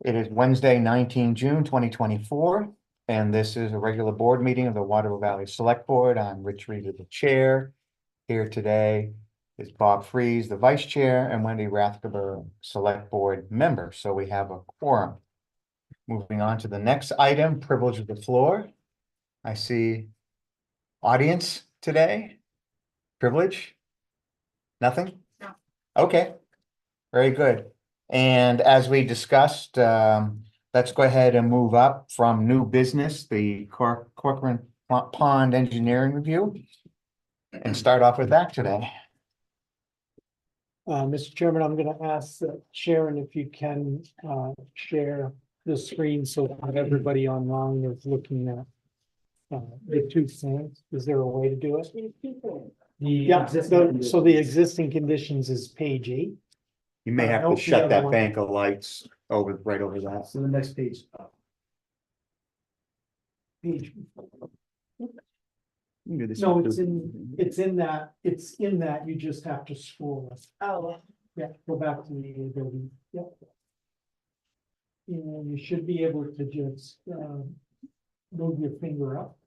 It is Wednesday, 19 June 2024, and this is a regular board meeting of the Waterville Valley Select Board. I'm Rich Reed, the chair. Here today is Bob Freeze, the vice chair, and Wendy Rathgeber, Select Board member. So we have a quorum. Moving on to the next item, privilege of the floor. I see audience today. Privilege? Nothing? No. Okay, very good. And as we discussed, let's go ahead and move up from new business, the Corcoran Pond Engineering Review. And start off with that today. Mr. Chairman, I'm going to ask Sharon if you can share the screen so that everybody online is looking at the two things. Is there a way to do it? Yeah, so the existing conditions is page 8. You may have to Nope, the shut other that one. bank of lights over, right over that. So the next page. Page. You can do this No, one it's too. in that, you just have to scroll. Oh, Yeah, go back to the building. Yep. And you should be able to just move your finger up.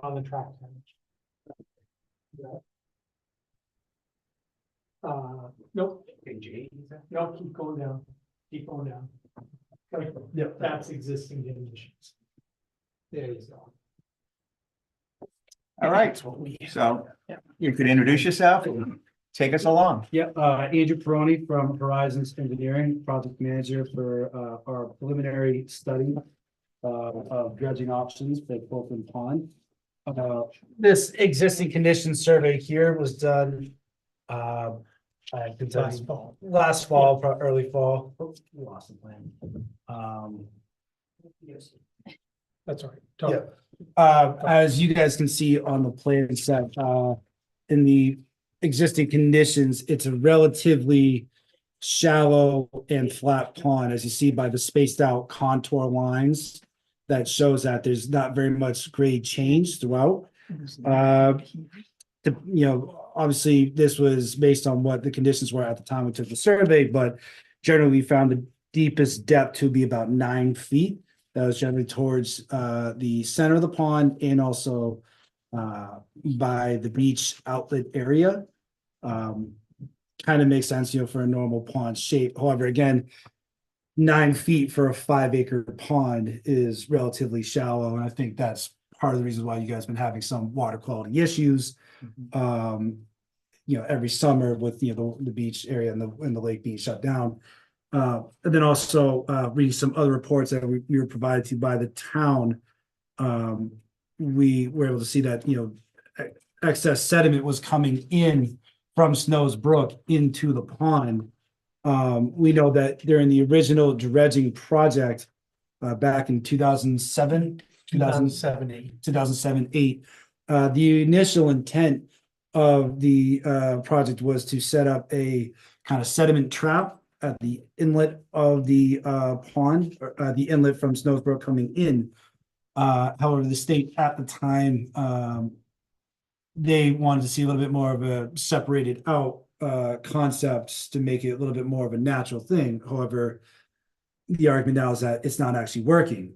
On the track page. Nope. Page 8, is that? No, keep going down. Keep going down. Okay, yep, that's existing conditions. There you go. All right, so you could introduce yourself and take us along. Yeah, Andrew Peroni from Horizons Engineering, project manager for our preliminary study of dredging options for Corcoran Pond. This existing conditions survey here was done I can tell you, last fall, early fall. Oops, we lost the plan. Yes. That's all right. As you guys can see on the plan set, in the existing conditions, it's a relatively shallow and flat pond, as you see by the spaced out contour lines. That shows that there's not very much grade change throughout. Obviously, this was based on what the conditions were at the time we took the survey, but generally we found the deepest depth to be about 9 feet. That was generally towards the center of the pond and also by the beach outlet area. Kind of makes sense, for a normal pond shape. However, again, 9 feet for a 5-acre pond is relatively shallow, and I think that's part of the reason why you guys have been having some water quality issues. Every summer with the beach area and the lake being shut down. And then also reading some other reports that we were provided to by the town. We were able to see that excess sediment was coming in from Snow's Brook into the pond. We know that during the original dredging project back in 2007, 2007-8, the initial intent of the project was to set up a kind of sediment trap at the inlet of the pond, or the inlet from Snow's Brook coming in. However, the state at the time, they wanted to see a little bit more of a separated out concepts to make it a little bit more of a natural thing. However, the argument now is that it's not actually working.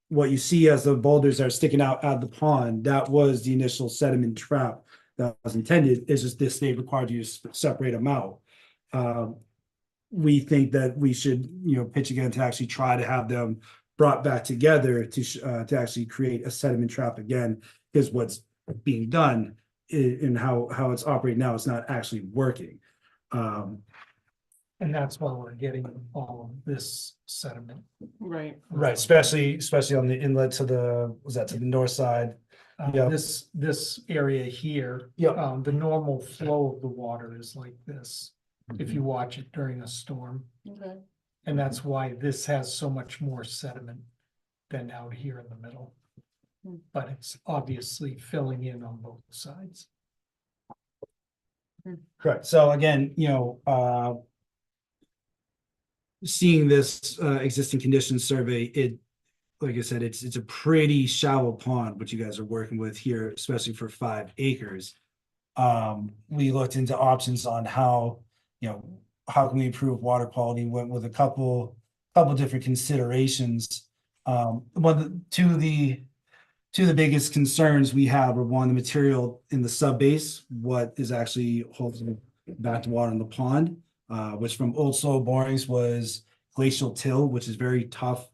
What you see as the boulders are sticking out of the pond, that was the initial sediment trap that was intended. It's just this state required you to separate them out. We think that we should, pitch again to actually try to have them brought back together to actually create a sediment trap again, because what's being done and how it's operating now is not actually working. And that's why we're getting all of this sediment. right. Right, especially on the inlet to the north side. Yeah. This area here, Yeah. the normal flow of the water is like this. If you watch it during a storm, Okay. and that's why this has so much more sediment than out here in the middle. Hmm. But it's obviously filling in on both sides. Correct. So again, seeing this existing conditions survey, it, like I said, it's a pretty shallow pond, what you guys are working with here, especially for 5 acres. We looked into options on how, how can we improve water quality, went with a couple different considerations. Two of the biggest concerns we have are, one, the material in the sub base, what is actually holding back the water in the pond, which from old slow borings was glacial till, which is very tough,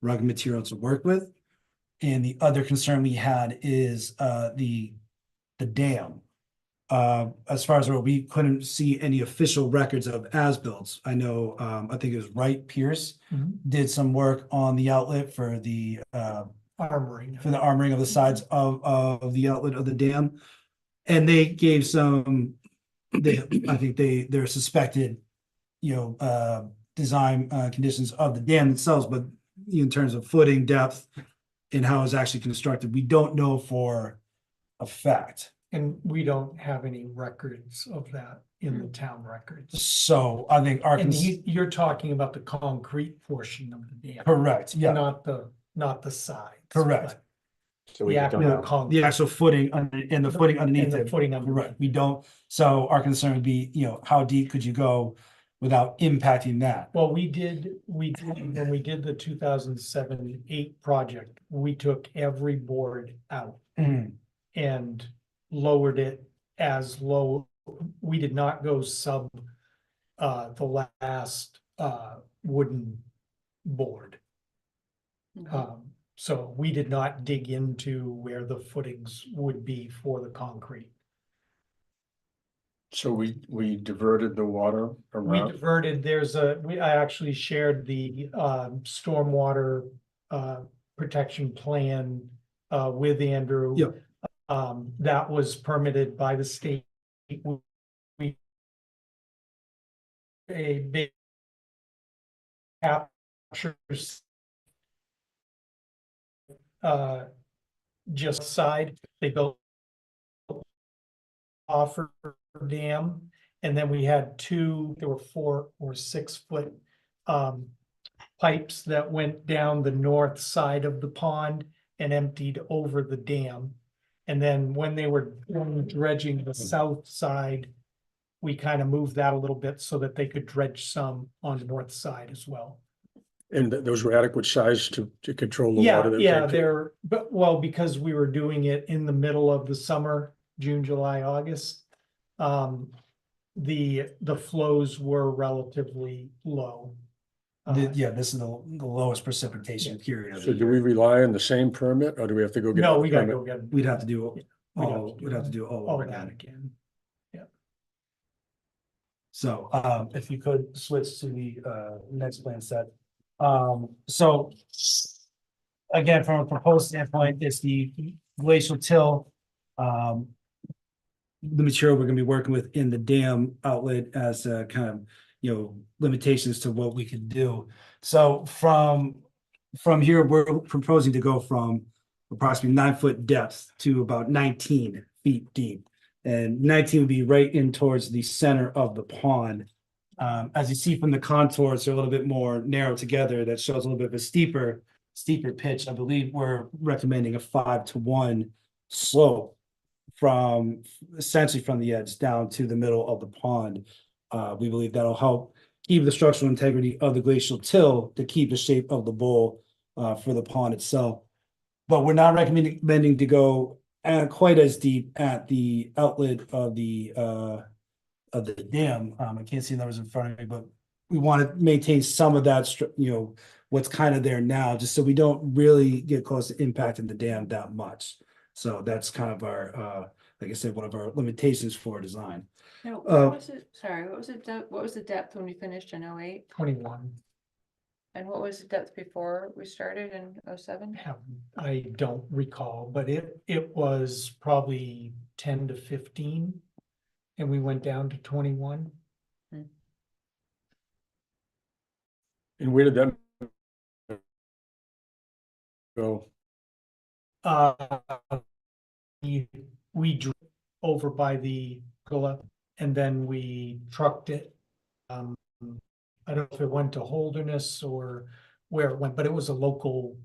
rugged material to work with. And the other concern we had is the dam. As far as we couldn't see any official records of as-builts. I know, I think it was Wright Pierce did some work on the outlet for the armoring of the sides of the outlet of the dam. And they gave some, I think they're suspected, design conditions of the dam themselves, but in terms of footing depth and how it's actually constructed, we don't know for a fact. And we don't have any records of that in the town records. So I think And you're talking about the concrete portion of the dam. correct, yeah, Not the sides. correct. So we The don't actual know. concrete. The actual footing and the footing underneath And the it. footing underneath. Correct. We don't, so our concern would be, how deep could you go without impacting that? Well, when we did the 2007-8 project, we took every board out and lowered it as low. We did not go sub the last wooden board. So we did not dig into where the footings would be for the concrete. So we diverted the water We around. diverted, I actually shared the stormwater protection plan with Andrew. Yep. That was permitted by the state. We a big captures just side, they built offer dam, and then we had there were 4 or 6 foot pipes that went down the north side of the pond and emptied over the dam. And then when they were dredging the south side, we kind of moved that a little bit so that they could dredge some on the north side as well. And those were adequate size to control the water. that Yeah, came through? because we were doing it in the middle of the summer, June, July, August. The flows were relatively low. This is the lowest precipitation period of So the do year. we rely on the same permit or do we have to go get? No, a we gotta permit? go get. We'd have to do, We'd have to do all all over that again. again. So, if you could switch to the, next plan set. So again, from a proposed standpoint, it's the glacial till. The material we're gonna be working with in the dam outlet as a kind of, limitations to what we can do. So from here, we're proposing to go from approximately 9-foot depth to about 19 feet deep. And 19 would be right in towards the center of the pond. As you see from the contours, they're a little bit more narrow together. That shows a little bit of a steeper pitch. I believe we're recommending a 5-to-1 slope from essentially from the edge down to the middle of the pond. We believe that'll help keep the structural integrity of the glacial till to keep the shape of the bowl for the pond itself. But we're not recommending to go quite as deep at the outlet of the dam. I can't see numbers in front of me, but we want to maintain some of that, what's kind of there now, just so we don't really get close to impacting the dam that much. So that's kind of our, like I said, one of our limitations for design. No, what was it? Sorry, what was the depth when we finished in 08? 21. And what was the depth before we started in 07? I don't recall, but it was probably 10 to 15. And we went down to 21. And where did that go? We drove over by the Gullah and then we trucked it. I don't know if it went to Holderness or where it went, but it was a local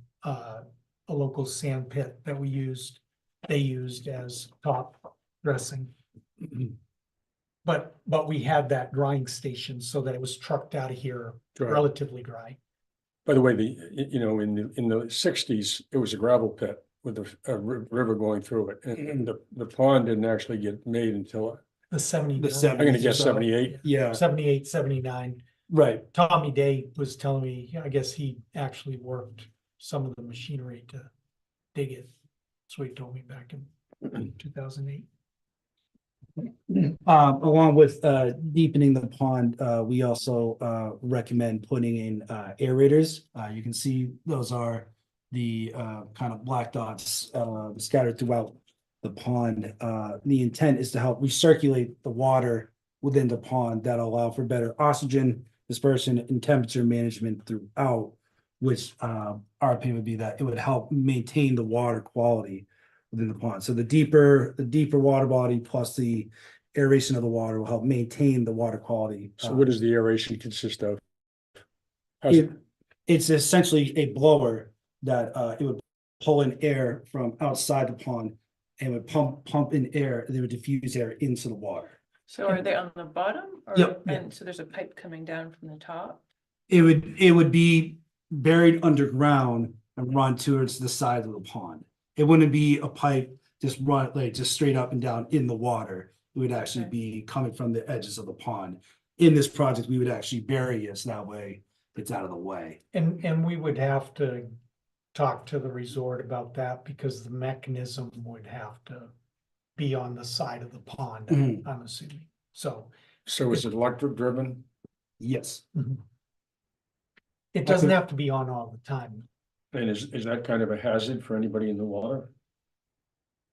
sand pit that they used as top dressing. But we had that drying station so that it was trucked out of here Dry. relatively dry. By the way, in the sixties, it was a gravel pit with a river going through it, and the pond didn't actually get made until, The 79. I'm gonna 70s or guess so. 78. Yeah, 78, 79. right. Tommy Day was telling me, I guess he actually worked some of the machinery to dig it. That's what he told me back in 2008. Along with deepening the pond, we also recommend putting in aerators. You can see those are the kind of black dots scattered throughout the pond. The intent is to help recirculate the water within the pond that allow for better oxygen dispersion and temperature management throughout, which our opinion would be that it would help maintain the water quality within the pond. So the deeper water body plus the aeration of the water will help maintain the water quality. So what does the aeration consist of? How's It, it's essentially a blower that it would pull in air from outside the pond and would pump in air, and they would diffuse air into the water. So are they on the bottom? Or, Yep. and so there's a pipe coming down from the top? It would be buried underground and run towards the side of the pond. It wouldn't be a pipe just run like just straight up and down in the water. It would actually Okay. be coming from the edges of the pond. In this project, we would actually bury it, so that way it's out of the way. And we would have to talk to the resort about that because the mechanism would have to be on the side of the pond, Mhm. I'm assuming. So So is it electric driven? Yes. it doesn't have to be on all the time. And is that kind of a hazard for anybody in the water?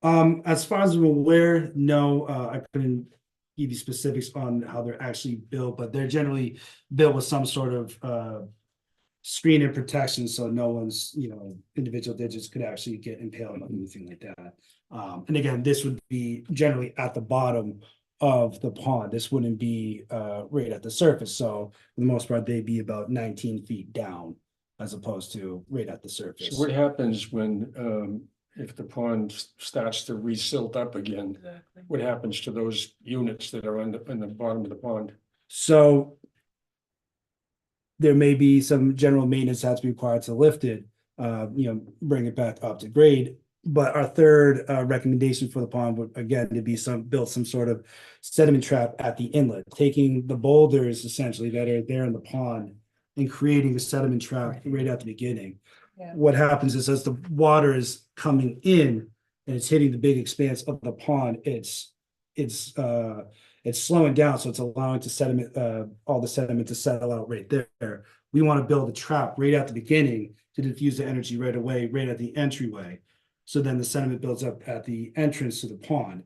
As far as I'm aware, no, I couldn't give you specifics on how they're actually built, but they're generally built with some sort of screen and protection, so no one's, individual digits could actually get impaled on anything like that. And again, this would be generally at the bottom of the pond. This wouldn't be right at the surface. So for the most part, they'd be about 19 feet down as opposed to right at the surface. So what happens when, if the pond starts to re-silt up again? Exactly. What happens to those units that are on the bottom of the pond? So there may be some general maintenance that's required to lift it, bring it back up to grade. But our third recommendation for the pond would again to be build some sort of sediment trap at the inlet, taking the boulders essentially that are there in the pond and creating a sediment trap right at the beginning. Yeah. What happens is as the water is coming in and it's hitting the big expanse of the pond, it's slowing down, so it's allowing all the sediment to settle out right there. We want to build a trap right at the beginning to diffuse the energy right away, right at the entryway. So then the sediment builds up at the entrance to the pond.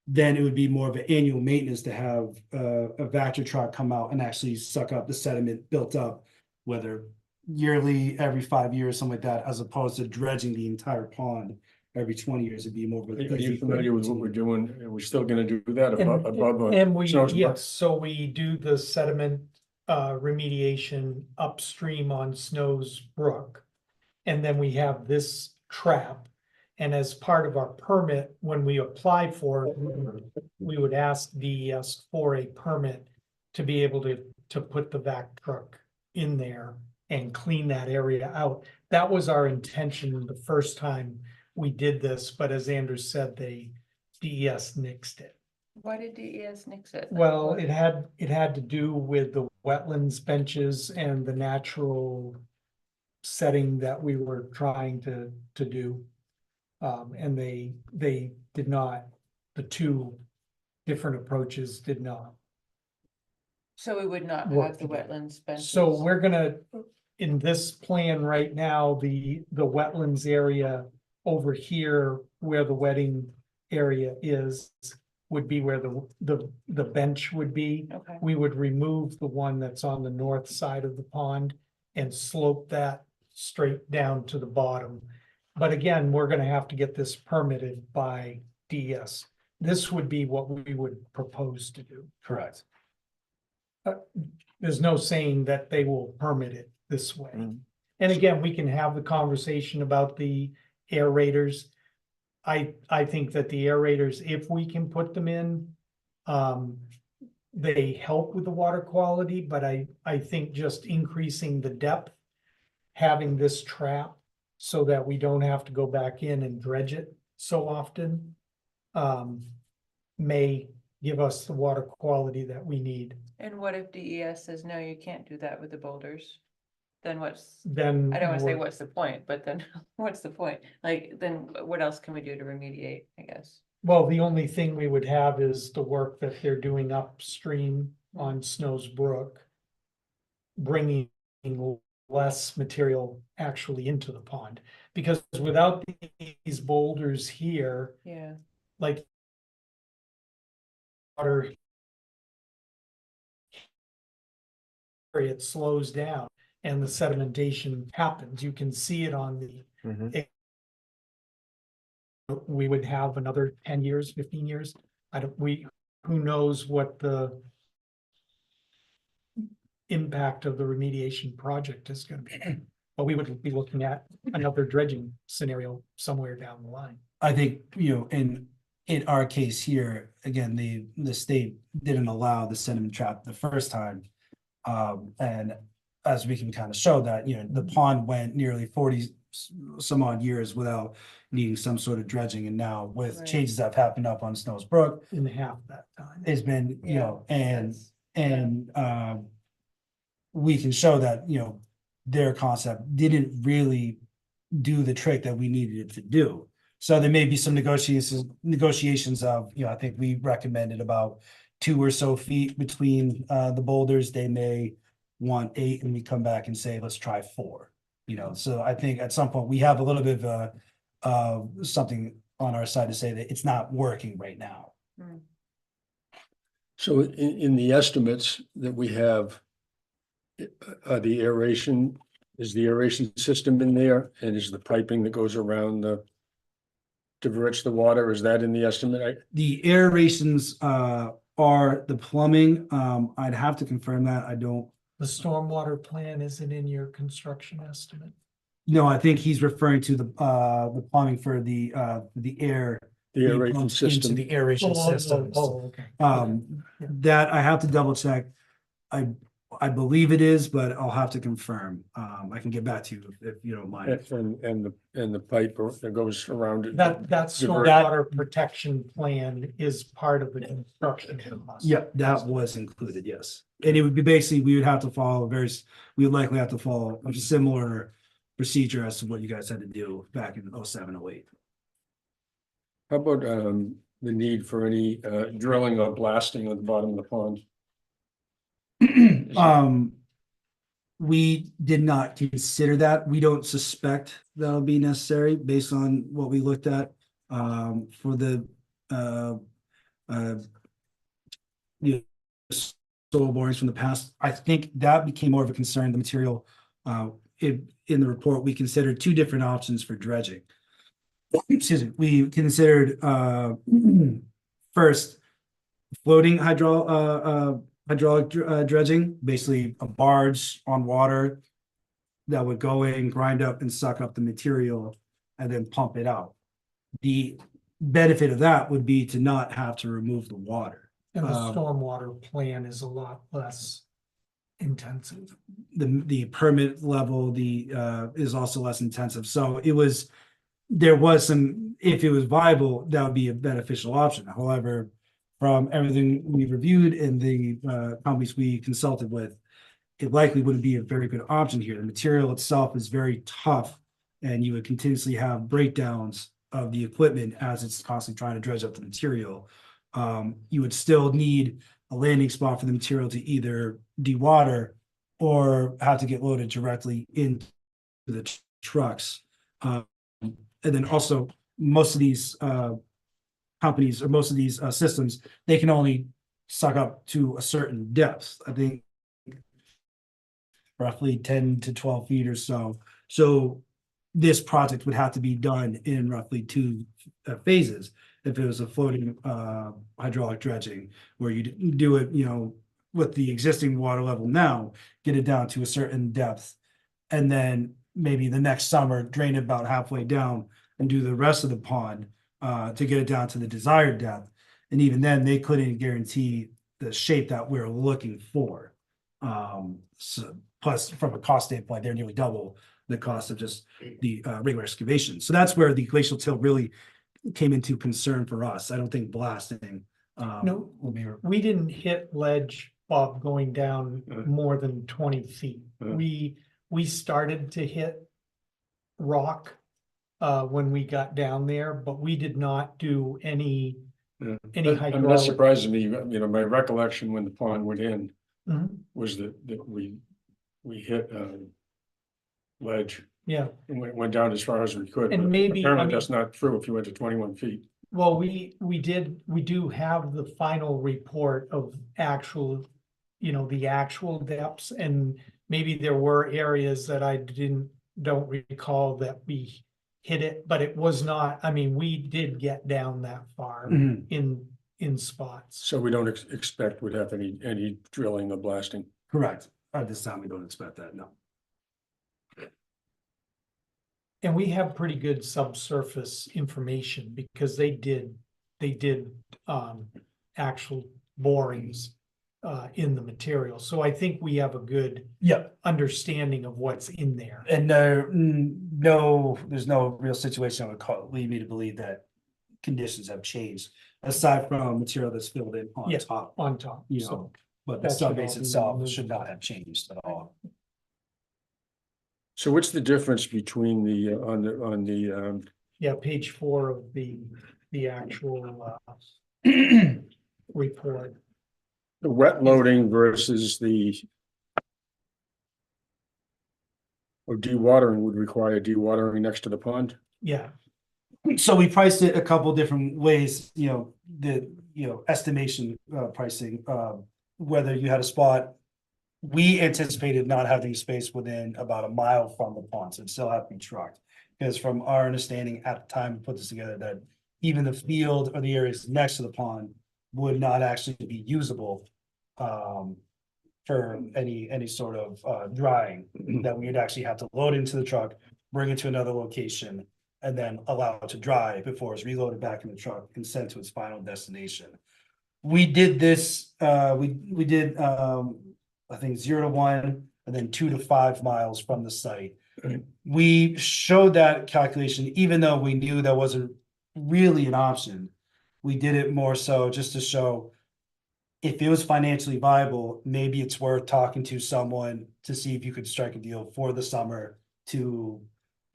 Then it would be more of an annual maintenance to have a Vector truck come out and actually suck up the sediment built up, whether yearly, every 5 years, something like that, as opposed to dredging the entire pond every 20 years. It'd be more of a. Are you familiar with what we're doing? Are we still gonna do that above? And we, Snow's- yes, so we do the sediment remediation upstream on Snow's Brook. And then we have this trap. And as part of our permit, when we apply for it, we would ask DES for a permit to be able to put the vac truck in there and clean that area out. That was our intention the first time we did this, but as Andrew said, DES nixed it. Why did DES nix it? Well, it had to do with the wetlands benches and the natural setting that we were trying to do. And they did not, the two different approaches did not. So we would not Work have the together. wetlands benches? So we're gonna, in this plan right now, the wetlands area over here where the wedding area is would be where the bench would be. Okay, We would remove the one that's on the north side of the pond and slope that straight down to the bottom. But again, we're gonna have to get this permitted by DS. This would be what we would propose to do. Correct. There's no saying that they will permit it this way. Mm. And again, we can have the conversation about the aerators. I think that the aerators, if we can put them in, They help with the water quality, but I think just increasing the depth, having this trap so that we don't have to go back in and dredge it so often, may give us the water quality that we need. And what if DES says, no, you can't do that with the boulders? Then what's, Then I don't wanna say we're- what's the point, but then what's the point? Like, then what else can we do to remediate, I guess? Well, the only thing we would have is the work that they're doing upstream on Snow's Brook, bringing less material actually into the pond, because without these boulders here, Yeah, like water, it slows down and the sedimentation happens. You can see it on the, Mhm. we would have another 10 years, 15 years. Who knows what the impact of the remediation project is gonna be. But we would be looking at another dredging scenario somewhere down the line. I think, in our case here, again, the state didn't allow the sediment trap the first time. And as we can kind of show that, the pond went nearly 40 some odd years without needing some sort of dredging, and now with Right. changes that have happened up on Snow's Brook, In half that time. it's been, Yeah, that's- we can show that, their concept didn't really do the trick that we needed it to do. So there may be some negotiations of, I think we recommended about 2 or so feet between the boulders. They may want 8, and we come back and say, let's try 4. So I think at some point we have a little bit of something on our side to say that it's not working right now. Mm. So in the estimates that we have, the aeration, is the aeration system in there, and is the piping that goes around to enrich the water, is that in the estimate? The aerations are the plumbing. I'd have to confirm that. I don't. The stormwater plan isn't in your construction estimate. No, I think he's referring to the plumbing for the air. The being aeration pumped into system, The aeration system. Okay. Yeah. That I have to double check. I believe it is, but I'll have to confirm. I can get back to you if you don't mind. and the pipe that goes around it. That Divert. stormwater protection plan is part of the construction. cost. Yeah, that was included, yes. And it would be basically, we would have to follow we would likely have to follow a similar procedure as to what you guys had to do back in 07, 08. How about the need for any drilling or blasting at the bottom of the pond? We did not consider that. We don't suspect that'll be necessary based on what we looked at for the soil borings from the past. I think that became more of a concern, the material. In the report, we considered 2 different options for dredging. Excuse me, we considered first floating hydraulic dredging, basically a barge on water that would go in, grind up and suck up the material and then pump it out. The benefit of that would be to not have to remove the water. And the stormwater plan is a lot less intensive. The permit level, is also less intensive. So there was some, if it was viable, that would be a beneficial option. However, from everything we reviewed and the companies we consulted with, it likely wouldn't be a very good option here. The material itself is very tough, and you would continuously have breakdowns of the equipment as it's constantly trying to dredge up the material. You would still need a landing spot for the material to either dewater or have to get loaded directly into the trucks. And then also, most of these companies or most of these systems, they can only suck up to a certain depth. I think roughly 10 to 12 feet or so. So this project would have to be done in roughly 2 phases. If it was a floating hydraulic dredging, where you do it, with the existing water level now, get it down to a certain depth, and then maybe the next summer drain it about halfway down and do the rest of the pond to get it down to the desired depth. And even then, they couldn't guarantee the shape that we're looking for. So plus from a cost standpoint, they're nearly double the cost of just the regular excavation. So that's where the glacial till really came into concern for us. I don't think blasting. No. Will be. We didn't hit ledge, Bob, going down more than 20 feet. We started to hit rock when we got down there, but we did not do any That hydraulic. surprises me, you know, my recollection when the pond went in Mhm. was that we hit ledge Yeah, and went down as far as we could. And but maybe, I apparently mean- that's not true if you went to 21 feet. well, we do have the final report of actual, the actual depths, and maybe there were areas that I don't recall that we hit it, but it was not, I mean, we did get down that far Mhm. in spots. So we don't expect we'd have any drilling or blasting. Correct. At this time, we don't expect that, no. And we have pretty good subsurface information because they did actual borings in the material. So I think we have a good Yep. understanding of what's in there. And there's no real situation that would lead me to believe that conditions have changed, aside from material that's filled in on Yeah. top, On top, you so know, but the that should all subbase be itself removed. should not have changed at all. So what's the difference between the, on the, yeah, page 4 of the actual report. the wet loading versus the or dewatering would require dewatering next to the pond? Yeah, So we priced it a couple different ways, estimation pricing, whether you had a spot. We anticipated not having space within about a mile from the pond, so it still had to be trucked. Because from our understanding at the time we put this together, that even the field or the areas next to the pond would not actually be usable. For any sort of drying, that we'd actually have to load into the truck, bring it to another location. And then allow it to dry before it's reloaded back in the truck and sent to its final destination. We did this, we did, I think 0 to 1 and then 2 to 5 miles from the site. We showed that calculation, even though we knew that wasn't really an option. We did it more so just to show if it was financially viable, maybe it's worth talking to someone to see if you could strike a deal for the summer to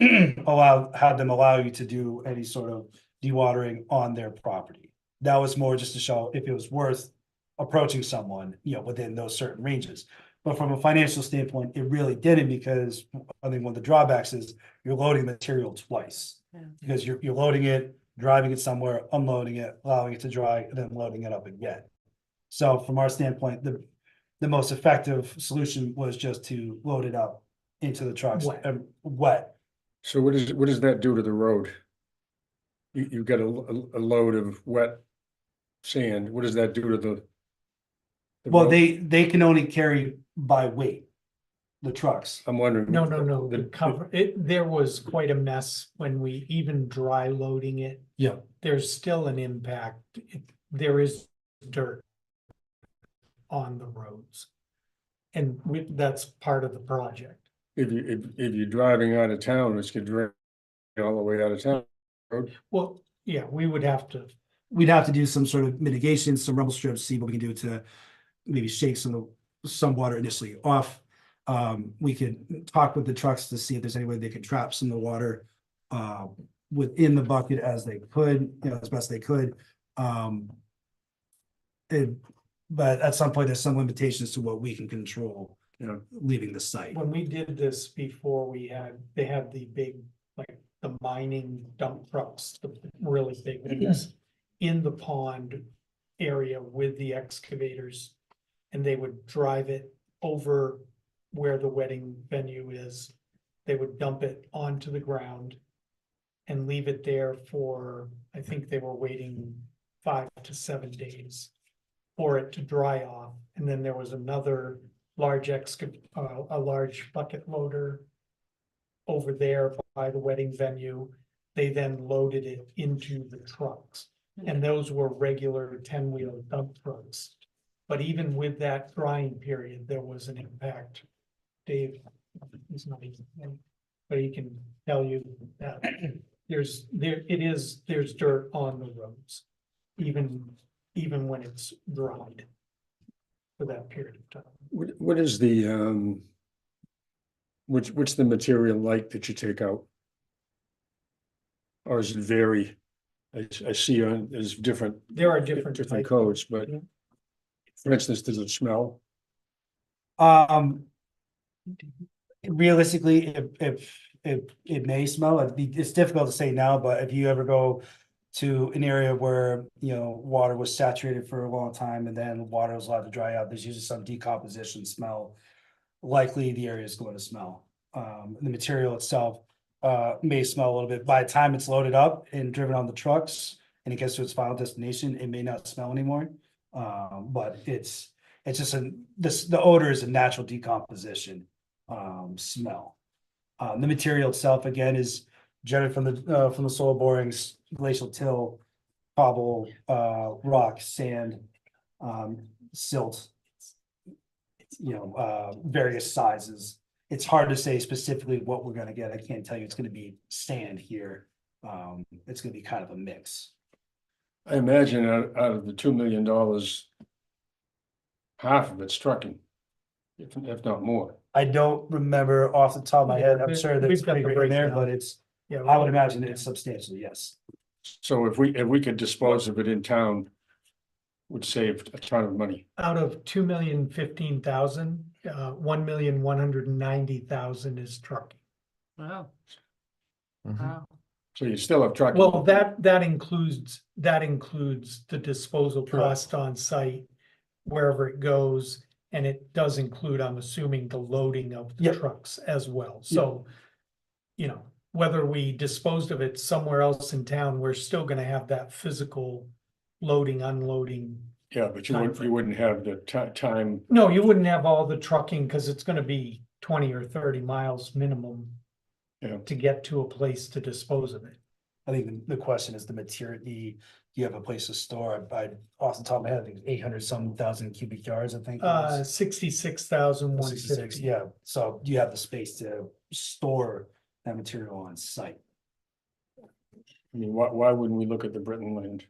have them allow you to do any sort of dewatering on their property. That was more just to show if it was worth approaching someone, within those certain ranges. But from a financial standpoint, it really didn't, because I think one of the drawbacks is you're loading material twice. Yeah. Because you're loading it, driving it somewhere, unloading it, allowing it to dry, and then loading it up again. So from our standpoint, the most effective solution was just to load it up into the trucks Wet. and wet. So what does that do to the road? You've got a load of wet sand. What does that do to the Well, road? they can only carry by weight, the trucks. I'm wondering. no, The- the cover, there was quite a mess when we even dry loading it. Yeah. There's still an impact. There is dirt on the roads. And that's part of the project. If you're driving out of town, it's gonna drain all the way out of town. Well, yeah, we would have to, We'd have to do some sort of mitigation, some rumble strips, see what we can do to maybe shake some water initially off. We could talk with the trucks to see if there's any way they could trap some of the water within the bucket as they could, as best they could. But at some point, there's some limitations to what we can control, leaving the site. when we did this before, they had the big, like, the mining dump trucks, the really big ones in the pond area with the excavators. And they would drive it over where the wedding venue is. They would dump it onto the ground and leave it there for, I think they were waiting 5 to 7 days for it to dry off. And then there was another large a large bucket loader over there by the wedding venue. They then loaded it into the trucks. and those were regular 10-wheel dump trucks. But even with that drying period, there was an impact. Dave, he's not even, but he can tell you that there's dirt on the roads, even when it's dried for that period of time. What is the, what's the material like that you take out? Or does it vary? I see there's different. There are different Different types. codes, but Yeah. for instance, does it smell? Realistically, it may smell, it's difficult to say now, but if you ever go to an area where, you know, water was saturated for a long time and then water was allowed to dry out, there's usually some decomposition smell. Likely the area is going to smell. The material itself may smell a little bit. By the time it's loaded up and driven on the trucks and it gets to its final destination, it may not smell anymore. But it's just the odor is a natural decomposition smell. The material itself, again, is generated from the soil borings, glacial till, cobble, rock, sand, silt, you know, various sizes. It's hard to say specifically what we're gonna get. I can't tell you it's gonna be sand here. It's gonna be kind of a mix. I imagine out of the $2 million, half of it's trucking, if not more. I don't remember off the top of my head. I'm sure there's We've got the figure in there, breakdown. but it's, Yeah, I would imagine it's substantially, yes. So if we could dispose of it in town, would save a ton of money. out of 2,015,000, 1,190,000 is trucking. Wow. Mhm. Wow. So you still have trucking. Well, that includes the disposal Correct. cost on site, wherever it goes. And it does include, I'm assuming, the loading of the Yep. trucks as well. So, you know, whether we disposed of it somewhere else in town, we're still gonna have that physical loading, unloading. Yeah, but you wouldn't have the time. No, you wouldn't have all the trucking, because it's gonna be 20 or 30 miles minimum Yeah. to get to a place to dispose of it. I think the question is the material, you have a place to store, I off the top of my head, I think 800-some thousand cubic yards, I think. it was. 66,150. 66, yeah, so you have the space to store that material on site. I mean, why wouldn't we look at the Britton land?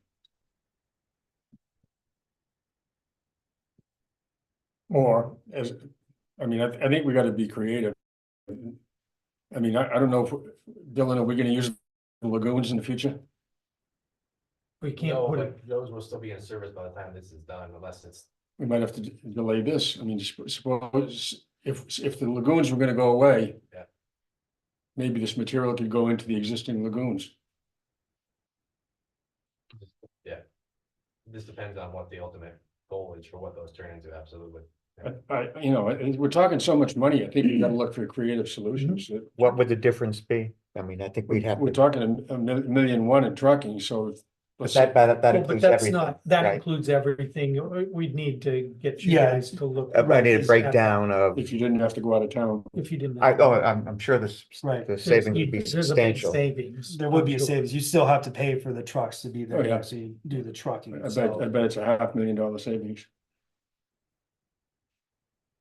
Or as, I mean, I think we gotta be creative. I mean, I don't know if, Dylan, are we gonna use the lagoons in the future? We can't No, put it, but those will still be in service by the time this is done, unless it's, We might have to delay this. I mean, suppose if the lagoons were gonna go away. Yeah. Maybe this material could go into the existing lagoons. this depends on what the ultimate goal is for what those turn into, absolutely. You know, we're talking so much money. I think we gotta look for creative solutions. What would the difference be? I mean, I think we'd have We're to, talking a million in trucking, so. but let's that well, includes but that's everything, not, that right? includes everything. We'd need to get you Yeah. guys to look. I need a at breakdown of, If you didn't have to go out of town. that, If you didn't. I'm sure this, Right. the savings would be There's a big substantial. savings. There would be a I'm sure. savings, you still have to pay for the trucks to be there, Oh, to yeah. actually do the trucking. I so bet it's a $500,000 savings.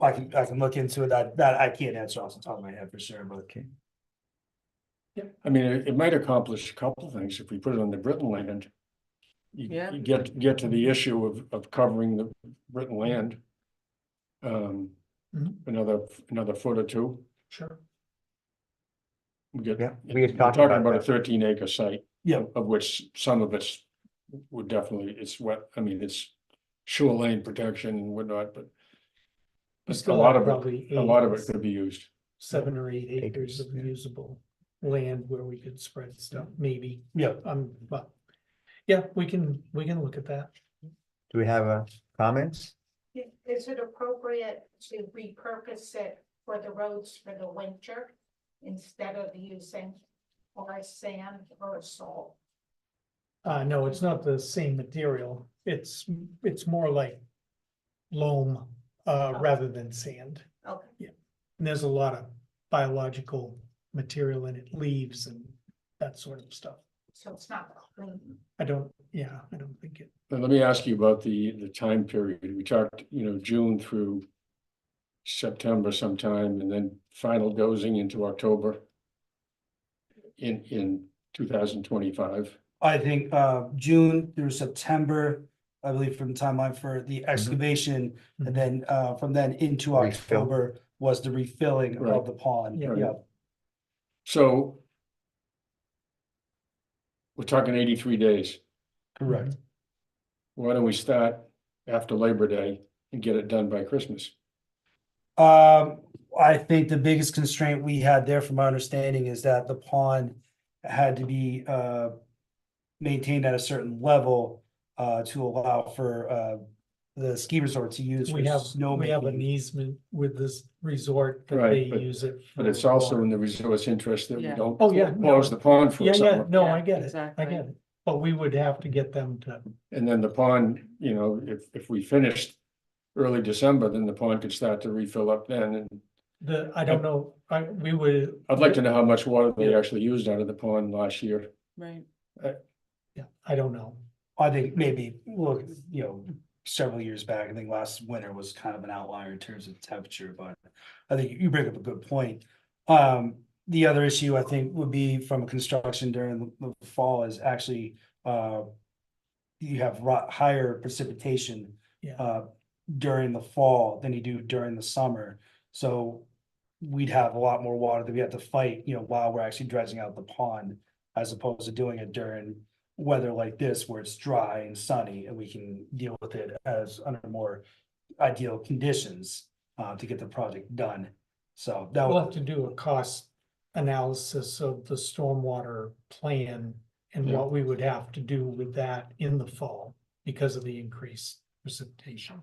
I can look into it, that I can't answer off the top of my head for sure, but. I mean, it might accomplish a couple of things if we put it on the Britton land. Yeah. You get to the issue of covering the Britton land. Mhm. Another foot or two. Sure. We get, Yeah, we we're had talked talking about about a that. 13-acre site. Yeah. Of which some of it's would definitely, it's wet, I mean, it's shoreline protection and whatnot, but. We A still lot have of it, probably a lot of it eight, could be used. 7 or 8 acres Acres, of yeah. usable land where we could spread stuff, maybe. Yeah. But yeah, we can look at that. Do we have comments? Is it appropriate to repurpose it for the roads for the winter instead of using or sand or salt? No, it's not the same material. It's more like loam, rather than sand. Okay. And there's a lot of biological material in it, leaves and that sort of stuff. So it's not clean. I don't think it, And let me ask you about the time period. We talked, June through September sometime, and then final dosing into October in 2025. I think June through September, I believe from the timeline for the excavation, and then from then into Refill. October was the refilling Right. of the pond. Yeah. Yeah, So we're talking 83 days. correct. Why don't we start after Labor Day and get it done by Christmas? I think the biggest constraint we had there, from my understanding, is that the pond had to be maintained at a certain level to allow for the ski resort to use we for have, snow we have an making. easement with this resort that Right, they but- use it. But for it's also water. in the resort's interest that we Yeah. don't Oh, yeah, close no. the pond for Yeah, yeah, summer. no, Yeah, I get it, I exactly. get it, but we would have to get them to, And then the pond, if we finished early December, then the pond could start to refill up then. And I don't know, we would. I'd like to know how much water they actually used out of the pond last year. Right. Yeah, I don't know. I think maybe, look, several years back, I think last winter was kind of an outlier in terms of temperature, but I think you bring up a good point. The other issue I think would be from construction during the fall is actually, you have higher precipitation Yeah, during the fall than you do during the summer. So we'd have a lot more water that we have to fight, while we're actually dredging out the pond, as opposed to doing it during weather like this, where it's dry and sunny, and we can deal with it as under more ideal conditions to get the project done. So that we'll was, have to do a cost analysis of the stormwater plan and Yeah. what we would have to do with that in the fall because of the increased precipitation.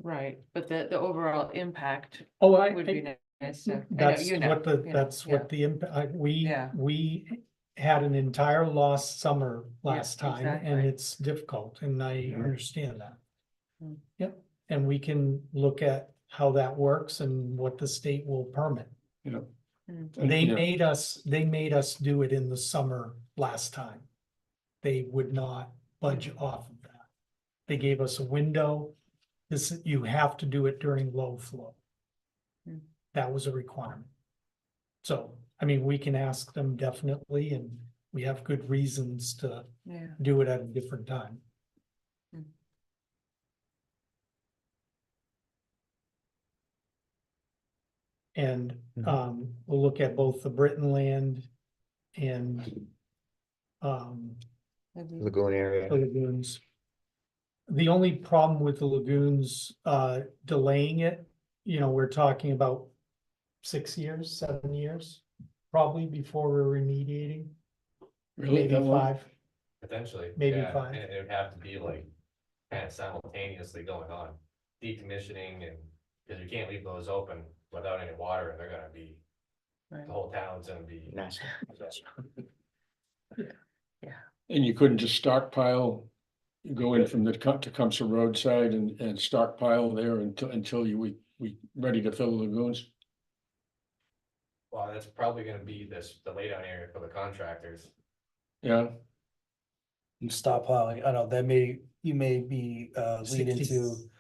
Right, but the overall impact Oh, would be nice to, I know, That's you know. what the, you know, that's yeah. what the impact, Yeah. we had an entire lost summer last time, and exactly. it's difficult, and I understand that. Mm. Yep, and we can look at how that works and what the state will permit. Mm. They Yeah. made us do it in the summer last time. They would not budge off of that. They gave us a window. You have to do it during low flow. Hmm. That was a requirement. So, I mean, we can ask them definitely, and we have good reasons to Yeah, do it at a different time. Hmm. And Mhm. we'll look at both the Britain land and maybe- Lagoon the area. lagoons. The only problem with the lagoons delaying it, we're talking about 6 years, 7 years, probably before we're remediating, Really? maybe That long? 5. Potentially. Maybe yeah, 5. And it would have to be like kind of simultaneously going on, decommissioning and, because you can't leave those open without any water and they're gonna be, right. the whole town's gonna be. Nasty. And you couldn't just stockpile, go in from the Tecumseh roadside and stockpile there until we ready to fill the lagoons? Well, that's probably gonna be the laydown area for the contractors. Yeah, stockpiling. I know you may be lead 60. into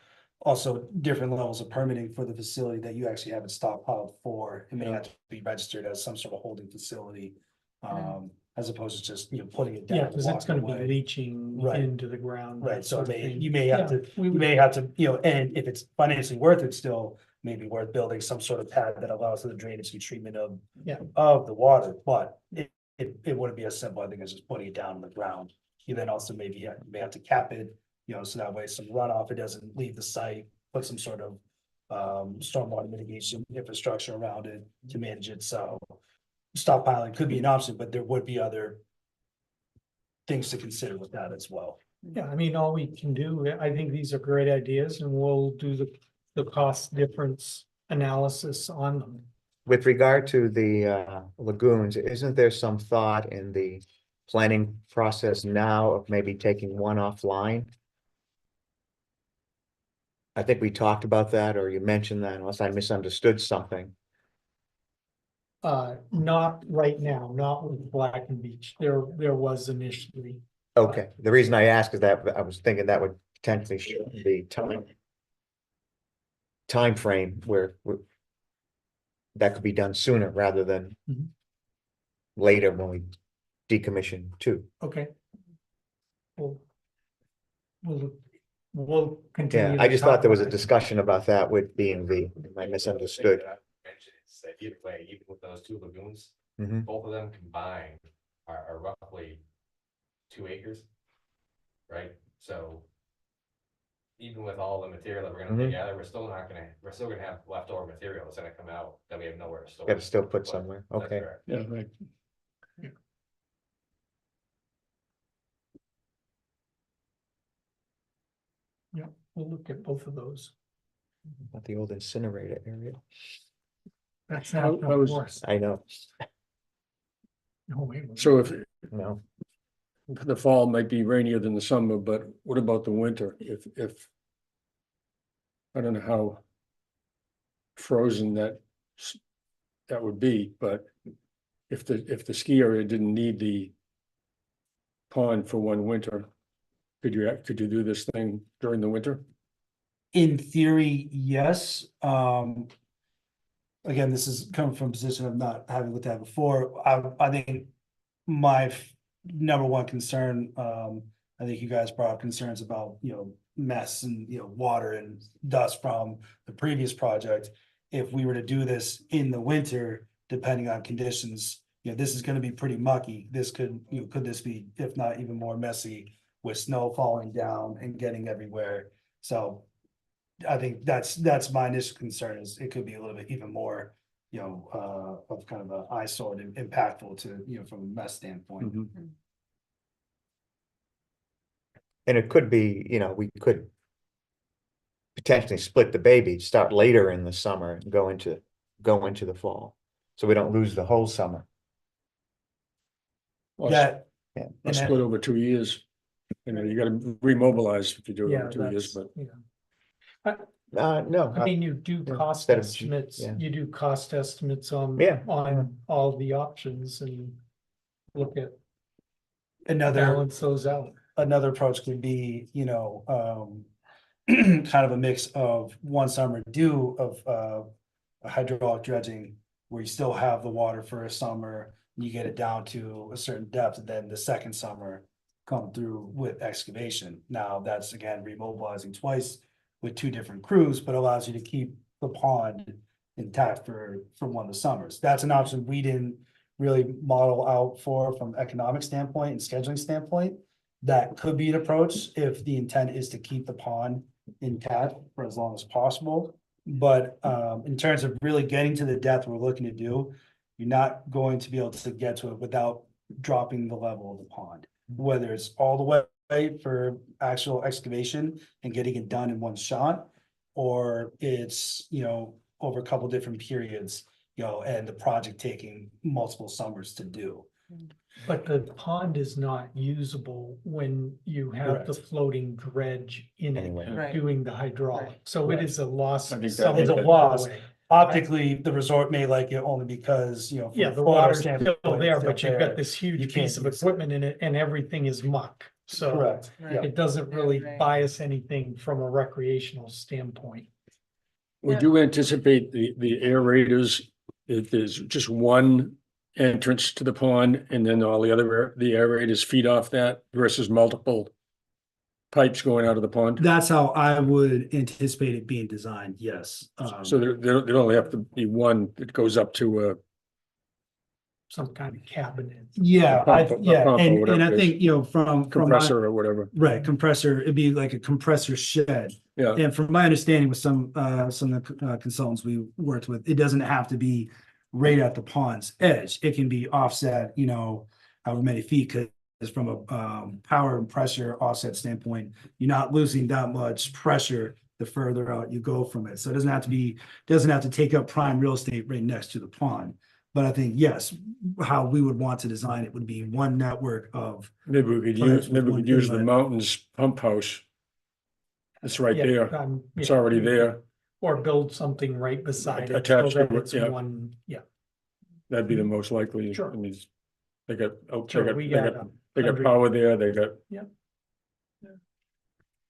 also different levels of permitting for the facility that you actually have it stockpiled for. It may have to be registered as some sort of holding facility. As opposed to just, putting it down. Yeah, and because it's walking gonna be away. leaching Right. into the ground. that Right, so sort of thing. you may have Yeah, to, we you would- may have to, and if it's financially worth it still, maybe worth building some sort of pad that allows for the drainage and treatment of. Yeah. Of the water, but it wouldn't be as simple, I think, as just putting it down on the ground. You then also you may have to cap it, so that way some runoff, it doesn't leave the site, put some sort of. Stormwater mitigation infrastructure around it to manage it, so. Stockpiling could be an option, but there would be other. Things to consider with that as well. Yeah, I mean, all we can do, I think these are great ideas, and we'll do the cost difference analysis on them. With regard to the lagoons, isn't there some thought in the planning process now of maybe taking one offline? I think we talked about that, or you mentioned that, unless I misunderstood something. Not right now, not with Black and Beach. There was initially. Okay, the reason I ask is that I was thinking that would potentially show the time frame where that could be done sooner rather than Mhm. later when we decommission too. Okay. We'll, we'll continue. Yeah, I to just talk thought there was a about it. discussion about that with B and V. I misunderstood. Mention is that either way, even with those two lagoons, Mhm. both of them combined are roughly 2 acres. Right, so. Even with all the material that we're gonna put Mhm. together, we're still gonna have leftover material that's gonna come out that we have nowhere to store. Gotta still put somewhere, That's okay. correct. Yeah, right. Yeah, we'll look at both of those. Not the old incinerator area. That's How- not, how of is- course. I know, No, wait a minute. So if no, the fall might be rainier than the summer, but what about the winter? If I don't know how frozen that would be, but if the ski area didn't need the pond for one winter, could you do this thing during the winter? In theory, yes. Again, this is coming from a position of not having looked at it before. I think my number one concern, I think you guys brought up concerns about, mess and, water and dust from the previous project. If we were to do this in the winter, depending on conditions, this is gonna be pretty mucky. This could this be, if not even more messy with snow falling down and getting everywhere? So I think that's my initial concern is it could be a little bit even more, of kind of an eyesore and impactful to, from a mess standpoint. Mhm. and it could be, we could potentially split the baby, start later in the summer and go into the fall. So we don't lose the whole summer. Or Yeah, Yeah. or and split over 2 years. You gotta remobilize if you do it Yeah, over 2 years, that's, but No, I mean, you do yeah, cost instead of- estimates, yeah. you do cost estimates on. Yeah. On all the options and look at, another balance those out. approach could be, kind of a mix of one summer hydraulic dredging, where you still have the water for a summer, you get it down to a certain depth, and then the second summer come through with excavation. Now, that's again remobilizing twice with two different crews, but allows you to keep the pond intact for one of the summers. That's an option we didn't really model out from economic standpoint and scheduling standpoint. That could be an approach if the intent is to keep the pond intact for as long as possible. But in terms of really getting to the depth we're looking to do, you're not going to be able to get to it without dropping the level of the pond. Whether it's all the way for actual excavation and getting it done in one shot, or it's, over a couple different periods, and the project taking multiple summers to do. But the pond is not usable when you have the Correct. floating dredge in Anyway. it Right. doing the hydraulic, so it Right. is a loss. I think that- some It's a of the loss. way. Optically, the resort may like it only because, from Yeah, a the photo water's standpoint, still there, it's but you've there. got this You huge can't piece of use it. equipment in it and everything is muck, so. Correct, yeah. It doesn't really Right. bias anything from a recreational standpoint. would you anticipate the aerators, if there's just one entrance to the pond and then all the other, the aerators feed off that versus multiple pipes going out of the pond? That's how I would anticipate it being designed, yes. So there only have to be one that goes up to Some kind of cabinet. Yeah, a pump or and whatever I it think, from my, compressor or whatever. right, compressor, it'd be like a compressor shed. Yeah, And from my understanding with some of the consultants we worked with, it doesn't have to be right at the pond's edge. It can be offset, however many feet, because from a power and pressure offset standpoint, you're not losing that much pressure the further out you go from it. So it doesn't have to take up prime real estate right next to the pond. But I think, yes, how we would want to design it would be one network of, maybe we could Pipes use with one the inlet. mountains pump house. It's right Yeah, there. It's yeah, already there. Or build something right beside it. Attached so that to it, it's yeah. one, yeah. that'd be the most likely. Sure. I mean, they got, Sure, we got they got 100 power there, they got,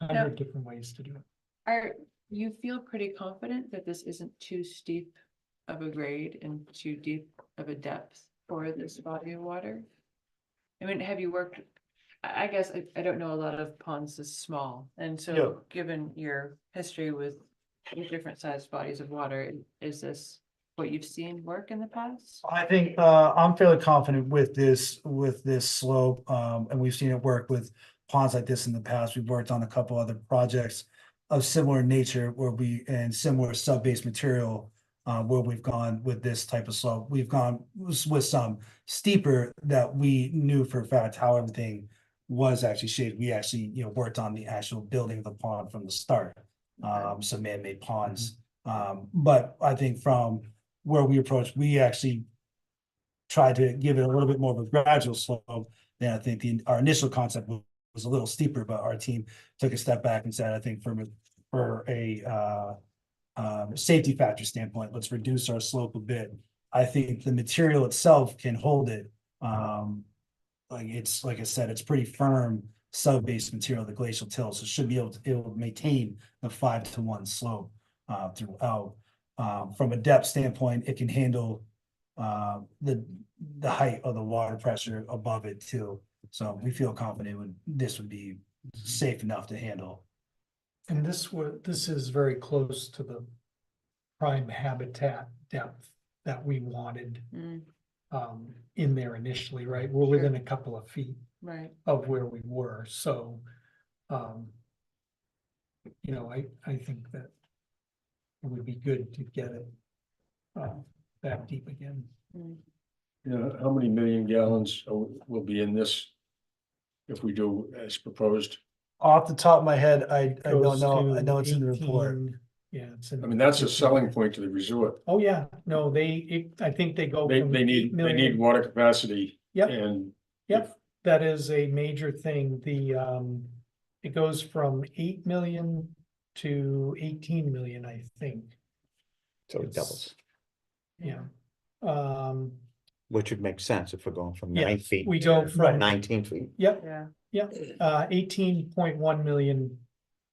100 different ways to do it. Are, you feel pretty confident that this isn't too steep of a grade and too deep of a depth for this body of water? I mean, have you worked, I guess, I don't know a lot of ponds this small, and so given your history with different sized bodies of water, is this what you've seen work in the past? I think I'm fairly confident with this slope, and we've seen it work with ponds like this in the past. We've worked on a couple other projects of similar nature and similar sub-base material where we've gone with this type of slope. We've gone with some steeper that we knew for a fact how everything was actually shaped. We actually, worked on the actual building of the pond from the start, some man-made ponds. But I think from where we approached, we actually tried to give it a little bit more of a gradual slope. Then I think our initial concept was a little steeper, but our team took a step back and said, I think for a safety factor standpoint, let's reduce our slope a bit. I think the material itself can hold it. Like I said, it's pretty firm sub-base material, the glacial till, so it should be able to maintain the 5-to-1 slope throughout. From a depth standpoint, it can handle the height of the water pressure above it too. So we feel confident this would be safe enough to handle. And this is very close to the prime habitat depth that we wanted Mm, in there initially, right? We're within a couple of feet right. of where we were, so I think that it would be good to get it that deep again. Mm. how many million gallons will be in this? If we do as proposed, Off the top of my head, I don't Goes know. I to know it's in the report. 18. Yeah, it's in. I mean, that's a 18. selling point to the resort. Oh, yeah, no, I think they go They, from they 8 need million. water capacity. Yep. And Yep, that is a major thing. It goes from 8 million to 18 million, I think. So it It's- doubles, Yeah. which would make sense if we're going from Yeah, 9 feet. we go to from- 19 feet. Yep, Yeah, 18.1 million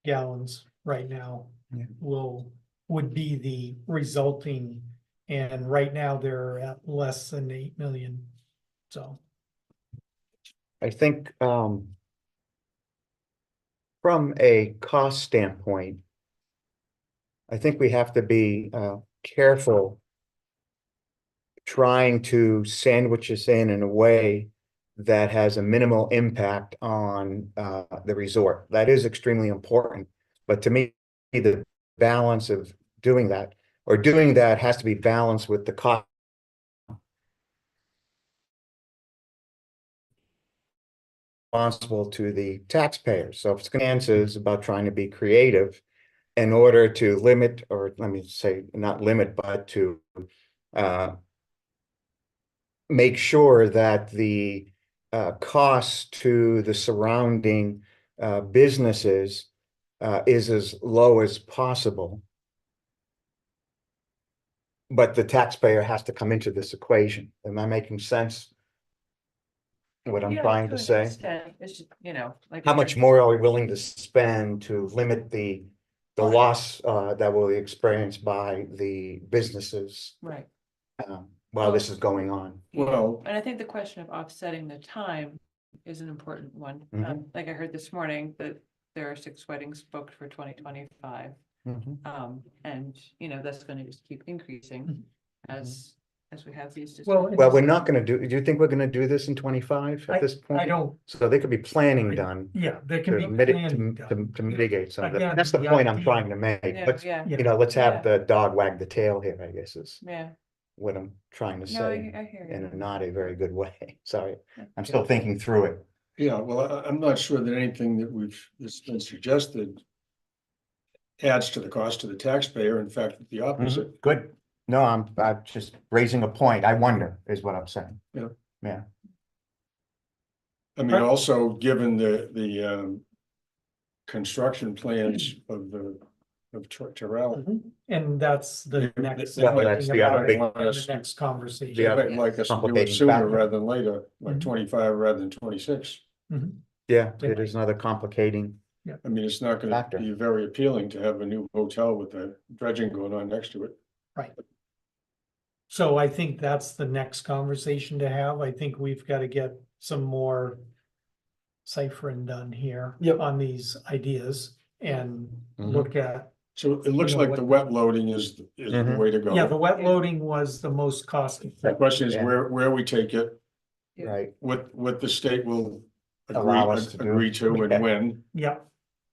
gallons right now Yeah. would be the resulting, and right now they're at less than 8 million. So, I think, from a cost standpoint, I think we have to be, careful trying to sandwich this in a way that has a minimal impact on, the resort. That is extremely important. But to me, the balance of doing that has to be balanced with the cost responsible to the taxpayers. So if it's is about trying to be creative in order to limit, or let me say, not limit, but to make sure that the cost to the surrounding businesses is as low as possible. But the taxpayer has to come into this equation. Am I making sense? What I'm Yeah, trying to an say? extent. It's just, like. How much more are we willing to spend to limit the Right. loss that will be experienced by the businesses Right. while this is going on? well, And I think the question of offsetting the time is an important one. Mhm. Like I heard this morning that there are 6 weddings booked for 2025. Mhm. And that's gonna just keep increasing as we have these. Well, discussions. Well, we're not gonna do you think we're gonna do this in 25 at this point? I don't, So there could be planning done yeah, there can to be mitigate, planning to done. mitigate some of Again, that. That's the the point I'm idea- trying to make. Yeah, Let's, yeah, let's have Yeah. the dog wag the tail here, I guess is yeah. what I'm trying to No, say I hear you. in not a very good way. Sorry, Yeah. I'm still thinking through it. yeah, well, I'm not sure that anything that's been suggested adds to the cost to the taxpayer. In fact, the opposite. Good. No, I'm just raising a point. I wonder is what I'm saying. I mean, also, given the construction plans of the of Terrell. And that's the Yeah, next. well, that's thing the other about big- it, and the next conversation. The They other might like us to do it complicating sooner factor. rather than later, like Mhm. 25 rather than 26. Mhm. Yeah, They it is another complicating, I mean, it's not gonna Factor. be very appealing to have a new hotel with the dredging going on next to it. Right. So I think that's the next conversation to have. I think we've got to get some more ciphering done here Yep. on these ideas and Mhm. look at, So it looks You know like the wet loading is the Mhm. way to go. yeah, the wet loading was the most cost The effective. question is Yeah. where we take it, Yeah. right? what the state will Allow us to do. agree to Yeah. and when, Yeah,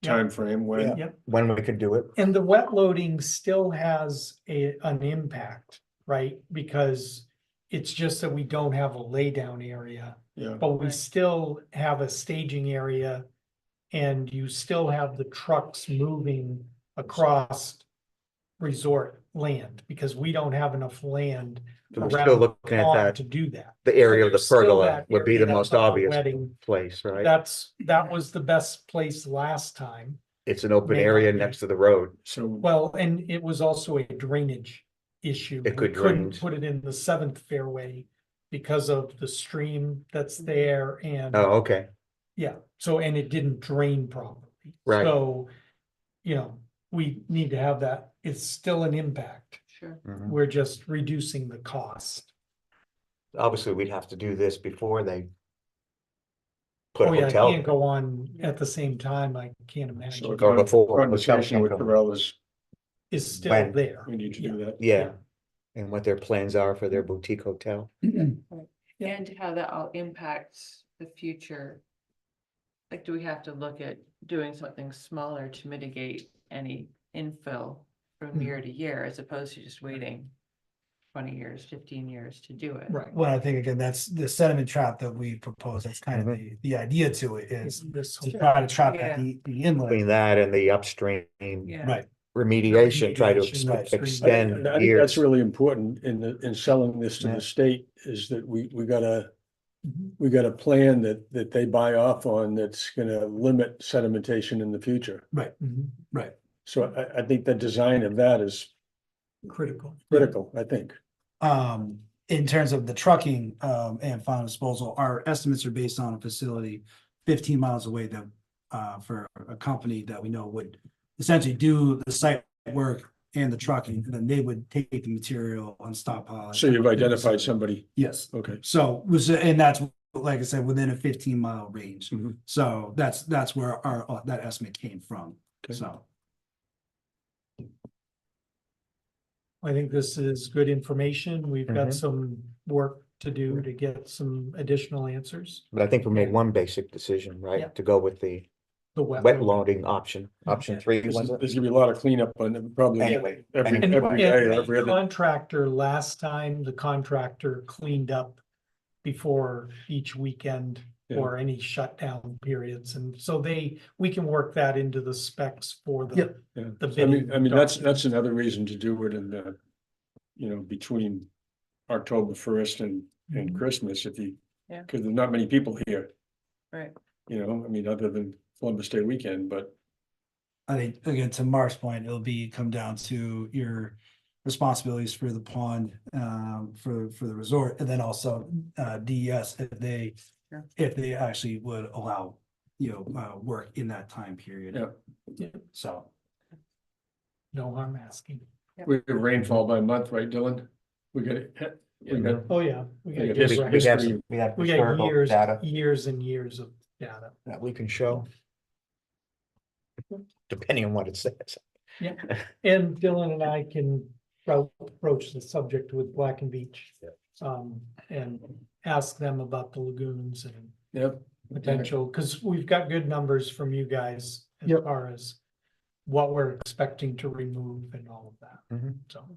Yeah. timeframe, when. Yep. When we could do it. and the wet loading still has an impact, right? Because it's just that we don't have a laydown area. Yeah, But we Right. still have a staging area. And you still have the trucks moving across resort land, because we don't have enough land So we're still around the looking at pond that, to do that. the area of the There's still pergola that would be area the most of the obvious wedding. place, right? That was the best place last time. It's an open may area not be. next to the road. so, Well, and it was also a drainage issue. It could We couldn't drain. put it in the seventh fairway because of the stream that's there and. Oh, okay, Yeah, so, and it didn't drain properly. Right. So, we need to have that, it's still an impact, Sure. Mhm. we're just reducing the cost. Obviously, we'd have to do this before they put Oh a yeah, it hotel. can't go on at the same time, I can't so imagine, a Or before, conversation with hotel. Terrell is, it's still when- there. we need to do that. Yeah, and what their plans are for their boutique hotel. Yeah. And how that all impacts the future. Like, do we have to look at doing something smaller to mitigate any infill from Hmm. year to year, as opposed to just waiting 20 years, 15 years to do it? Right. Well, I think again, that's the sediment trap that we propose. That's kind of the idea to it is This to whole- try to trap Yeah. at the Between inlet. that and the upstream Yeah. Right. remediation, try to Remediation, right. extend I think that's years. really important in selling this to Yeah. the state, is that we gotta, Mhm. we got a plan that they buy off on that's gonna limit sedimentation in the future. Mhm. Right. So I think the design of that is Critical. critical, I think. In terms of the trucking, and final disposal, our estimates are based on a facility 15 miles away that, for a company that we know would essentially do the site work and the trucking, and then they would take the material on stockpile. So you've identified somebody, Yes, okay. so and that's, like I said, within a 15-mile range. Mhm. So that's where our, that estimate came from, Okay. so. I think this is good information, we've got Mhm. some work to do to get some additional answers. But I think we made Yeah. one basic decision, Yeah. right, to go with the The wet loading. loading option, option 3, There's was it? gonna be a lot of cleanup on it, probably Anyway, every And day or and every the other. contractor, last time, the contractor cleaned up before each weekend Yeah. or any shutdown periods, and so we can work that into the specs for the. Yep. Yeah. The I mean, bidding that's documents. another reason to do it in the, between October 1st and Mhm. Christmas, if you, Yeah. because there's not many people here, Right. I mean, other than Columbus Day weekend, but I think, again, to Mark's point, it'll come down to your responsibilities for the pond, for the resort, and then also, DES, Sure. if they actually would allow, work in that time period. Yeah. So, No harm asking. we have rainfall by month, right, Dylan? We got it. We got, Oh, yeah. We Yeah, got this- good We have, history. we have We got historical years, data years and years of data. that we can show. Depending on what it says. Yeah, and Dylan and I can approach the subject with Black and Beach. And ask them about the lagoons and yep, potential, because we've got good numbers from you guys as Yep. far as what we're expecting to remove and all of that, Mhm. so,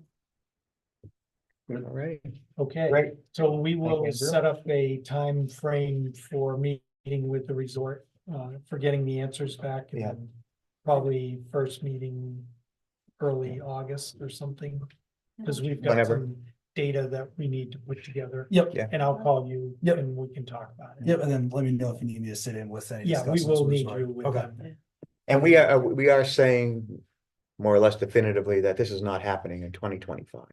All right, okay. great. So we Thank you, will Andrew. set up a time frame for meeting with the resort, for getting the answers back. And Yeah. then probably first meeting early August or something, because we've got Whenever. some data that we need to put together. yep, Yeah. And I'll call you. Yep. And we can talk about it. yep, and then let me know if you need me to sit in with any. Yeah, we discussions will with need resort. you with Okay. them. And we are saying more or less definitively that this is not happening in 2025.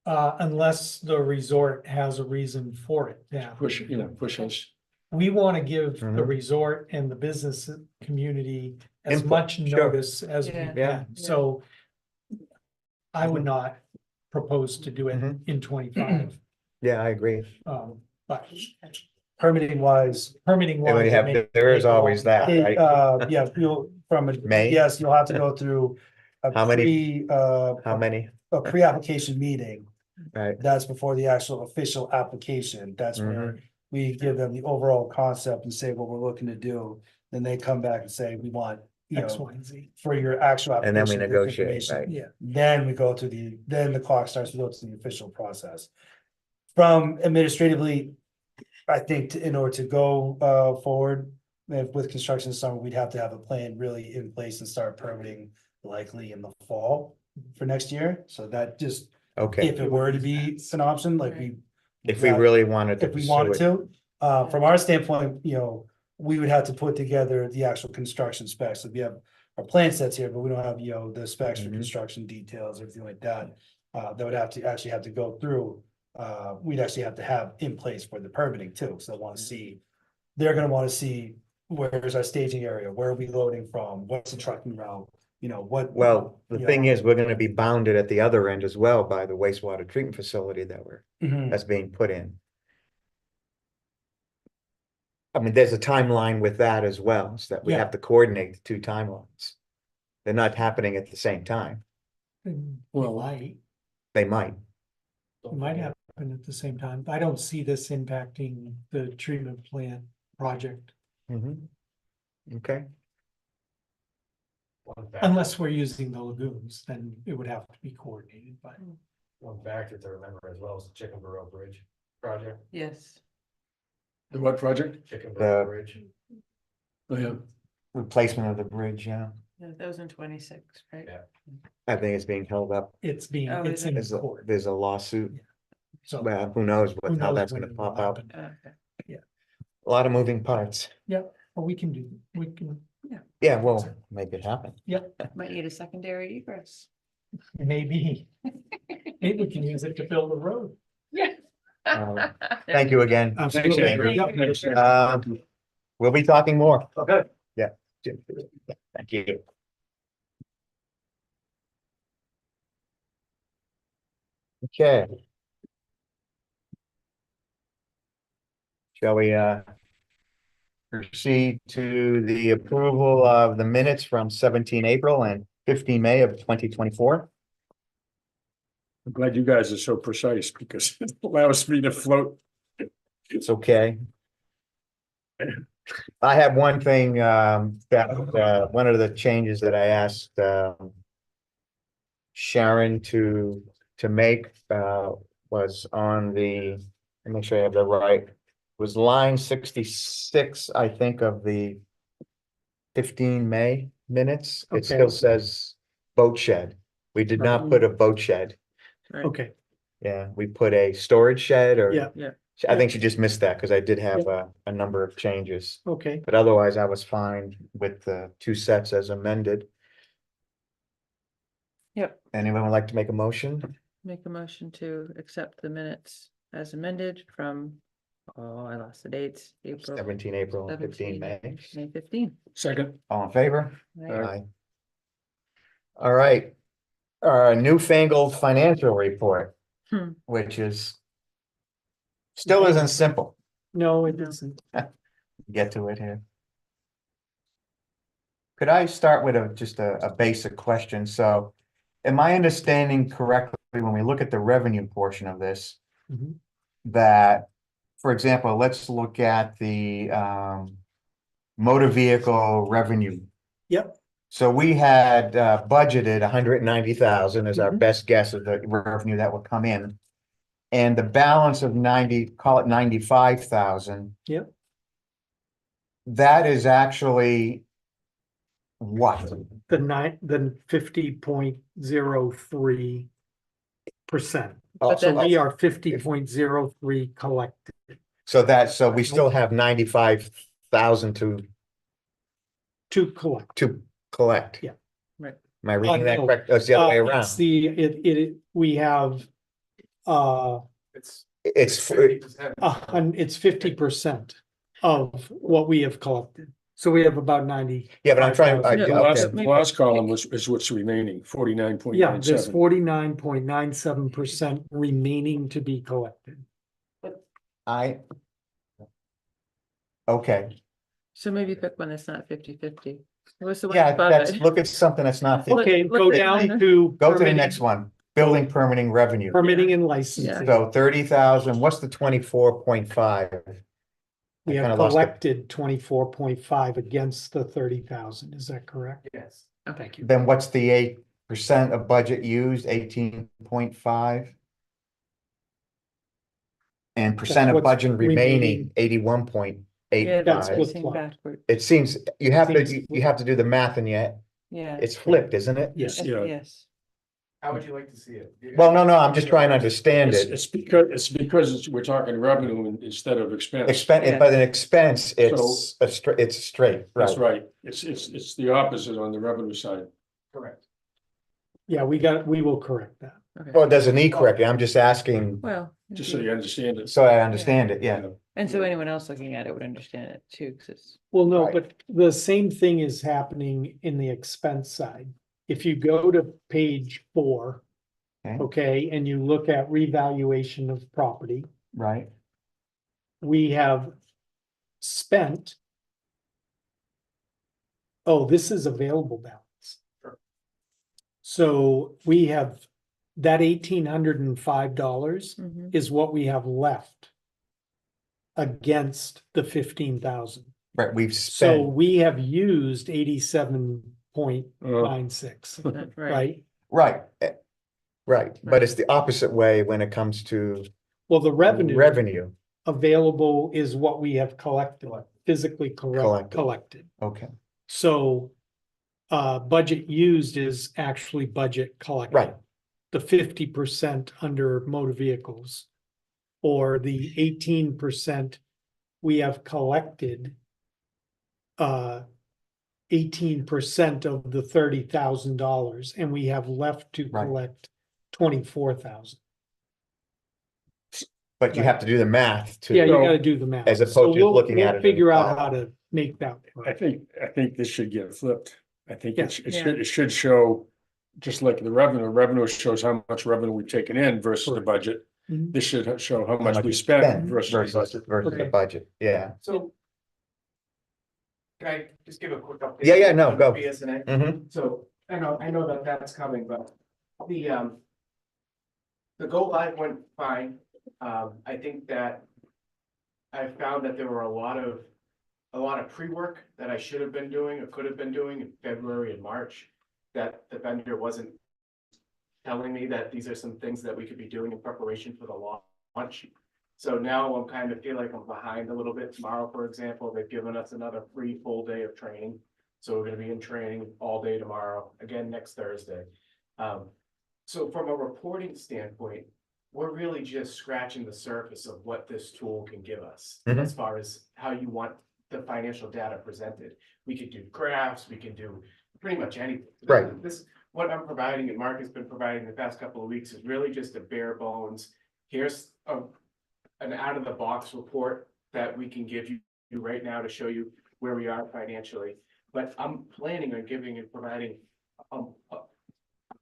Unless the resort has a reason for it. Yeah. Push us. We want to give the Mhm. resort and the business community as Input, much sure. notice as we Yeah. Yeah. can. So I would not propose to do it Mhm. in 25. Yeah, I agree. But permitting wise. And when you have, there is always that, right? Yeah, you'll, from a, May? yes, you'll have to go through a How many? How many? a pre-application meeting. Right, That's before the actual official application. That's where we give them the overall concept and say what we're looking to do. Then they come back and say, we want, X, Y, and Z. for your actual and then we application. this negotiate, information. right? Yeah. Then we go to then the clock starts to go to the official process. From administratively, I think in order to go forward with construction this summer, we'd have to have a plan really in place and start permitting likely in the fall for next year. So that just, Okay, if it were to be an option, like we. if we really wanted to If we pursue wanted it. to, from our standpoint, we would have to put together the actual construction specs. So we have our plan sets here, but we don't have, the specs for Mhm. construction details, everything like that. That would actually have to go through, we'd actually have to have in place for the permitting too. So they want to see, they're gonna want to see where's our staging area, where are we loading from, what's the trucking route, what. Well, the you thing know. is, we're gonna be bounded at the other end as well by the wastewater treatment facility Mhm. that's being put in. I mean, there's a timeline with that as well, so that we Yeah. have to coordinate the two timelines. They're not happening at the same time. Well- They might. It might happen at the same time. I don't see this impacting the treatment plant project Okay, One factor- unless we're using the lagoons, then it would have to be coordinated, but. One factor to remember as well is the Chicken Burrow Bridge project, Yes. The what project? Chicken Burrow The- Bridge. Oh, yeah. replacement of the bridge, yeah. Yeah, that was in 26, right? Yeah. I think it's being held up. It's Oh, it's is in There's a, court, there's a lawsuit. so. Well, who knows who how knows that's when gonna it will pop out. happen. Okay. A lot of moving parts. Yeah, but we can Yeah, we'll make it happen. Might need a secondary egress. maybe. Maybe we can use it to build a road. Thank you again. Absolutely. Andrew. Yep. We'll be talking more. Okay. Yeah. Thank you. Okay. Shall we proceed to the approval of the minutes from 17 April and 15 May of 2024? I'm glad you guys are so precise because it allows me to float. It's okay. I have one thing, that, one of the changes that I asked, Sharon to make, was on the, let me make sure I have that right. Was line 66, I think, of the 15 May minutes. It Okay. still says boat shed. We did not put a boat shed. Okay, Yeah, we put a storage shed or. Yeah. Yeah. I think she just missed that because I did have a number of changes, okay. but otherwise I was fine with the two sets as amended. Yep. Anyone would like to make a motion? Make a motion to accept the minutes as amended from, oh, I lost the dates, April 17 April and 15 17, May. May 15. Second. All in favor? Right. Aye. All right. Our newfangled financial report, Hmm. which is still isn't simple. No, it isn't. Get to it here. Could I start with just a basic question? So am I understanding correctly when we look at the revenue portion of this? Mhm. That, for example, let's look at the motor vehicle revenue. Yep. So we had budgeted 190,000 as our Mhm. best guess of the revenue that would come in. And the balance of 90, call it 95,000. Yep. That is actually what? The 50.03%. Oh, But So then- we are 50.03 collected. so we still have 95,000 To collect. to collect. Yeah. Right. Am I reading that no. correct? Oh, it's the other way It's around. we have, It's It's, it's 50% of what we have collected. So we have about 90. yeah, but I'm trying, No, The okay. last column is what's remaining, 49.97. Yeah, there's 49.97% remaining to be collected. I. Okay, So maybe pick one that's not 50-50. What's the one yeah, above that's, it? look at something that's not, Look- Okay, look go at down mine. to. go to the permitting- next one, building permitting revenue. Permitting and licensing. So 30,000, what's the 24.5? We I have kinda lost it. collected 24.5 against the 30,000. Is that correct? Yes. Thank you. Then what's the 8% of budget used, 18.5? And percent of what's budget remaining, remaining. 81.85. Yeah, That's that's what's what's left. backward. It seems, you have to, Seems- you have to do the math and yet, Yeah. it's flipped, isn't it? Yes. Yeah. Yes. How would you like to see it? Well, no, I'm just trying to understand It's, it. we're talking revenue instead of expense. Expense, but an expense, it's So- it's straight, That's right? right. It's the opposite on the revenue side. Correct. Yeah, we will correct that. Okay. Well, it doesn't need correcting, I'm just asking, Well. Just so you understand it. so I understand it, yeah. And so anyone else looking at it would understand it too, because it's. Well, no, Right. but the same thing is happening in the expense side. If you go to page 4, Okay. okay, and you look at revaluation of property, Right, we have spent. Oh, this is available balance. So we have that $1,805 Mhm. is what we have left against the 15,000. right, we've So spent, we have used 87.96, Right. right? right, right, but it's the opposite way when it comes to Well, the revenue revenue, available is what we have collected, physically Collected. collected. okay, So budget used is actually budget collected. right, The 50% under motor vehicles. Or the 18% we have collected. 18% of the $30,000 and we have left to Right. collect 24,000. but you have to do the math Yeah, to, you gotta do the math. as opposed So to we'll- looking at we'll it in Figure out column. how to make that. I think this should get flipped. I think Yeah. it should show, just like the revenue shows how much revenue we've taken in versus the Correct. budget. Mhm. This should show how how much much we you spent versus the versus budget. the Okay. budget, yeah. So. Can I just give a quick update? Yeah, no, on go. BSNA? Mm-hmm, So I know that that's coming, but the go live went fine. I think that I found that there were a lot of pre-work that I should have been doing or could have been doing in February and March that the vendor wasn't telling me that these are some things that we could be doing in preparation for the launch. So now I'm kind of feel like I'm behind a little bit. Tomorrow, for example, they've given us another free full day of training. So we're gonna be in training all day tomorrow, again next Thursday. So from a reporting standpoint, we're really just scratching the surface of what this tool can give us. Mhm. As far as how you want the financial data presented. We could do graphs, we can do pretty much anything. Right. This, what I'm providing and Mark has been providing the past couple of weeks is really just a bare bones. Here's an out of the box report that we can give you right now to show you where we are financially. But I'm planning on giving and providing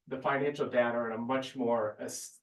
the financial data in a much more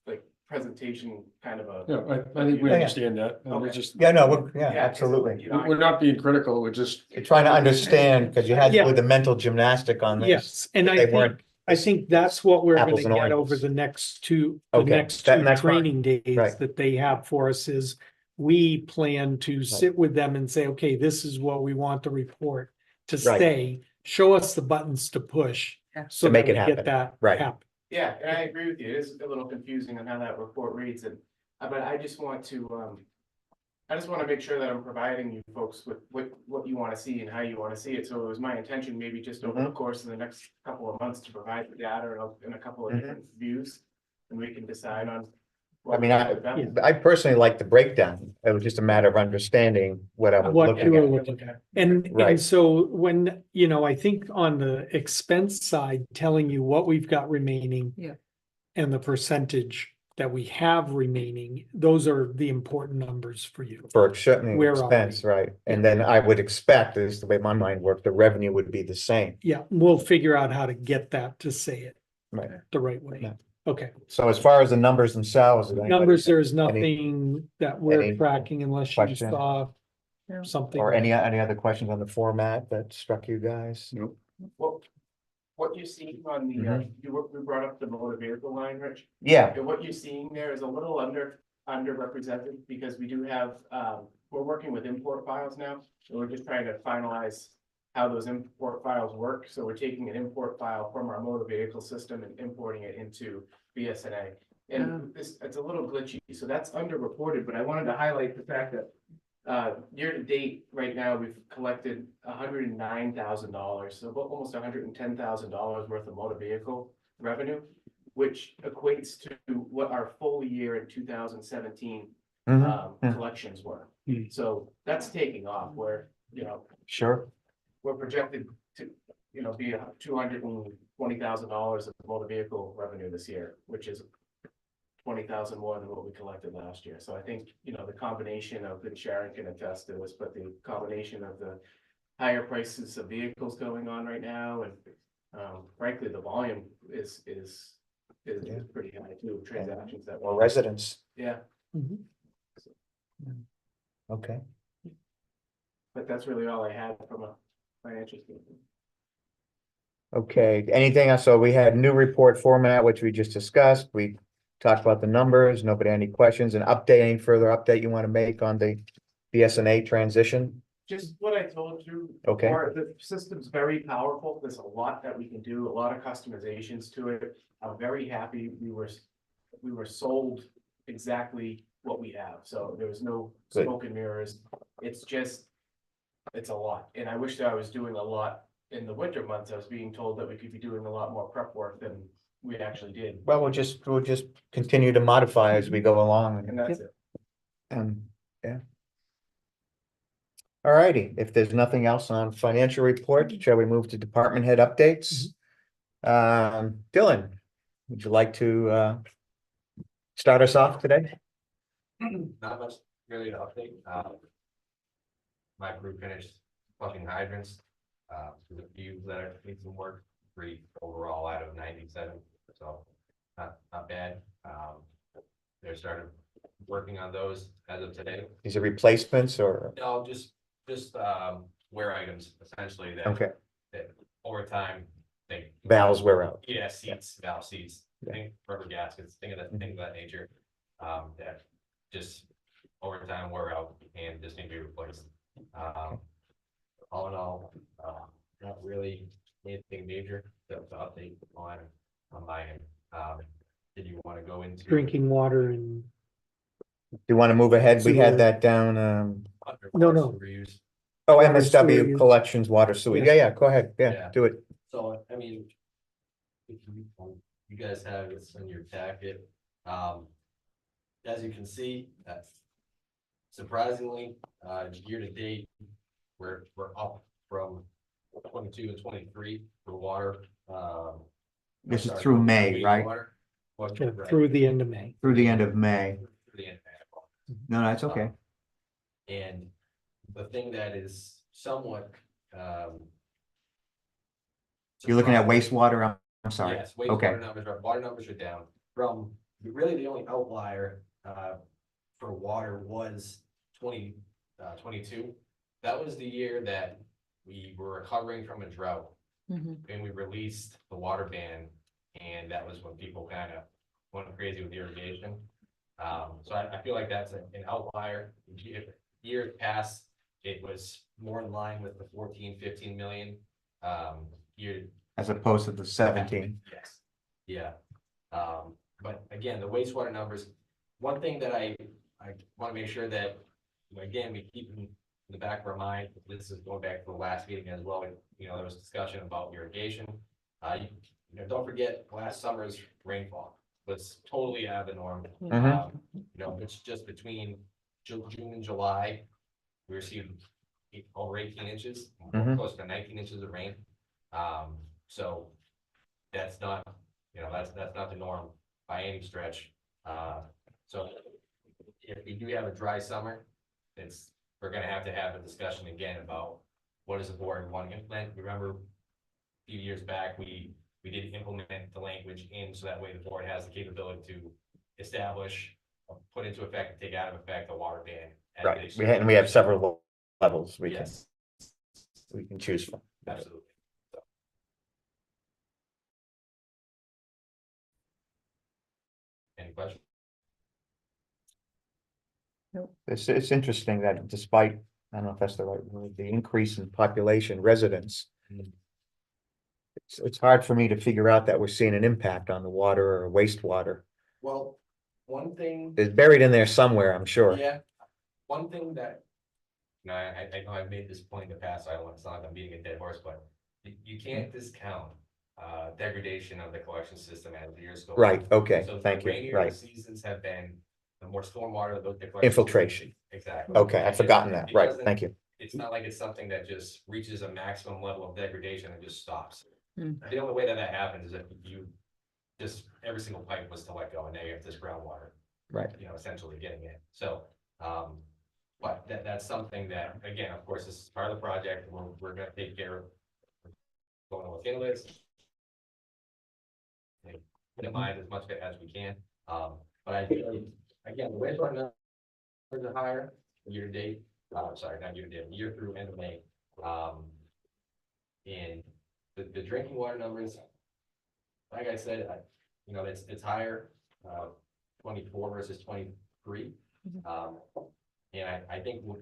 like presentation kind of a. Yeah, I think we Yeah, yeah. understand that. And we're Okay. just, yeah, no, yeah, Yeah, absolutely. you know, we're not being critical, we're just. You're trying to understand, because you had to Yeah. do the mental gymnastic on this. Yes, and They I weren't think that's what we're gonna apples and get over oranges. the next two, Okay, that's fine. training days Right. that they have for us is. We plan to sit with them and say, okay, this is what we want the report to Right. say, show us the buttons to push. Yeah. So To make that it we happen. get that Right. happen. Yeah, and I agree with you. It is a little confusing on how that report reads and, but I just want to, I just want to make sure that I'm providing you folks with what you want to see and how you want to see it. So it was my intention, maybe just over the course of the next couple of months to provide the data in a couple of Mhm. different views. And we can decide on I mean, Yeah. I personally like the breakdown. It was just a matter of understanding what I was What looking you were at. looking at. And Right. so when, I think on the expense side, telling you what we've got remaining. Yeah. And the percentage that we have remaining, those are the important numbers for you. For certainly Where are expense, we? right? And then I would expect, is the way my mind worked, the revenue would be the same. Yeah, we'll figure out how to get that to say it Right. the right way. Yeah. Okay, So as far as the numbers themselves. is anybody- numbers, there is any- nothing that we're any tracking unless you question? saw No. something. Or that- any other questions on the format that struck you guys? Nope. What you see on the, we brought up the motor vehicle line, Rich. Yeah, And what you're seeing there is a little underrepresented because we do have, we're working with import files now. And we're just trying to finalize how those import files work. So we're taking an import file from our motor vehicle system and importing it into BSNA. And it's a little glitchy, so that's underreported, but I wanted to highlight the fact that year to date, right now, we've collected $109,000, so about almost $110,000 worth of motor vehicle revenue, which equates to what our full year in 2017 mhm, collections were. Hmm. So that's taking off where, sure. we're projected to, be $220,000 of motor vehicle revenue this year, which is 20,000 more than what we collected last year. So I think, the combination of, and Sharon can attest to this, but the combination of the higher prices of vehicles going on right now, and frankly, the volume is Yeah. pretty high too, transactions that. Or residents, Yeah, Mhm. okay. but that's really all I had from a financial standpoint. Okay, anything else? So we had new report format, which we just discussed. We talked about the numbers. Nobody any questions? An update, any further update you want to make on the BSNA transition? Just what I told you. Okay. before, the system's very powerful. There's a lot that we can do, a lot of customizations to it. I'm very happy we were sold exactly what we have. So there was no Good. smoke and mirrors. It's a lot. And I wish that I was doing a lot in the winter months. I was being told that we could be doing a lot more prep work than we actually did. Well, we'll just continue to modify as we go along. And that's it. Yeah. All righty, if there's nothing else on financial report, shall we move to department head updates? Dylan, would you like to start us off today? Not much really to update. My crew finished flushing hydrants. There's a few that need some work, 3 overall out of 97, so not bad. They started working on those as of today. These are replacements or, No, just wear items essentially that okay, over time they. valves wear out. Yeah, seats, valve seats, Yeah. think rubber gaskets, things of that nature. That just over time wear out and just need to be replaced. All in all, not really anything major to update on my end. Did you want to go into? Drinking water and, Do you want to move ahead? We had Sewer. that down, No. Reuse. oh, Water, sewer MSW use. collections, water sewer. Yeah. Yeah, go ahead. Yeah, Yeah. do it. So, I mean, if you guys have it in your packet, as you can see, that's surprisingly, year to date, we're up from 22 and 23 for water. This is sorry, through May, right? wastewater. Well, yeah, right, through the end of May. Through the end of May. through the end of May. No, that's okay. And the thing that is somewhat, You're looking at surprising- wastewater, I'm sorry. Yes, Okay. water numbers are down from, really the only outlier, for water was 2022. That was the year that we were recovering from a drought Mhm. and we released the water ban. And that was when people kind of went crazy with irrigation. So I feel like that's an outlier. If years past, it was more in line with the 14, 15 million, year. As opposed to the 17. Yes, yeah. But again, the wastewater numbers, one thing that I want to make sure that, again, we keep in the back of our mind, this is going back to the last meeting as well, there was discussion about irrigation. Don't forget last summer's rainfall. was totally out of the norm. Mhm. You know, it's just between June and July, we received over 18 inches, Mhm. close to 19 inches of rain. So that's not, you know, that's not the norm by any stretch. So if we do have a dry summer, we're gonna have to have a discussion again about what does the board want to implement. Remember, a few years back, we did implement the language in, so that way the board has the capability to establish, put into effect, and take out of effect a water ban. as Right, they- and we have several levels Yes, we can choose from. absolutely. Any questions? It's interesting that despite, I don't know if that's the right word, the increase in population residents. It's hard for me to figure out that we're seeing an impact on the water or wastewater. Well, one thing. It's buried in there somewhere, I'm sure. Yeah, one thing that, you know, I know I've made this point in the past, so I don't want to sound like I'm beating a dead horse, but you can't discount degradation of the collection system as the years go on. Right, okay, So the thank you, rainier the right. seasons have been, the more stormwater the collection. Infiltration. system- Exactly. Okay, I've forgotten that, It right, doesn't- thank you. It's not like it's something that just reaches a maximum level of degradation and just stops. Hmm. The only way that happens is if you just, every single pipe was to let go and now you have this groundwater. Right. You know, essentially getting it. So, but that's something that, again, of course, this is part of the project. We're gonna take care of. Going to look into this. Minimize as much as we can. But I think, again, the wastewater numbers are higher year to date. Sorry, not year to date, year through end of May. And the drinking water numbers, like I said, you know, it's higher, 24 versus 23. And I think we'll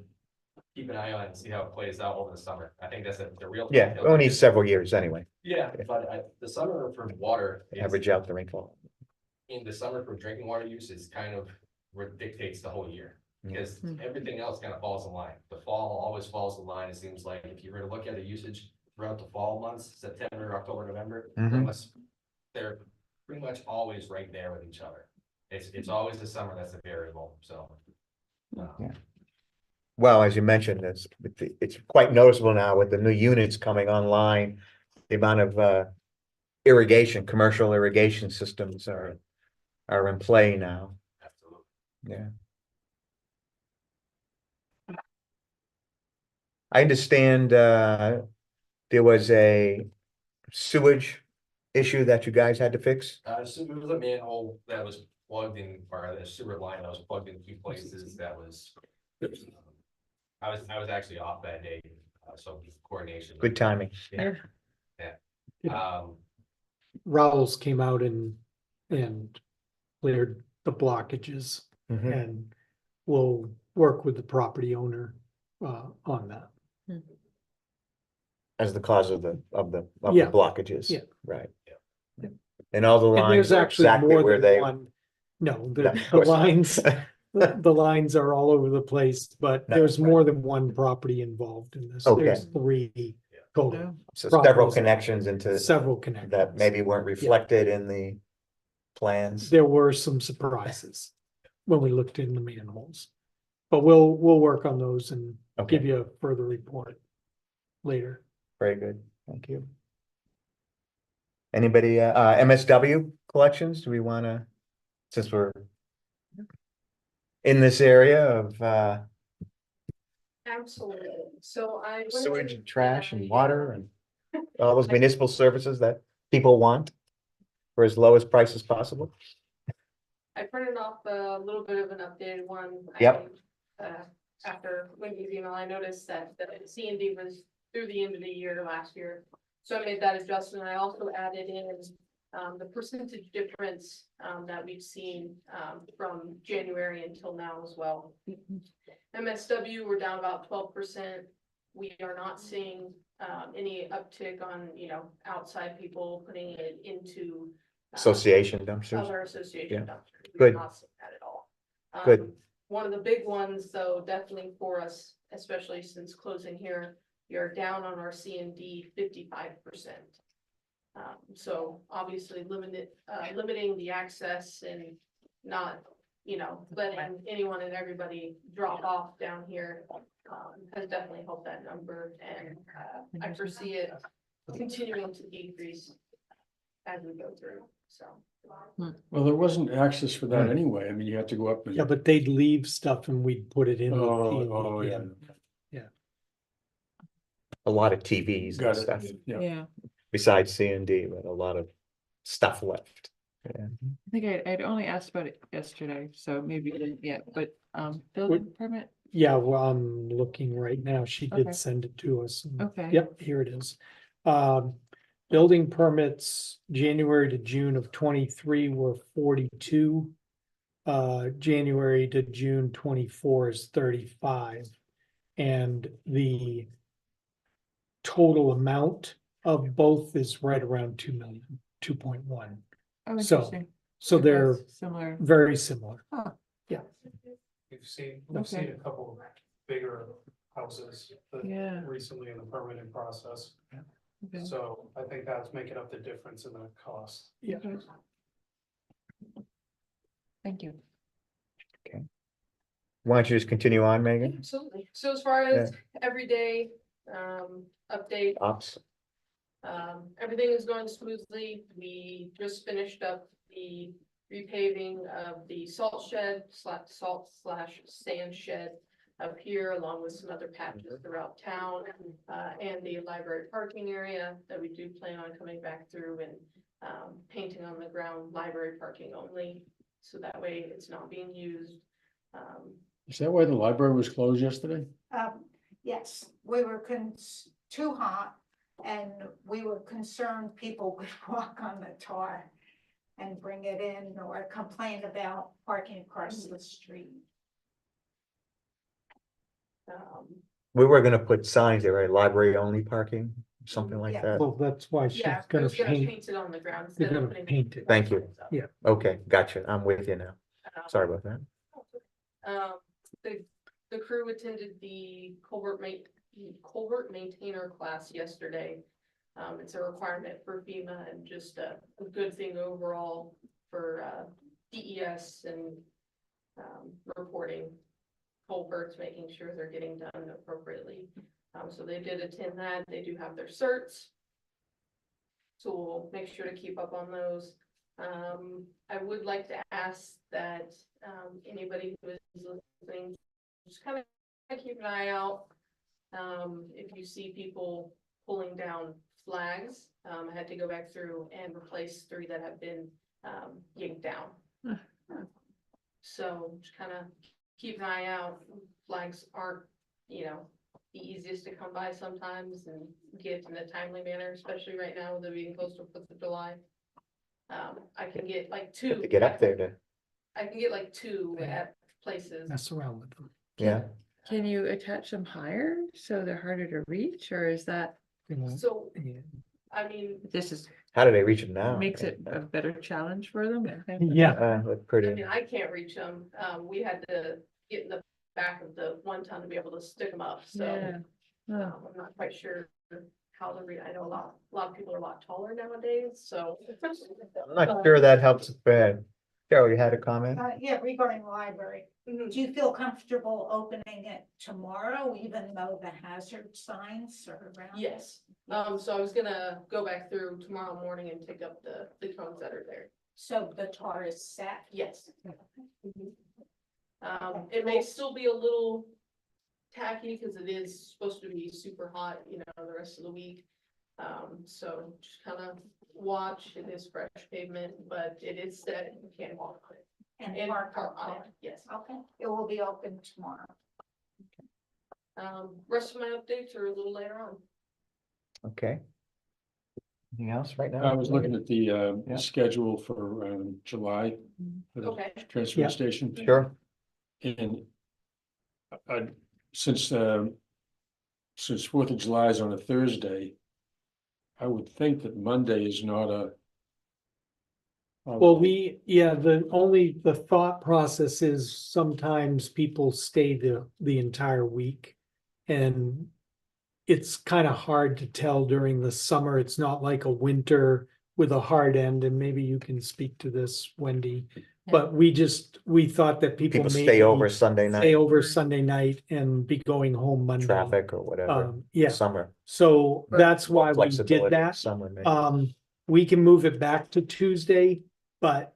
keep an eye on it and see how it plays out over the summer. I think that's the real. Yeah, we'll need several years anyway, Yeah, but the summer for water, average out the rainfall. in the summer for drinking water use is kind of what dictates the whole year. Because everything else kind of falls in line. The fall always falls in line. It seems like if you were to look at the usage throughout the fall months, September, October, November, they're pretty much always right there with each other. It's always the summer that's the variable, so. Yeah. Well, as you mentioned, it's quite noticeable now with the new units coming online. The amount of irrigation, commercial irrigation systems are in play now. Absolutely. Yeah. I understand there was a sewage issue that you guys had to fix. So there was a manhole that was plugged in, or a sewer line that was plugged in two places that was. I was actually off that day, so coordination. Good timing. Yeah. Rowell's came out and cleared the blockages Mhm. and we'll work with the property owner on that. As the cause of the Yeah. blockages. Yeah. Right. Yeah. And all the And lines there's are actually exactly more where than they. one. No, No, the of the course not. lines, the lines are all over the place, but No, there's right. more than one property involved in this. Okay. There's three total, So several properties. connections into several connections. that maybe weren't reflected in the plans. There were some surprises when we looked in the manholes. But we'll work on those and give Okay, you a further report later. very good. Thank you. Anybody, MSW collections? Do we want to, since we're in this area of Absolutely. So I. went sewage in and trash and I, water and all those municipal services that people want for as low as price as possible? I printed off a little bit of an updated one. Yep. After Wendy's email, I noticed that the C&D was through the end of the year last year. So I made that adjustment. I also added in the percentage difference that we've seen from January until now as well. MSW, we're down about 12%. We are not seeing any uptick on, outside people putting it into Association dumpsters? other association dumpsters. We Good. are not seeing that at all. Good. One of the big ones, though, definitely for us, especially since closing here, we are down on our C&D 55%. So obviously limiting the access and not, letting anyone and everybody drop off down here has definitely helped that number, and I foresee it continuing to decrease as we go through, so. Well, there wasn't access for that anyway. I mean, you had to go up and. Yeah, but they'd leave stuff and we'd put it in. the Oh, P&D. yeah. A lot of TVs and Got stuff, it, yeah. Yeah, besides C&D, but a lot of stuff left. Yeah. I think I'd only asked about it yesterday, so maybe you didn't yet, but, building permit, Yeah, well, I'm looking right now. She Okay. did send it to us. and- okay. Yep, here it is. Building permits, January to June of 23 were 42. January to June 24 is 35. And the total amount of both is right around 2 million, 2.1. Oh, So- interesting. So It they're was Similar. very similar. We've seen Okay. a couple of bigger houses that Yeah. recently in the permitting process. Okay. So I think that's making up the difference in the cost. Yeah. Okay. Thank you. Why don't you just continue on, Megan? Absolutely. So as far as everyday, update, Ops. everything is going smoothly. We just finished up the repaving of the salt shed /sand shed up here, along with some other patches throughout town, and the library parking area that we do plan on coming back through and painting on the ground, library parking only, so that way it's not being used. Is that why the library was closed yesterday? Yes, we were too hot, and we were concerned people would walk on the tar and bring it in or complain about parking across the street. We were gonna put signs there, right? Library only parking, something like Yeah. that. Well, that's why she's Yeah, I gonna was gonna paint. paint it on the ground. They're instead of gonna putting paint it. Thank you. signs up. Yeah. Okay, gotcha. I'm with you now. Um, Sorry about that. The crew attended the culvert maintainer class yesterday. It's a requirement for FEMA and just a good thing overall for DES and reporting culverts, making sure they're getting done appropriately. So they did attend that. They do have their certs. So we'll make sure to keep up on those. I would like to ask that anybody who is listening, just kind of keep an eye out. If you see people pulling down flags, I had to go back through and replace 3 that have been yanked down. So just kind of keep an eye out. Flags aren't, the easiest to come by sometimes and get in a timely manner, especially right now with it being close to 4th of July. I can get like 2. To get up there to, I can get like 2 at places. Mess around with them. yeah. Can you attach them higher so they're harder to reach, or is that, You know, So, yeah. I mean, this is, How do they reach them now? makes it a better challenge for them? Yeah, That's I pretty, mean, I can't reach them. We had to get in the back of the 1-ton to be able to stick them up, so. Yeah. Oh, I'm not quite sure how I know a lot of people are a lot taller nowadays, so. I'm not sure that helps. Bad. Carol, you had a comment? Yeah, regarding the library, Mhm. do you feel comfortable opening it tomorrow, even though the hazard signs are around? Yes, so I was gonna go back through tomorrow morning and pick up the cones that are there. So the tar is set? Yes. Mhm. It may still be a little tacky because it is supposed to be super hot, the rest of the week. So just kind of watch. It is fresh pavement, but it is set. You can't walk on it. And park on it, on it? yes. Okay, it will be open tomorrow. Rest of my updates are a little later on. Okay. Anything else right now? I was looking at the Yeah. schedule for July. For the Okay. transfer Yeah. station. Sure. And since 4th of July is on a Thursday, I would think that Monday is not a. well, the thought process is sometimes people stay the entire week. And it's kind of hard to tell during the summer. It's not like a winter with a hard end, and maybe you can speak to this, Wendy. But we thought that people People may stay over Sunday stay night, over Sunday night and be going home Monday. traffic or whatever, Yeah, summer. so that's why we Flexibility, did that. Summer, maybe. We can move it back to Tuesday, but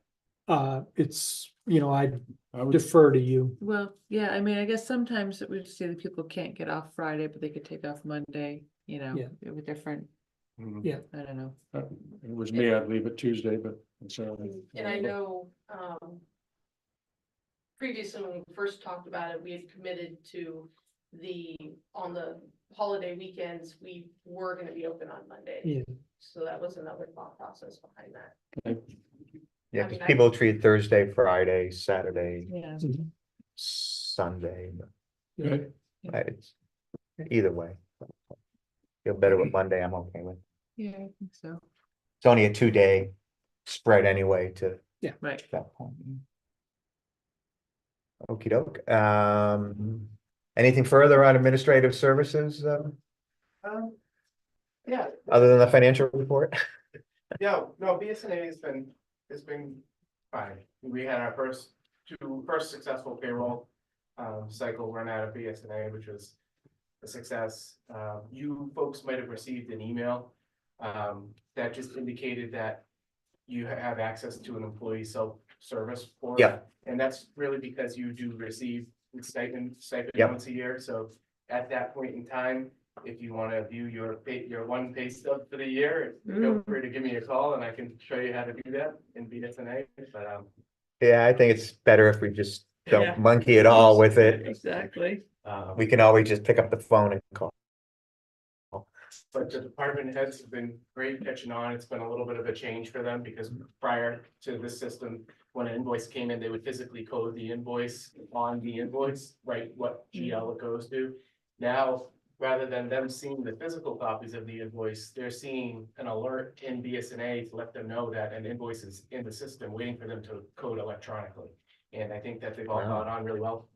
it's, I would, defer to you. Well, yeah, I mean, I guess sometimes it would say that people can't get off Friday, but they could take off Monday, Yeah. it was different, mm, I don't know. it was me, I'd leave it Tuesday, but it's. And I know, previously when we first talked about it, we had committed to on the holiday weekends, we were gonna be open on Monday. Yeah. So that was another thought process behind that. Yeah, I mean, because people treat Thursday, Friday, Saturday, Yeah. Sunday, Okay. it's either way. Feel better with Monday, I'm okay with. Yeah, I think so. It's only a 2-day spread anyway to Right. that point. Okey doke. Anything further on administrative services, Yeah, other than the financial report? yeah, no, BSNA has been fine. We had our first successful payroll cycle run out of BSNA, which was a success. You folks might have received an email that just indicated that you have access to an employee self-service portal. Yeah. And that's really because you do receive stipend Yep. once a year. So at that point in time, if you want to view your one pay stub for the year, feel free to give me a call and I can show you how to do that in BSNA. But Yeah, I think it's better if we just don't Yeah. monkey at all with it. Exactly. We can always just pick up the phone and call. But the department heads have been great catching on. It's been a little bit of a change for them because prior to this system, when an invoice came in, they would physically code the invoice on the invoice, write what GL it goes to. Now, rather than them seeing the physical copies of the invoice, they're seeing an alert in BSNA to let them know that an invoice is in the system, waiting for them to code electronically. And I think that they've all Wow. gone on really well.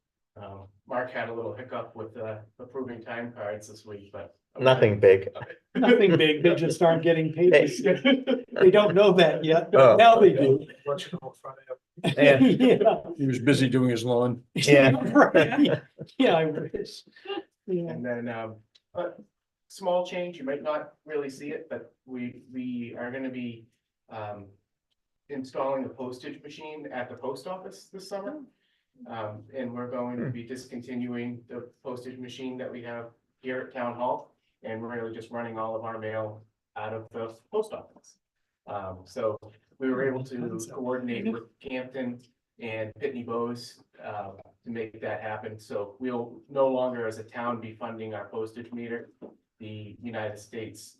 Mark had a little hiccup with approving time cards this week, but. Nothing big. Nothing big, they just aren't getting paid. They don't know that yet, Oh. now they do. Let you know Friday. Yeah. Yeah. He was busy doing his lawn. Yeah. Right. Yeah, I wish. Yeah. And then, small change, you might not really see it, but we are gonna be, installing a postage machine at the post office this summer. And we're going to be discontinuing the postage machine that we have here at Town Hall. And we're really just running all of our mail out of the post office. So we were able to coordinate with Campton and Pitney Bowes to make that happen. So we'll no longer as a town be funding our postage meter. The United States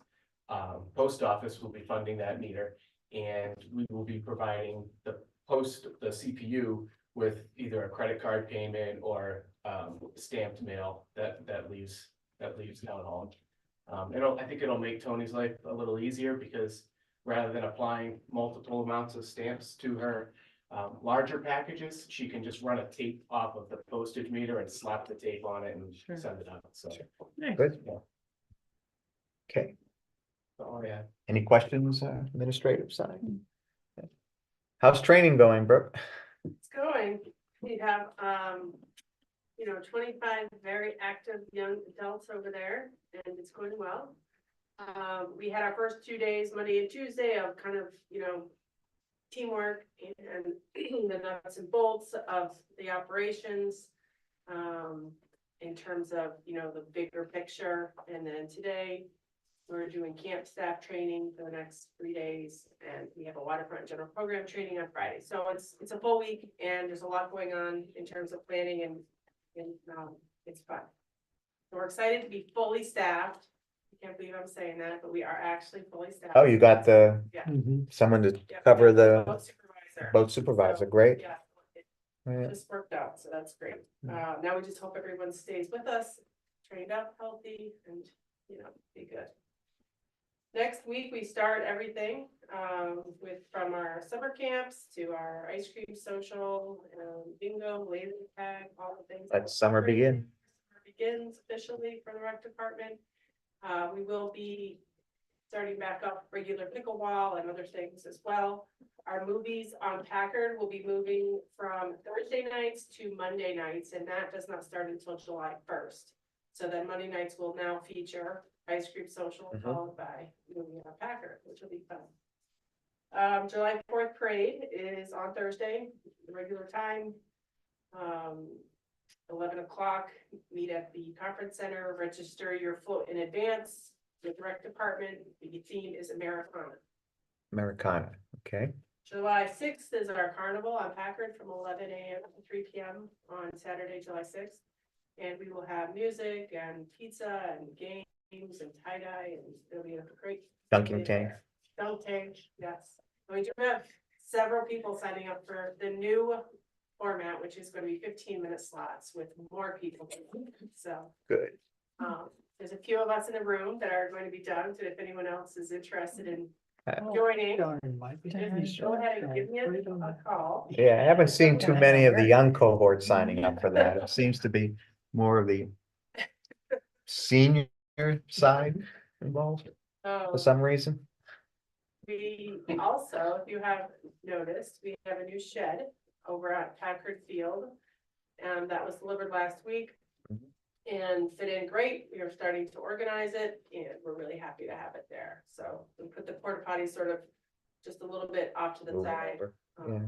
Post Office will be funding that meter. And we will be providing the CPU with either a credit card payment or stamped mail that leaves Town Hall. I think it'll make Tony's life a little easier because rather than applying multiple amounts of stamps to her larger packages, she can just run a tape off of the postage meter and slap the tape on it and Sure. send it out. So, Nice. Good. Okay, oh yeah. any questions, administrative side? How's training going, Brooke? It's going. We have, 25 very active young adults over there, and it's going well. We had our first 2 days, Monday and Tuesday, of kind of, teamwork and the nuts and bolts of the operations. In terms of, the bigger picture. And then today, we're doing camp staff training for the next 3 days, and we have a waterfront general program training on Friday. So it's a full week, and there's a lot going on in terms of planning and it's fun. So we're excited to be fully staffed. I can't believe I'm saying that, but we are actually fully staffed. Oh, you got Yeah. someone to Yeah, cover we got the boat supervisor. boat supervisor, great. Yeah, it Yeah. just worked out, so that's great. Now we just hope everyone stays with us, trained up, healthy, and, be good. Next week, we start everything, from our summer camps to our ice cream social, bingo, laser tag, all the things. Let summer begin. Summer begins officially for the rec department. We will be starting back up regular pickleball and other things as well. Our movies on Packard will be moving from Thursday nights to Monday nights, and that does not start until July 1st. So then Monday nights will now feature Ice Cream Social, Mhm. followed by movie on Packard, which will be fun. July 4th parade is on Thursday, the regular time. 11 o'clock, meet at the conference center, register your float in advance. The rec department, the theme is Americana. Americana, okay, July 6th is our carnival on Packard from 11 a.m. to 3 p.m. on Saturday, July 6th. And we will have music and pizza and games and tie-dye, and it'll be a great. Dunking day tank. there. Dunk tank, yes. And we do have several people signing up for the new format, which is going to be 15-minute slots with more people. So Good. there's a few of us in the room that are going to be done, so if anyone else is interested in Oh, joining, darn, might be. just go ahead and give me a call. Yeah, I haven't seen too many of the young cohort signing up for that. It seems to be more of the senior side involved for some reason. We also, if you have noticed, we have a new shed over at Packard Field. And that was delivered last week and fit in great. We are starting to organize it and we're really happy to have it there. So we put the porta potties sort of just a little bit off to the Moving side. over, yeah.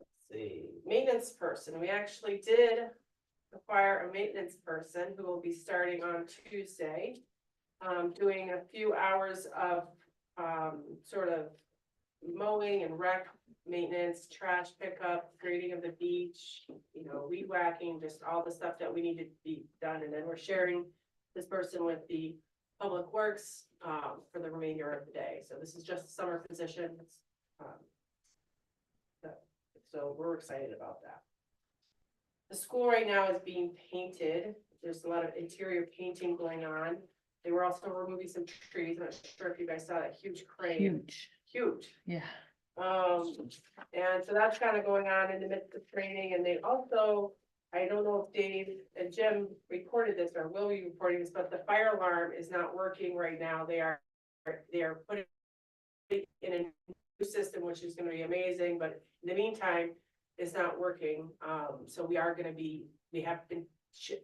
Let's see, maintenance person. We actually did acquire a maintenance person who will be starting on Tuesday. Doing a few hours of, sort of mowing and rec maintenance, trash pickup, grading of the beach, weed whacking, just all the stuff that we need to be done. And then we're sharing this person with the Public Works, for the remainder of the day. So this is just a summer position. So we're excited about that. The school right now is being painted. There's a lot of interior painting going on. They were also removing some trees. I'm not sure if you guys saw that huge crane. Huge. Yeah. And so that's kind of going on in the midst of training. And they also, I don't know if Dave and Jim reported this or will be reporting this, but the fire alarm is not working right now. They are putting in a new system, which is going to be amazing, but in the meantime, it's not working. So we have been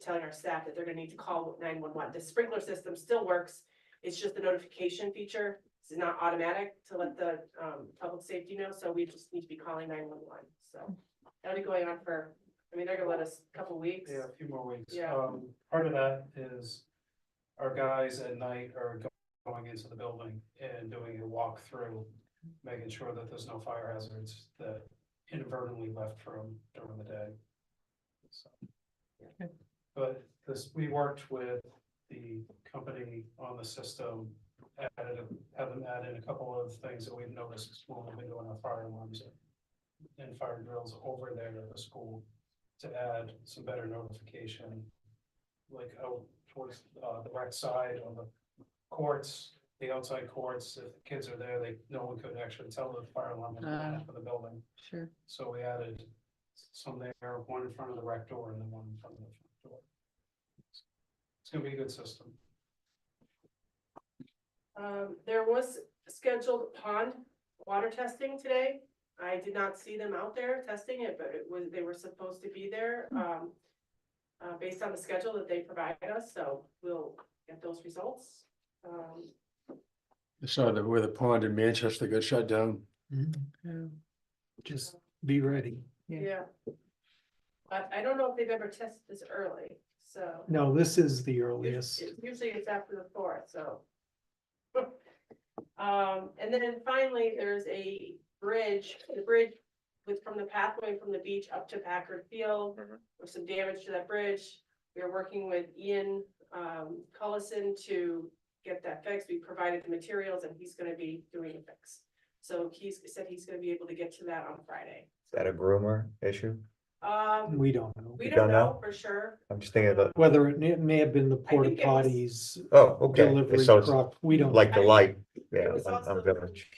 telling our staff that they're gonna need to call 911. The sprinkler system still works. It's just the notification feature. It's not automatic to let the public safety know. So we just need to be calling 911. So that'll be going on for, they're gonna let us a couple weeks. Yeah, a few more weeks. Yeah. Part of that is our guys at night are going into the building and doing a walkthrough, making sure that there's no fire hazards that inadvertently left from during the day. So, but we worked with the company on the system, have them add in a couple of things that we've noticed when we've been doing our fire alarms and fire drills over there at the school to add some better notification, like out towards the rec side on the courts, the outside courts. If the kids are there, no one could actually tell the fire alarm was going off for the building. Sure. So we added some there, one in front of the rec door and then one in front of the front door. It's gonna be a good system. There was scheduled pond water testing today. I did not see them out there testing it, but they were supposed to be there, based on the schedule that they provided us. So we'll get those results. I saw that where the pond in Manchester got shut down. Just be ready. Yeah. But I don't know if they've ever tested this early, so. No, this is the earliest. Usually it's after the 4th, so. And then finally, there's a bridge, from the pathway from the beach up to Packard Field, with some damage to that bridge. We are working with Ian, Cullison to get that fixed. We provided the materials and he's gonna be doing the fix. So he said he's gonna be able to get to that on Friday. Is that a groomer issue? We don't know. We You don't don't know know? for sure. I'm just thinking about, Whether it may have been the porta think it was- potties oh, okay, delivery so it's truck. We don't. like the light, yeah, It was also I'm village.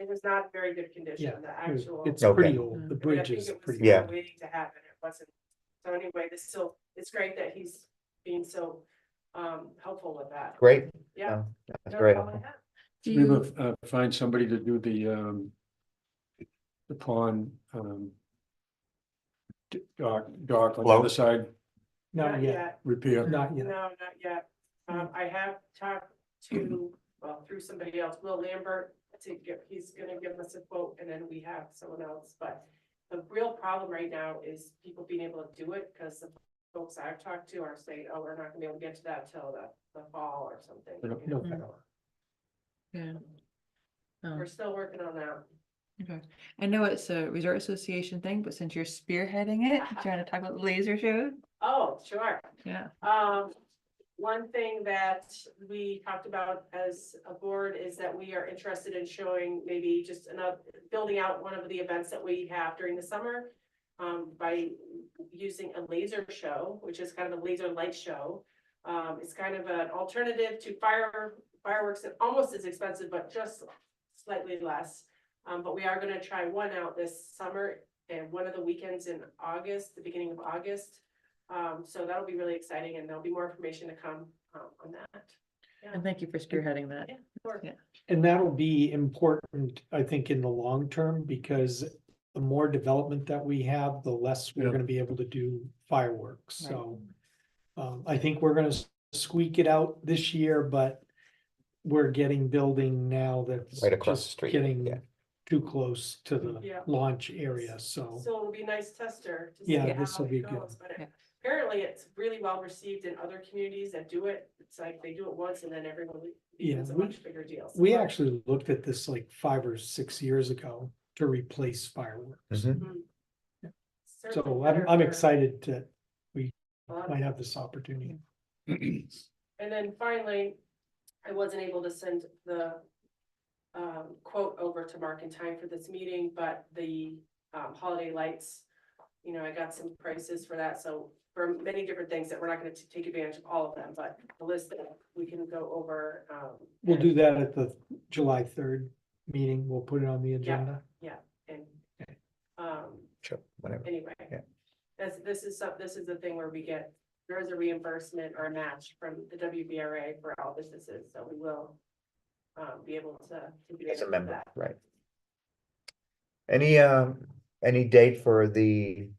it was not in very good Yeah, condition, the it was- actual. it's Okay. pretty old. The I mean, I bridge think is it was pretty. Yeah. Waiting to happen, it wasn't So anyway, it's great that he's being so, helpful with that. Great. Yeah. No, That's No, great. all I have. Do We you, will find somebody to do the pond, dock on the other Float. side Not yet, repair. not No, yet. not yet. I have talked to, well, through somebody else, Will Lambert, he's gonna give us a quote, and then we have someone else, but the real problem right now is people being able to do it, because the folks I've talked to are saying, oh, we're not gonna be able to get to that till the fall or something. you know, so yeah. We're still working on that. Okay. I know it's a resort association thing, but since you're spearheading it, trying to talk about the laser show. Oh, sure. Yeah. One thing that we talked about as a board is that we are interested in showing maybe just another, building out one of the events that we have during the summer. By using a laser show, which is kind of a laser light show. It's kind of an alternative to fireworks, that almost as expensive, but just slightly less. But we are gonna try one out this summer and one of the weekends in August, the beginning of August. So that'll be really exciting, and there'll be more information to come on that. And thank you for spearheading that. Yeah, sure. Yeah. And that'll be important, I think, in the long term, because the more development that we have, the less we're Yeah. gonna be able to do fireworks, Right. so. I think we're gonna squeak it out this year, but we're getting building now that's Right across the just street, getting yeah. too close to the Yeah. launch area, so. So it'll be a nice tester to see Yeah, how this'll be it goes, good. but Yeah. apparently it's really well received in other communities that do it. It's like they do it once and then everyone, Yeah, it's a we- much bigger deal. So We we're- actually looked at this like 5 or 6 years ago to replace fireworks. Mhm. So Certainly better I'm for excited to, a lot of might have this opportunity. And then finally, I wasn't able to send the quote over to Mark in time for this meeting, but the holiday lights, you know, I got some prices for that, so for many different things that we're not gonna take advantage of all of them, but the list that we can go over. We'll do that at the July 3rd meeting. We'll put it on the agenda. And Sure, whatever. anyway. Yeah. This is the thing where there is a reimbursement or a match from the WBRA for all businesses, so we will be able to. take As a advantage of member, that. right. Any date for the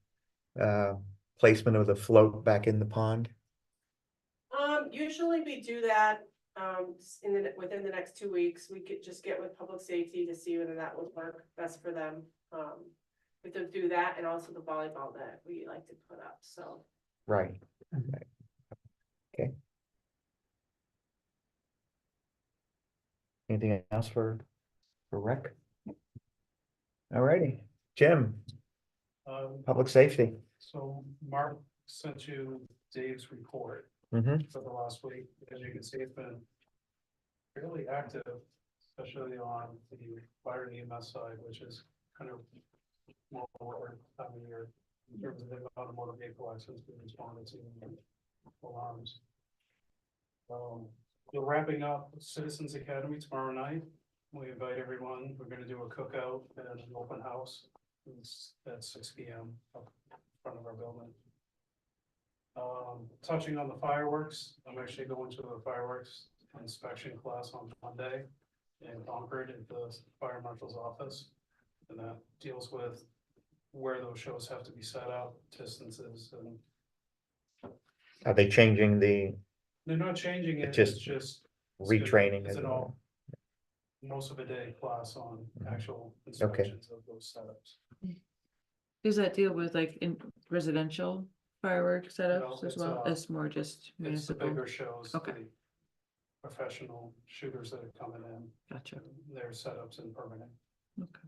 placement of the float back in the pond? Usually we do that within the next 2 weeks. We could just get with public safety to see whether that would work best for them. We could do that, and also the volleyball that we like to put up, so. Right. Right. Okay. Anything else for rec? Alrighty, Jim, public safety. So Mark sent you Dave's report Mm-hmm. for the last week. As you can see, it's been fairly active, especially on the fire and EMS side, which is kind of more time of year in terms of the amount of motor vehicle accidents being responded to and alarms. We're wrapping up Citizens Academy tomorrow night. We invite everyone. We're gonna do a cookout and an open house. It's at 6 p.m. up in front of our building. Touching on the fireworks, I'm actually going to a fireworks inspection class on Monday in Concord at the fire marshal's office. And that deals with where those shows have to be set up, distances, and Are they changing the they're not changing it, It's it's just just. retraining? It's and an all? all, most of a day class on Mhm. actual inspections of those setups. Does that deal with like in residential firework setups as it's, well? It's more just It's the municipal. bigger shows. Okay. The professional shooters that are coming in, Gotcha. their setups and permitting. Okay.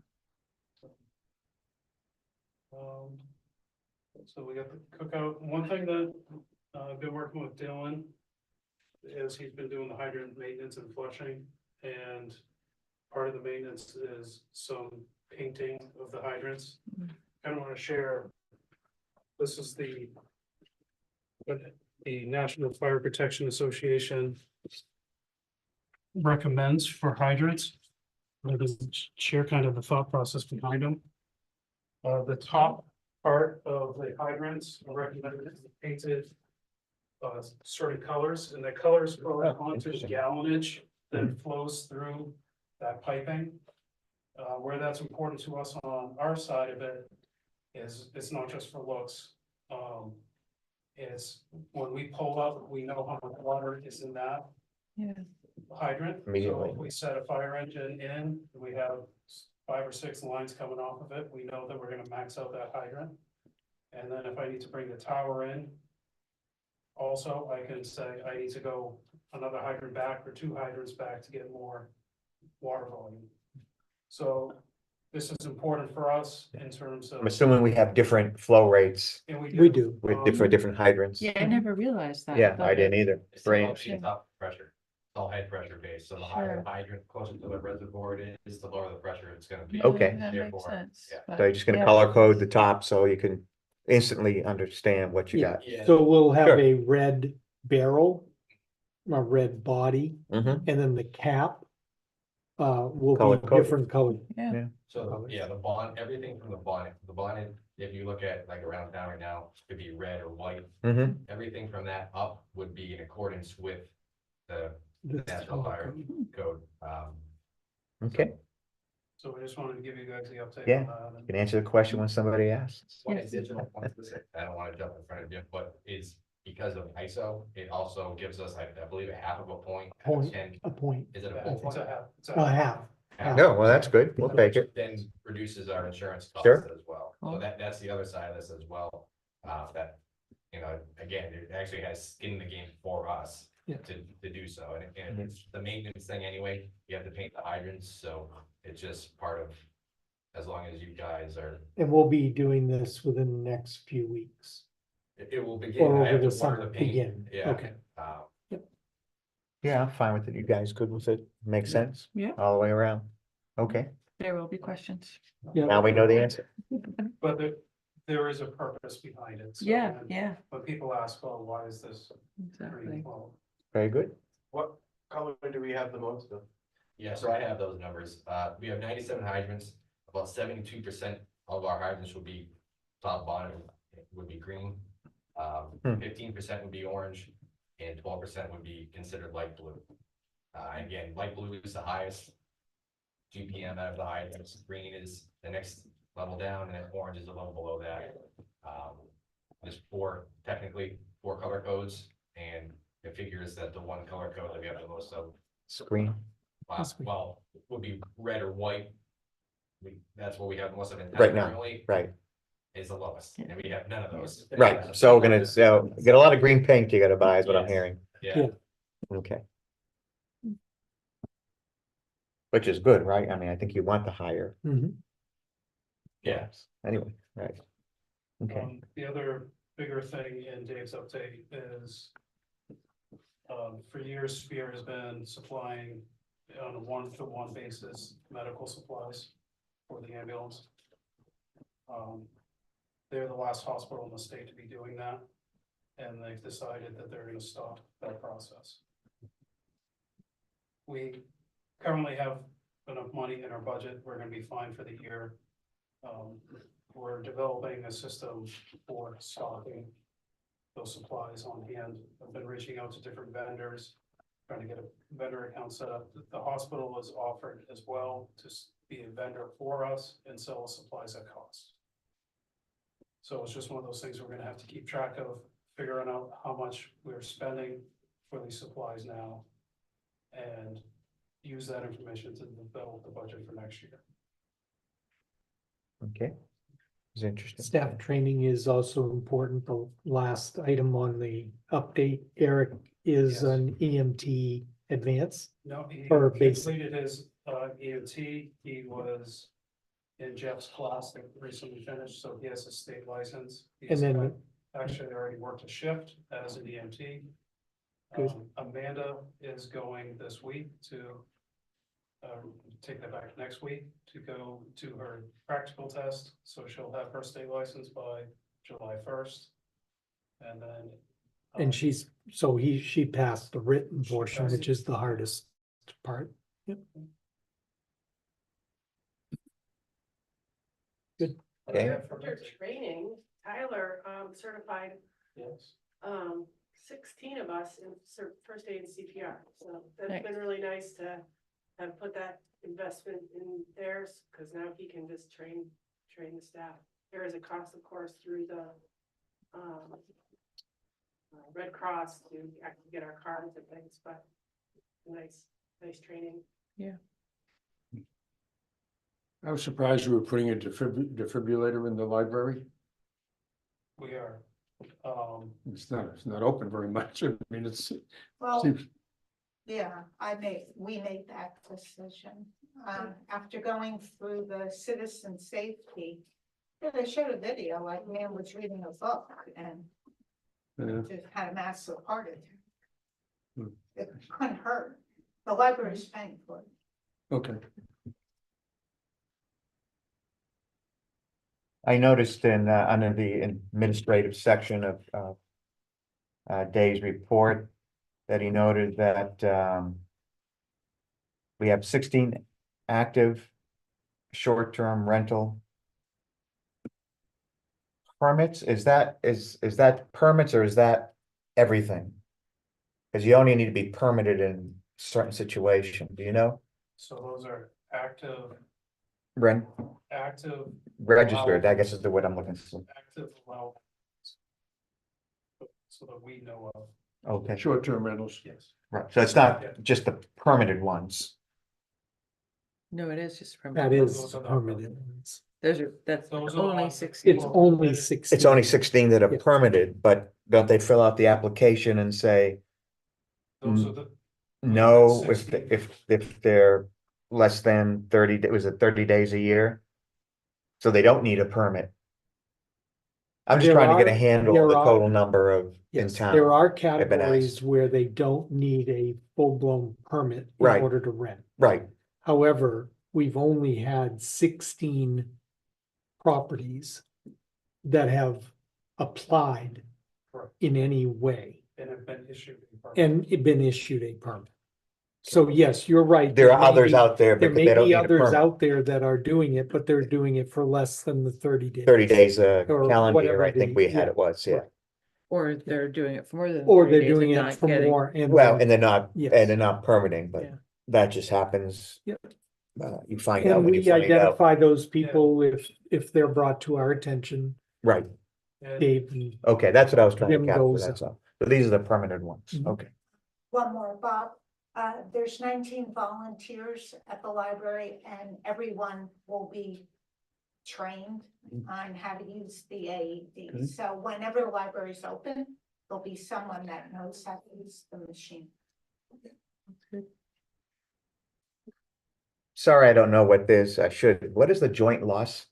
So we got the cookout. One thing that I've been working with Dylan is he's been doing the hydrant maintenance and flushing, and part of the maintenance is some painting of the hydrants. I don't want to share. This is what the National Fire Protection Association recommends for hydrants. It doesn't share kind of the thought process behind them. The top part of the hydrants are recommended painted certain colors, and the colors go onto the gallonage that flows through that piping. Where that's important to us on our side of it is it's not just for looks. It's when we pull up, we know how much water is in that Yeah. hydrant. So Immediately. if we set a fire engine in, we have 5 or 6 lines coming off of it, we know that we're gonna max out that hydrant. And then if I need to bring the tower in, also, I can say I need to go another hydrant back or 2 hydrants back to get more water volume. So this is important for us in terms of. I'm assuming we have different flow rates And We do. with Um, different hydrants. Yeah, I never realized that. Yeah, Thought I didn't that- either. It's all Strange. based off pressure. It's all head pressure based, so the higher the hydrant closer to the reservoir it is, the lower the pressure it's gonna be. Yeah, Okay. That makes Therefore, sense. yeah. but So you're just gonna yeah. color code the top so you can instantly understand what you Yeah. got. Yeah, So we'll have Sure. a red barrel, a red body, Mhm. and then the cap will Color be coded. different color. Yeah. so, yeah, the bond, everything from the bonnet, if you look at like around town right now, could be red or white. Mhm. Everything from that up would be in accordance with the This National color Fire code. Code. Okay, So we just wanted to give you guys the update Yeah. on that. you can answer the question when somebody asks. One Yes. additional point to this, I don't wanna jump in front of you, but is because of ISO, it also gives us, I believe, a half of a point. Point. And A point, is it a full It's point? a half. It's a half. Half. No, well, that's good. We'll take it. Then reduces our insurance Sure. costs as well. So Cool. that's the other side of this as well. That, you know, again, it actually has skin in the game for us Yeah. to do so. And it's the maintenance thing anyway. You have to paint the hydrants, so it's just part of, as long as you guys are, And we'll be doing this within the next few weeks. it will begin. Or I over have the to order summer, the paint. begin. Yeah. Okay. Yeah, I'm fine with it. You guys good with it? Makes sense? Yeah. All the way around. Okay, There will be questions. now we know the answer. But there is a purpose behind it. So Yeah, when- yeah, When people ask, well, why is this exactly. green? Well, Very good. What color do we have the most of? Yeah, so I have those numbers. We have 97 hydrants. About 72% of our hydrants would be top bottom would be green. 15% would be orange, and 12% would be considered light blue. Again, light blue is the highest GPM out of the hydrants. Green is the next level down, and then orange is a level below that. There's technically four color codes, and it figures that the one color code that we have the most of, Screen. well, would be red or white. That's what we have most of it Right now, currently, right, is the lowest, and we have none of those. right. So we're gonna, so get a lot of green paint you gotta buy is what I'm Yes. hearing. Yeah, Okay. Which is good, right? I mean, I think you want the higher. Mhm. yeah. Anyway, right. Okay, The other bigger thing in Dave's update is for years, Spear has been supplying on a one-to-one basis medical supplies for the ambulance. They're the last hospital in the state to be doing that, and they've decided that they're gonna stop that process. We currently have enough money in our budget, we're gonna be fine for the year. We're developing a system for stocking those supplies on hand. I've been reaching out to different vendors, trying to get a vendor account set up. The hospital has offered as well to be a vendor for us and sell us supplies at cost. So it's just one of those things we're gonna have to keep track of, figuring out how much we're spending for these supplies now. And use that information to build the budget for next year. okay. It's interesting. Staff training is also important. The last item on the update, Eric, is Yes. an EMT advance. No, he Or basic. completed his EMT, he was in Jeff's class that recently finished, so he has a state license. He's And then- actually already worked a shift as an EMT. Good. Amanda is going this week to take that back next week to go to her practical test, so she'll have her state license by July 1st. And then. And she passed the written portion, passed which is the hardest part. Yep. Good. Okay. Yeah, training, Tyler, certified, yes. 16 of us in first aid and CPR. So that's Nice. been really nice to have put that investment in theirs, because now he can just train the staff. There is a cost, of course, through the Red Cross to actually get our cards and things, but nice training. I was surprised we were putting a defibrillator in the library. We are. It's not open very much. I mean, Well, seems, yeah, we made that decision. After going through the citizen safety, yeah, they showed a video, like man was reading a book and just had a massive heart attack. Hmm. It couldn't hurt. The library's paying for it. okay. I noticed under the administrative section of Dave's report that he noted that we have 16 active short-term rental permits. Is that permits, or is that everything? Because you only need to be permitted in certain situations, do you know? So those are active, Rent, registered, I guess is the word I'm looking for. active allowed. So that we know of, Okay, Short-term rentals. yes. right, so it's not just the permitted ones. No, it is just That permitted. is Those are the- permanent ones. That's Those are the only ones- 16. It's only 16. It's only 16 that are Yeah. permitted, but don't they fill out the application and say, Those are the, no, That's if, 16. if they're less than 30, was it 30 days a year? So they don't need a permit. I'm just There trying to get a are- handle of there the are- total number of in Yes, town. there are been categories asked. where they don't need a full-blown permit in Right. order to rent. Right, However, we've only had 16 properties that have applied Correct. in any way and have been issued. and been issued a permit. So yes, you're right. there are may others be- out there, There but may they don't be need a others permit. out there that are doing it, but they're doing it for less than the 30 days. 30 days Or calendar year, whatever I think the- we had yeah, it was, yeah. right. Or they're doing it for more than. Or 30 they're days and doing it not for getting- more and. Well, then- and they're not, Yes. and they're not permitting, but Yeah. that just happens. Yep. You find out And when you we find out, identify those people if they're brought to our attention, right, And Dave. and- okay, that's what I was trying to Them capture, goes that's up. all. But these are the permitted ones, Mhm. okay. One more, Bob. There's 19 volunteers at the library and everyone will be trained on how to use the AED. Good. So whenever the library's open, there'll be someone that knows how to use the machine. Sorry, I don't know what this, I should, what is the joint loss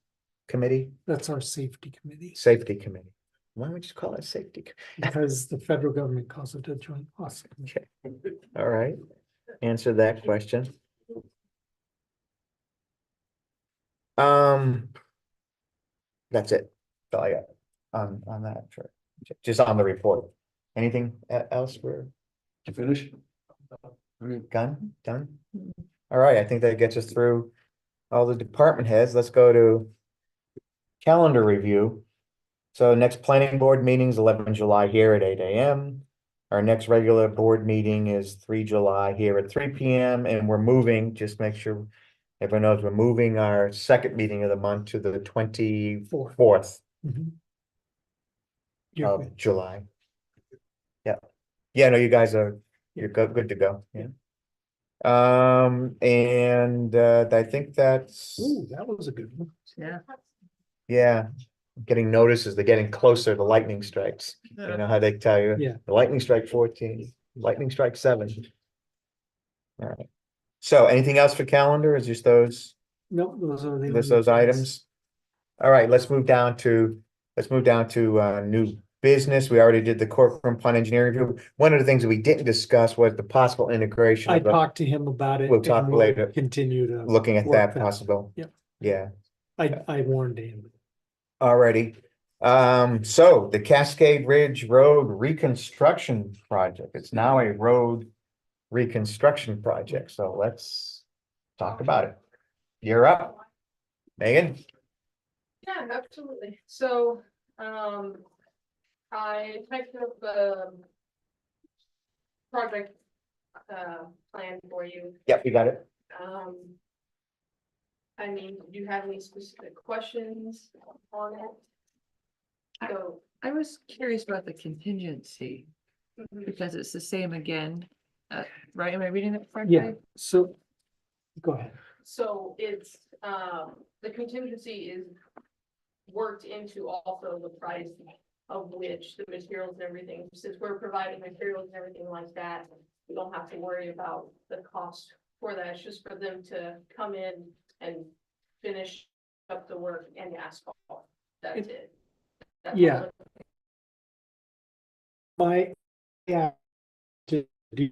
committee, That's our safety committee, safety committee? Why don't we just call it safety? because the federal government calls it a joint loss. committee. Okay, all right, answer that question. That's it, that's all I got on that, for just on the report. Anything else for To finish? Okay. done? All right, I think that gets us through all the department heads. Let's go to calendar review. So next planning board meeting is 11 July here at 8 AM. Our next regular board meeting is 3 July here at 3 PM, and we're moving, just make sure everyone knows, we're moving our second meeting of the month to the 24th Mhm. You're of good. July. Yeah, yeah, no, you guys are, you're good to go, yeah. And I think that's, Ooh, that was a good one. Yeah. yeah, getting notices, they're getting closer to lightning strikes. You know how they tell you? Yeah. The lightning strike 14, lightning strike 7. All right. So anything else for calendar? Is just those, No, those are the. just only those things. items? All right, let's move down to new business. We already did the courtroom plan engineering review. One of the things that we didn't discuss was the possible integration I of the- talked to him about it. We'll and talk later. Continue to, looking at work that possible. Yep. Yeah. I warned him. Alrighty, so the Cascade Ridge Road reconstruction project, it's now a road reconstruction project, so let's talk about it. You're up, Megan. Yeah, absolutely. So, I typed up the project, plan for you. Yep, you got it. Um, I mean, do you have any specific questions on it? So, I was curious about the contingency, mhm. because it's the same again, right? Am I reading that correctly? Yeah, so, go ahead. So it's, the contingency is worked into also the price of which the materials and everything, since we're providing materials and everything like that, we don't have to worry about the cost for that. It's just for them to come in and finish up the work and asphalt. That's it. That's all Yeah. it- My, yeah, to do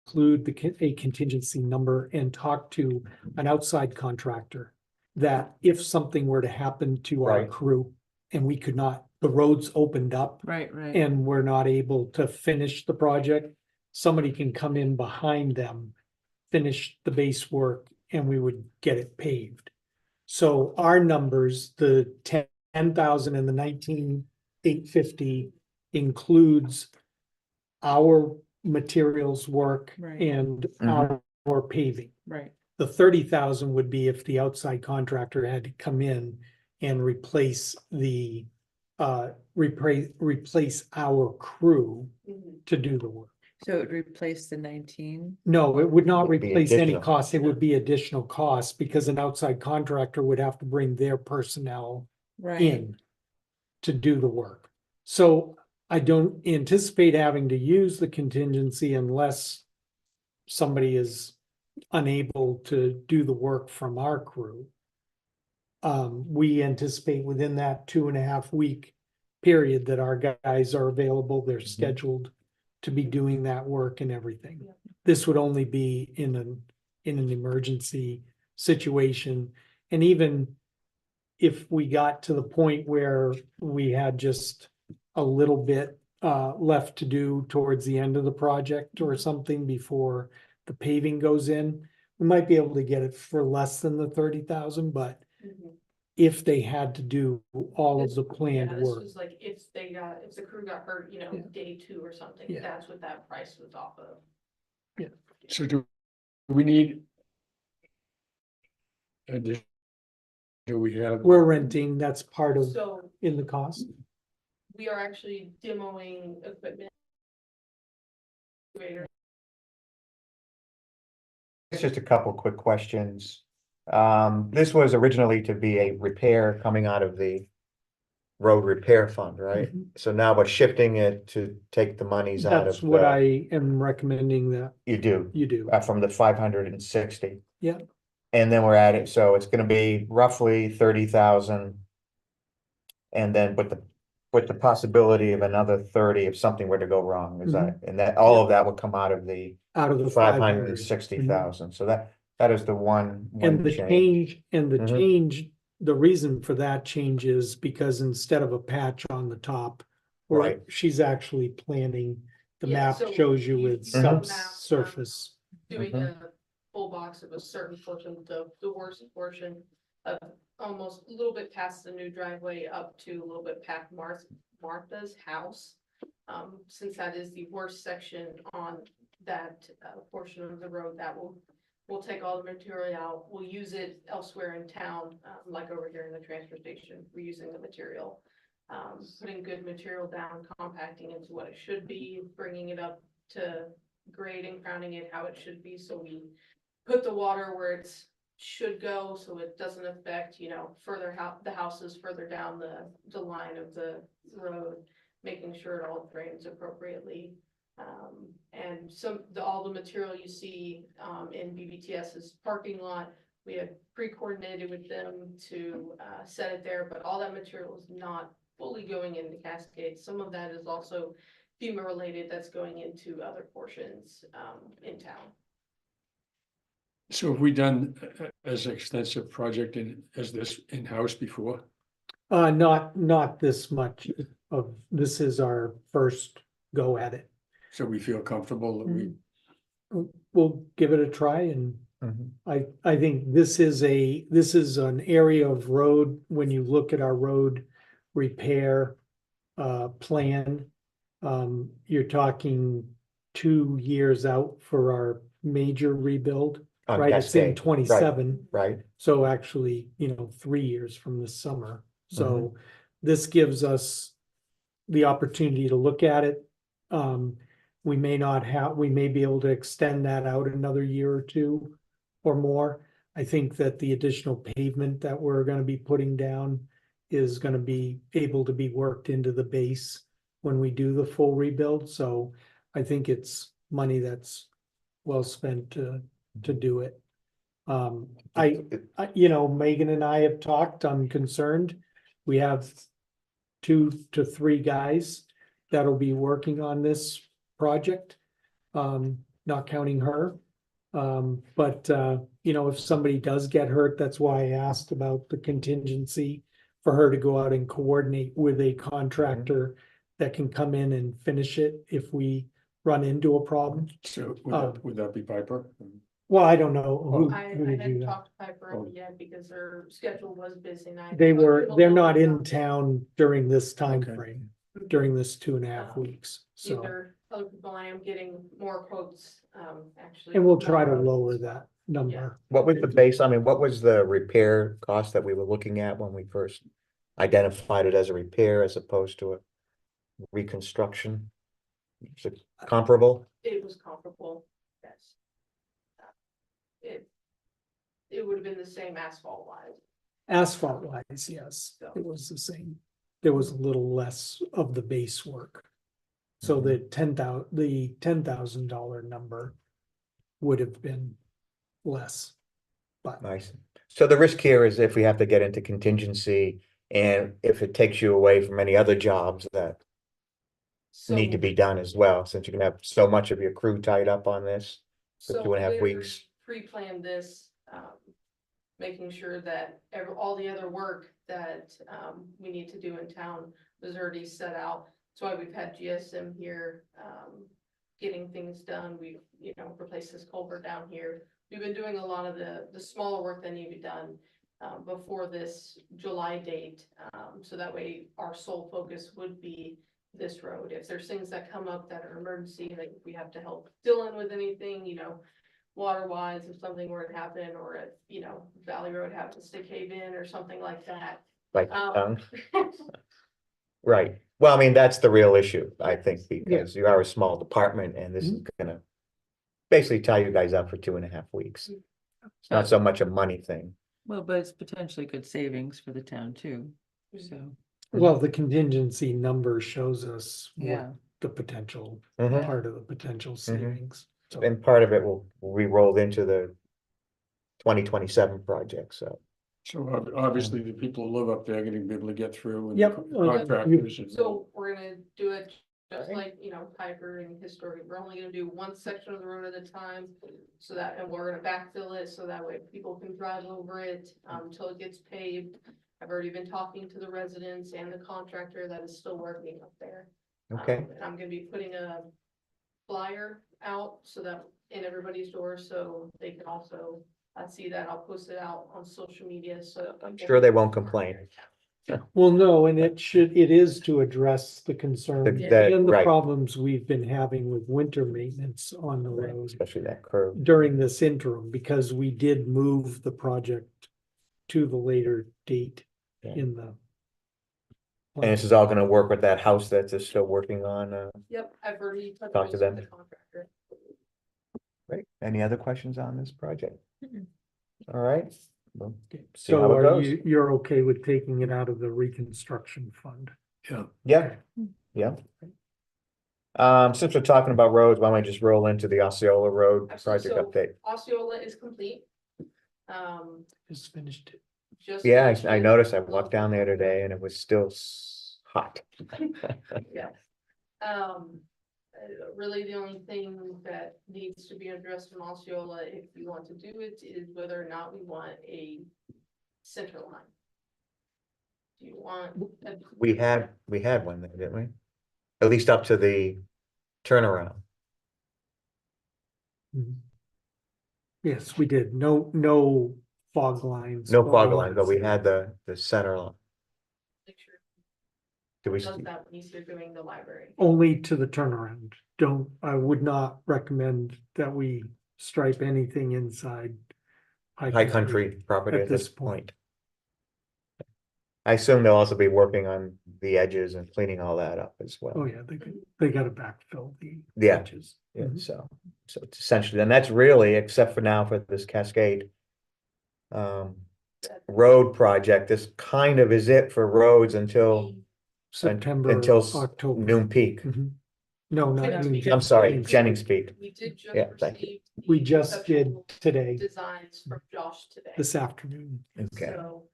include a contingency number and talk to an outside contractor. That if something were to happen to our Right. crew and we could not, the roads opened up Right, right. and we're not able to finish the project, somebody can come in behind them, finish the base work, and we would get it paved. So our numbers, the 10,000 and the 19,850 includes our materials work Right. and Mhm. our paving. Right. The 30,000 would be if the outside contractor had to come in and replace the replace our crew Mhm. to do the work. So it would replace the 19? No, it would not Would be replace any additional. cost. It would be additional costs because an outside contractor would have to bring their personnel Right. in to do the work. So I don't anticipate having to use the contingency unless somebody is unable to do the work from our crew. We anticipate within that 2.5 week period that our guys are available, they're scheduled to be doing that work and everything. Yeah. This would only be in an emergency situation. And even if we got to the point where we had just a little bit left to do towards the end of the project or something before the paving goes in, we might be able to get it for less than the 30,000, but Mhm. if they had to do all of the Yeah, planned this work. was like if the crew got hurt, Yeah. day 2 or something, Yeah. that's what that price was off of. So do we need? addi- Do we have? We're renting, that's part of So in the cost. we are actually demoing equipment. It's just a couple quick questions. This was originally to be a repair coming out of the road repair fund, right? Mhm. So now we're shifting it to take the monies out That's of what the, I am recommending that you do, you do. from the 560. Yeah. And then we're at it, so it's gonna be roughly 30,000. And then with the possibility of another 30 if something were to go wrong, is that, and that, all of that would come out of the Out of the 560,000, so that is the one And the change. change, Mhm. the reason for that change is because instead of a patch on the top. Right. She's actually planning, the Yeah, map so shows you you with see the map, subsurface. Doing Mhm. a full box of a certain portion, the worst portion of almost a little bit past the new driveway up to a little bit past Martha's house. Since that is the worst section on that portion of the road, we'll take all the material out. We'll use it elsewhere in town, like over here in the transfer station, reusing the material. Putting good material down, compacting into what it should be, bringing it up to grade and crowning it how it should be, so we put the water where it's should go, so it doesn't affect, further the houses further down the line of the road, making sure it all drains appropriately. And all the material you see, in BBTS's parking lot, we have pre-coordinated with them to, set it there, but all that material is not fully going into Cascade. Some of that is also FEMA related, that's going into other portions, in town. So have we done as extensive project as this in-house before? Not this much this is our first go at it. So we feel comfortable that we, We'll give it a try and Mhm. I think this is an area of road, when you look at our road repair plan. You're talking 2 years out for our major rebuild, On right? It's in Cascade, right. 27. Right, So actually, 3 years from this summer. So Mm-hmm. this gives us the opportunity to look at it. We may be able to extend that out another year or two or more. I think that the additional pavement that we're gonna be putting down is gonna be able to be worked into the base when we do the full rebuild. So I think it's money that's well spent to do it. Megan and I have talked, I'm concerned. We have 2 to 3 guys that'll be working on this project. Not counting her. But if somebody does get hurt, that's why I asked about the contingency for her to go out and coordinate with a contractor that can come in and finish it if we run into a problem. So would that be Piper? Well, I don't know who, I who to do hadn't that. talked to Piper yet because her schedule was busy and I. They're not in town during this time Okay. frame, during this 2.5 weeks, so. Either other people, I am getting more quotes, actually. And we'll try to more- lower that number. what was the base, I mean, what was the repair cost that we were looking at when we first identified it as a repair as opposed to a reconstruction? Is it comparable? It was comparable, yes. It would have been the same asphalt wise. Asphalt wise, yes, it was the same. There was a little less of the base work. So the $10,000 number would have been less. But Nice. So the risk here is if we have to get into contingency and if it takes you away from any other jobs that need to be done as well, since you can have so much of your crew tied up on this for So 2.5 we weeks. Pre-planned this, making sure that all the other work that, we need to do in town was already set out. That's why we've had GSM here, getting things done. We've, replaced this culvert down here. We've been doing a lot of the smaller work that need to be done, before this July date. So that way our sole focus would be this road. If there's things that come up that are emergency, like if we have to help Dylan with anything, water wise, if something were to happen, or if, Valley Road happens to cave in or something like that. Like, Um, right. Well, I mean, that's the real issue, I think, because you are a small department and this is gonna basically tie you guys up for 2.5 weeks. It's not so much a money thing. Well, but it's potentially good savings for the town too, so, well, the contingency number shows us yeah. what the potential, Mhm. part of the potential savings. So And part of it will be rolled into the 2027 project, so. So obviously the people who live up there are gonna be able to get through and Yep. the contractors. and- So we're gonna do it just like, Piper and Historic, we're only gonna do one section of the road at a time. So that, and we're gonna backfill it so that way people can drive over it, until it gets paved. I've already been talking to the residents and the contractor that is still working up there. Okay. And I'm gonna be putting a flyer out so that in everybody's door, so they can also see that. I'll post it out on social media, so. I'm sure they won't complain. well, no, and it is to address the concern That- and the right. problems we've been having with winter maintenance on the road Especially that curve. during this interim, because we did move the project to the later date Yeah. in the. And this is all gonna work with that house that they're still working on, Yep, I've already touched Talk to base them. with the contractor. right? Any other questions on this project? Mm-mm. All right. Well, see So how it are goes. you're okay with taking it out of the reconstruction fund? Yeah, Yeah, yeah. Since we're talking about roads, why don't I just roll into the Osceola Road project Absolutely. update? Osceola is complete. Just finished it. Just. Yeah, finished I it. noticed, I walked down there today and it was still hot. Yes. Really the only thing that needs to be addressed in Osceola, if you want to do it, is whether or not we want a center line. Do you want? We had one there, didn't we? At least up to the turnaround. Mhm. Yes, we did. No fog lines. No fog line, but we had the center line. Make sure Do we, does that when you're doing the library. Only to the turnaround. I would not recommend that we stripe anything inside. high country property at at this this point. point? I assume they'll also be working on the edges and cleaning all that up as well. Oh, yeah, they gotta backfill the Yeah. edges. Yeah, Mhm. so it's essentially, and that's really, except for now for this Cascade. Road project, this kind of is it for roads until September, until October. noon peak. Mhm. No, not. Yeah, noon. because- I'm sorry, Jennings. Jennings Peak. We did just Yeah, thank you. receive. We the just did conceptual today, Designs from Josh today. this afternoon. Okay, So,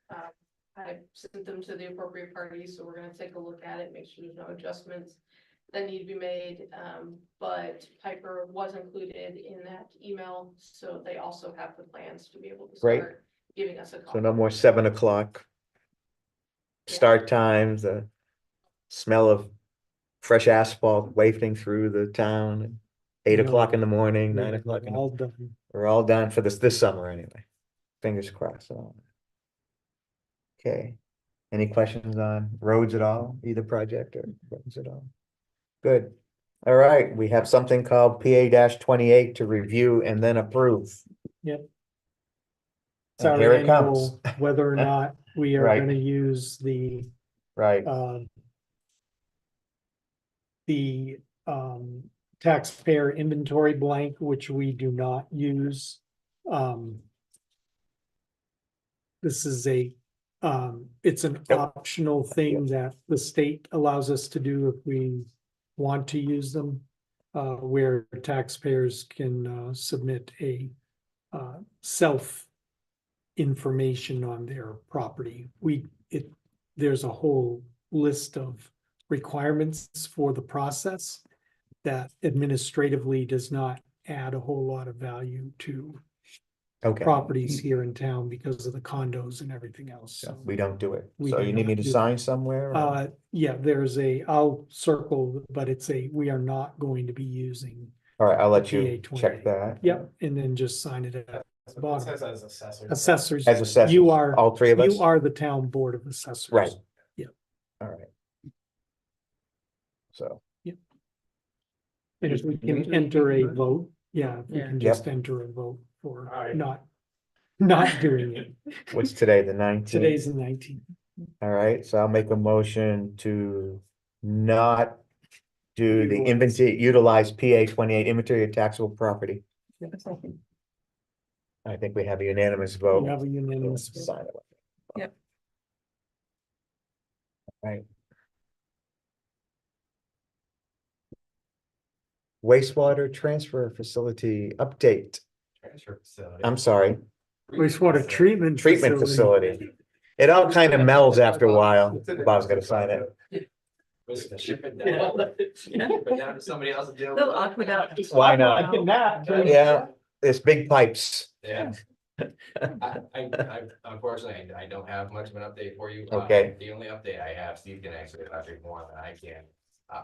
I sent them to the appropriate parties, so we're gonna take a look at it, make sure there's no adjustments that need to be made. But Piper was included in that email, so they also have the plans to be able to Great. start giving us a call. so no more 7 o'clock. Start times, the smell of fresh asphalt wafting through the town. And 8 o'clock in the morning, 9 o'clock in the, All done. we're all done for this summer anyway. Fingers crossed. Okay, any questions on roads at all, either project or roads at all? Good. All right, we have something called PA 28 to review and then approve. It's And our here it comes. annual, whether or not we are Right. gonna use Right, the taxpayer inventory blank, which we do not use. This is it's an Yep. optional thing that the state allows us to do if we want to use them. Where taxpayers can submit a self information on their property. There's a whole list of requirements for the process that administratively does not add a whole lot of value to okay. properties here in town because of the condos and everything else. So So, we don't do it. We So do you need me not to do sign somewhere? or- yeah, I'll circle, but we are not going to be using. All right, I'll let PA you 28. check that. Yep, and then just sign it at It bottom. says as assessor. Assessors. As assessors, You are, all three of us? you are the town board of assessors. Right. Yep. All right. So, And if we can enter a vote, yeah, if we can Yep. just enter a vote for Alright. not doing it. what's today, the 19th? Today's the 19th. All right, so I'll make a motion to not do the inventory, utilize PA 28 inventory of taxable property. I think we have a unanimous vote. You have a unanimous vote. Sign it. Yep. Right. Wastewater transfer facility update. Transfer facility. I'm sorry, Wastewater treatment. treatment facility. It all kind of melds after a while. Bob's gonna sign it. Was to ship it down. Ship it down to somebody else to deal with. Little awkward out. Why not? Yeah, there's big pipes. Yeah. I unfortunately, I don't have much of an update for you. Okay. The only update I have, Steve can actually elaborate more than I can,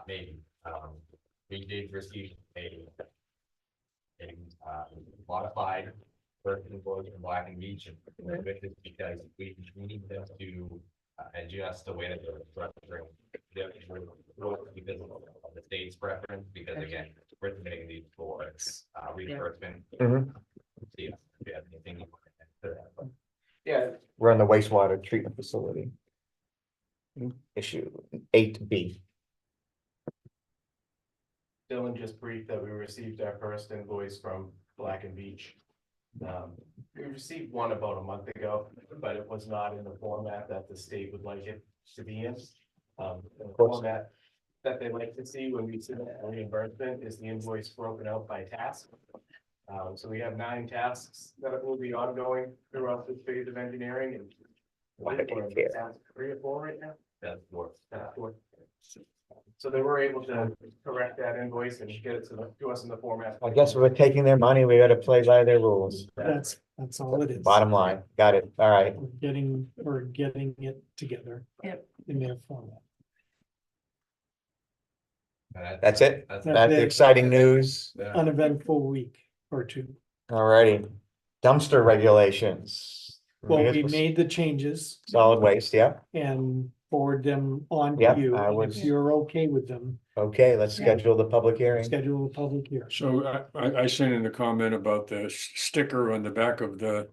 maybe, we did receive a modified version for Black and Beach. Because we need them to adjust the way that they're structuring. Because of the state's preference, because again, we're submitting these for reimbursement. Mhm. See if you have anything you want to add to that. Yeah, We're on the wastewater treatment facility. Issue 8B. Dylan just briefed that we received our first invoice from Black and Beach. We received one about a month ago, but it was not in the format that the state would like it to be in. The format that they like to see when we submit a reimbursement is the invoice broken out by task. So we have 9 tasks that will be ongoing throughout this phase of engineering and. Why do you care? 3 or 4 right now? That's worth. 4. So they were able to correct that invoice and get it to us in the format. I guess we're taking their money, we gotta play by their rules. That's all it is. Bottom line, got it, all right. We're getting it together. Yep. In their format. That's it? That's That's That's the it. exciting news. Yeah. Uneventful week or two. All righty, Dumpster regulations. Well, we Municipal made the changes Solid waste, yeah. and forward them on Yeah, to you. I And was- if you're okay with them, Okay, let's Yeah. schedule the public hearing. schedule a public hearing. So I sent in a comment about the sticker on the back of the.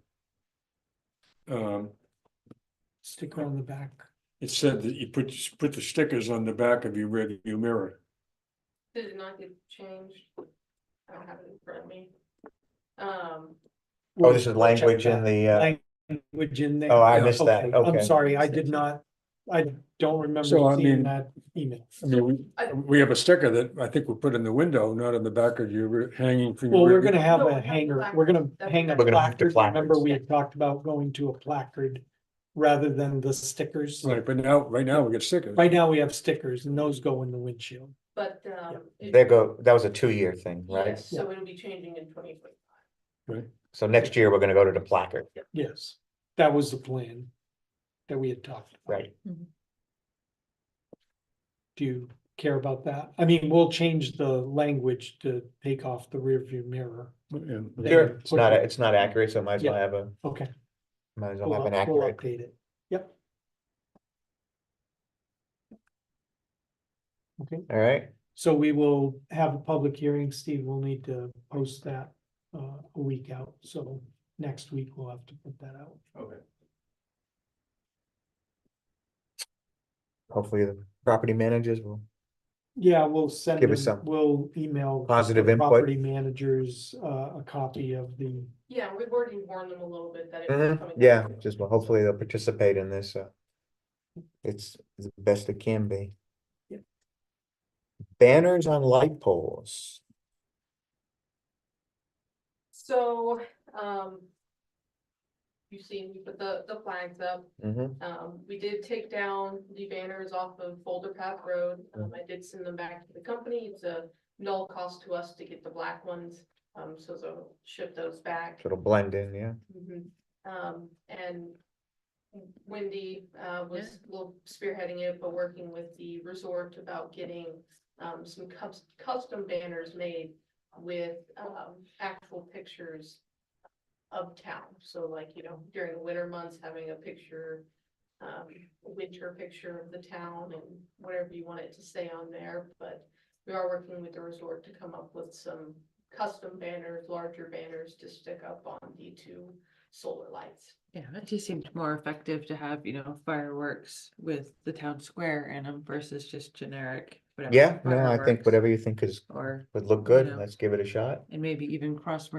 Sticker on the back. It said that you put the stickers on the back of your rearview mirror. Did it not get changed? I don't have it in front of me. Oh, this is language in the, Language in there. oh, I Yeah. missed that. I'm Okay. sorry, I did not, I don't remember So, I seeing mean- that email. I mean, we have a sticker that I think we put in the window, not on the back of your hanging from your. Well, we're rearview- gonna have No, a not the hanger, placard. we're gonna hang a We're gonna have the placard, remember placards. we had talked about going to a placard rather than the stickers. Right, but right now we get stickers. Right now, we have stickers and those go in the windshield. But, That was a 2-year thing, right? yes, so it'll be changing in 2025. So next year, we're gonna go to the placard, Yes, that was the plan that we had talked about. right? Do you care about that? I mean, we'll change the language to take off the rear view mirror. Yeah. Sure, it's not accurate, so might as well Yeah. have a, Okay, might as well we'll have an we'll accurate. update it. Yep. Okay, All right, so we will have a public hearing. Steve will need to post that a week out, so next week we'll have to put that out. Okay. hopefully the property managers will, Yeah, we'll send Give us them, some we'll email. positive the input. Property managers a copy of the, Yeah, we've already warned them a little bit that it was coming. yeah, just well, hopefully they'll participate in this, it's the best it can be. Yep. Banners on light poles. So, you've seen, we put the flags up. Mhm. We did take down the banners off of Boulder Path Road. I did send them back to the company. It's a null cost to us to get the black ones. So they'll ship those back. So it'll blend in, yeah. And Wendy, was a little spearheading it, but working with the resort about getting, some custom banners made with, actual pictures of town. So like, during the winter months, having a picture, winter picture of the town and whatever you want it to say on there. But we are working with the resort to come up with some custom banners, larger banners to stick up on the 2 solar lights. Yeah, it just seemed more effective to have, fireworks with the town square in them versus just generic. whatever, Yeah, no, I think fireworks, whatever you think Or, would look good, know. let's give it a shot. and maybe even cross